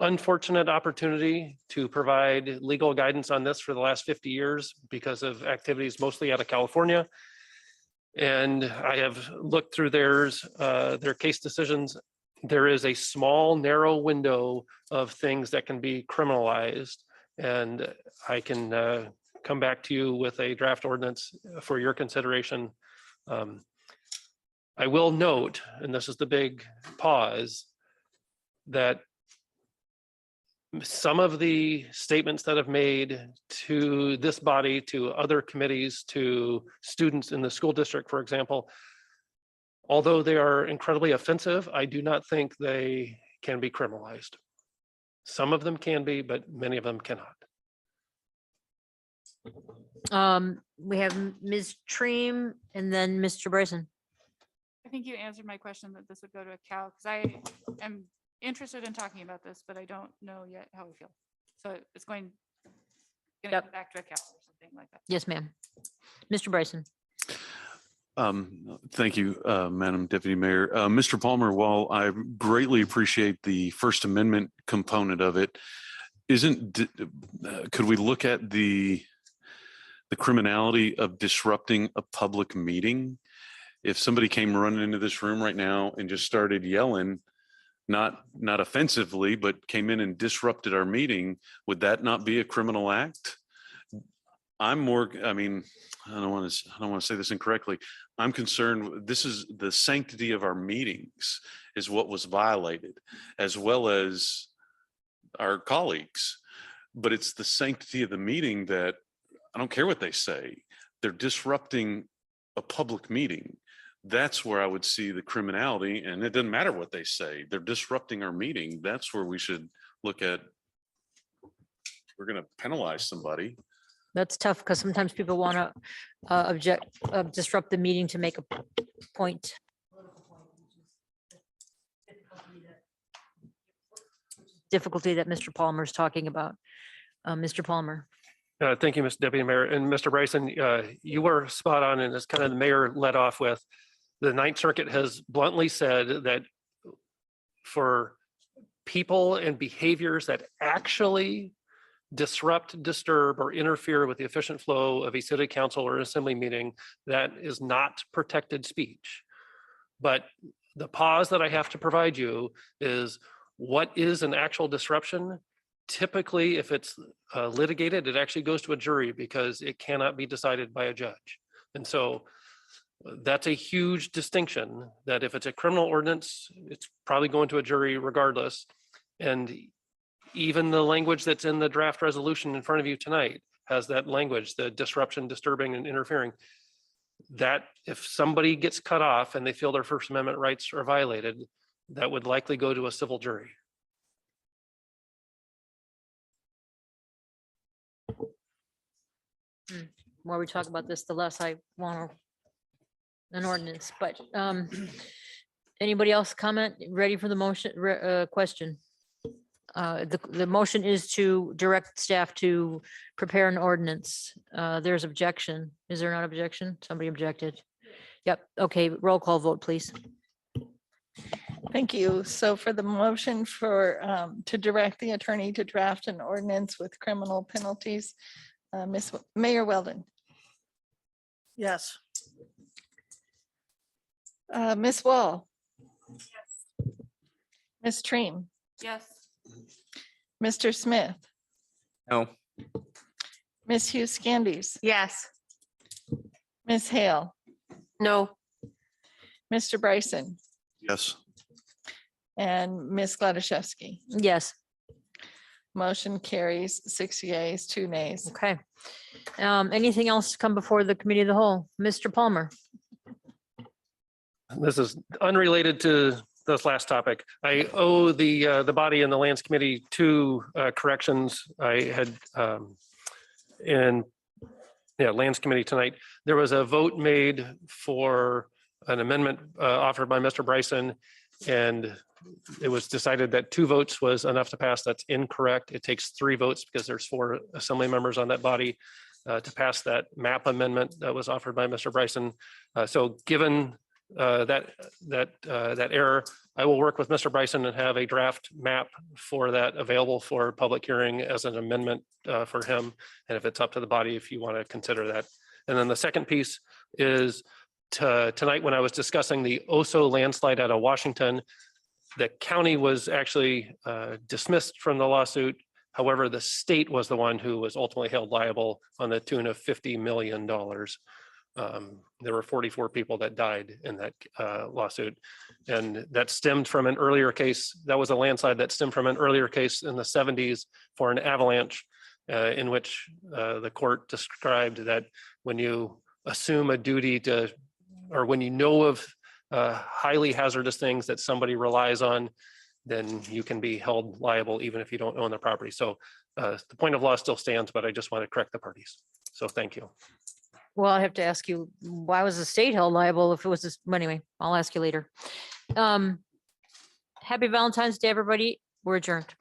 unfortunate opportunity to provide legal guidance on this for the last 50 years because of activities mostly out of California. And I have looked through their case decisions. There is a small, narrow window of things that can be criminalized. And I can come back to you with a draft ordinance for your consideration. I will note, and this is the big pause, that some of the statements that have made to this body, to other committees, to students in the school district, for example, although they are incredibly offensive, I do not think they can be criminalized. Some of them can be, but many of them cannot. We have Ms. Treem and then Mr. Bryson. I think you answered my question that this would go to a cow, because I am interested in talking about this, but I don't know yet how we feel. So it's going to go back to a cow or something like that. Yes, ma'am. Mr. Bryson. Thank you, Madam Deputy Mayor. Mr. Palmer, while I greatly appreciate the First Amendment component of it, could we look at the criminality of disrupting a public meeting? If somebody came running into this room right now and just started yelling, not offensively, but came in and disrupted our meeting, would that not be a criminal act? I mean, I don't want to say this incorrectly. I'm concerned, this is the sanctity of our meetings is what was violated, as well as our colleagues. But it's the sanctity of the meeting that I don't care what they say. They're disrupting a public meeting. That's where I would see the criminality, and it doesn't matter what they say. They're disrupting our meeting. That's where we should look at, we're going to penalize somebody. That's tough because sometimes people want to disrupt the meeting to make a point. Difficulty that Mr. Palmer is talking about. Mr. Palmer. Thank you, Mr. Deputy Mayor. And Mr. Bryson, you were spot on, and as kind of the mayor led off with, the Ninth Circuit has bluntly said that for people and behaviors that actually disrupt, disturb, or interfere with the efficient flow of a city council or assembly meeting, that is not protected speech. But the pause that I have to provide you is, what is an actual disruption? Typically, if it's litigated, it actually goes to a jury because it cannot be decided by a judge. And so that's a huge distinction, that if it's a criminal ordinance, it's probably going to a jury regardless. And even the language that's in the draft resolution in front of you tonight has that language, the disruption, disturbing, and interfering. That if somebody gets cut off and they feel their First Amendment rights are violated, that would likely go to a civil jury. The more we talk about this, the less I want an ordinance, but anybody else comment? Ready for the motion, question? The motion is to direct staff to prepare an ordinance. There's objection. Is there not objection? Somebody objected. Yep. Okay. Roll call vote, please. Thank you. So for the motion for, to direct the attorney to draft an ordinance with criminal penalties, Mayor Weldon, Yes. Ms. Wall. Ms. Treem, Yes. Mr. Smith, No. Ms. Hughes Candies, Yes. Ms. Hale, No. Mr. Bryson, Yes. and Ms. Gladysevsky. Yes. Motion carries 6 yeas, 2 nays. Okay. Anything else to come before the committee of the whole? Mr. Palmer? This is unrelated to this last topic. I owe the body and the Lands Committee two corrections. I had in Lands Committee tonight, there was a vote made for an amendment offered by Mr. Bryson, and it was decided that 2 votes was enough to pass. That's incorrect. It takes 3 votes because there's 4 assembly members on that body to pass that map amendment that was offered by Mr. Bryson. So given that error, I will work with Mr. Bryson and have a draft map for that available for public hearing as an amendment for him. And if it's up to the body, if you want to consider that. And then the second piece is tonight when I was discussing the Oso landslide out of Washington, the county was actually dismissed from the lawsuit. However, the state was the one who was ultimately held liable on the tune of $50 million. There were 44 people that died in that lawsuit. And that stemmed from an earlier case. That was a landslide that stemmed from an earlier case in the 70s for an avalanche in which the court described that when you assume a duty to, or when you know of highly hazardous things that somebody relies on, then you can be held liable even if you don't own the property. So the point of law still stands, but I just want to correct the parties. So thank you. Well, I have to ask you, why was the state held liable if it was this? Anyway, I'll ask you later. Happy Valentine's Day, everybody. We're adjourned.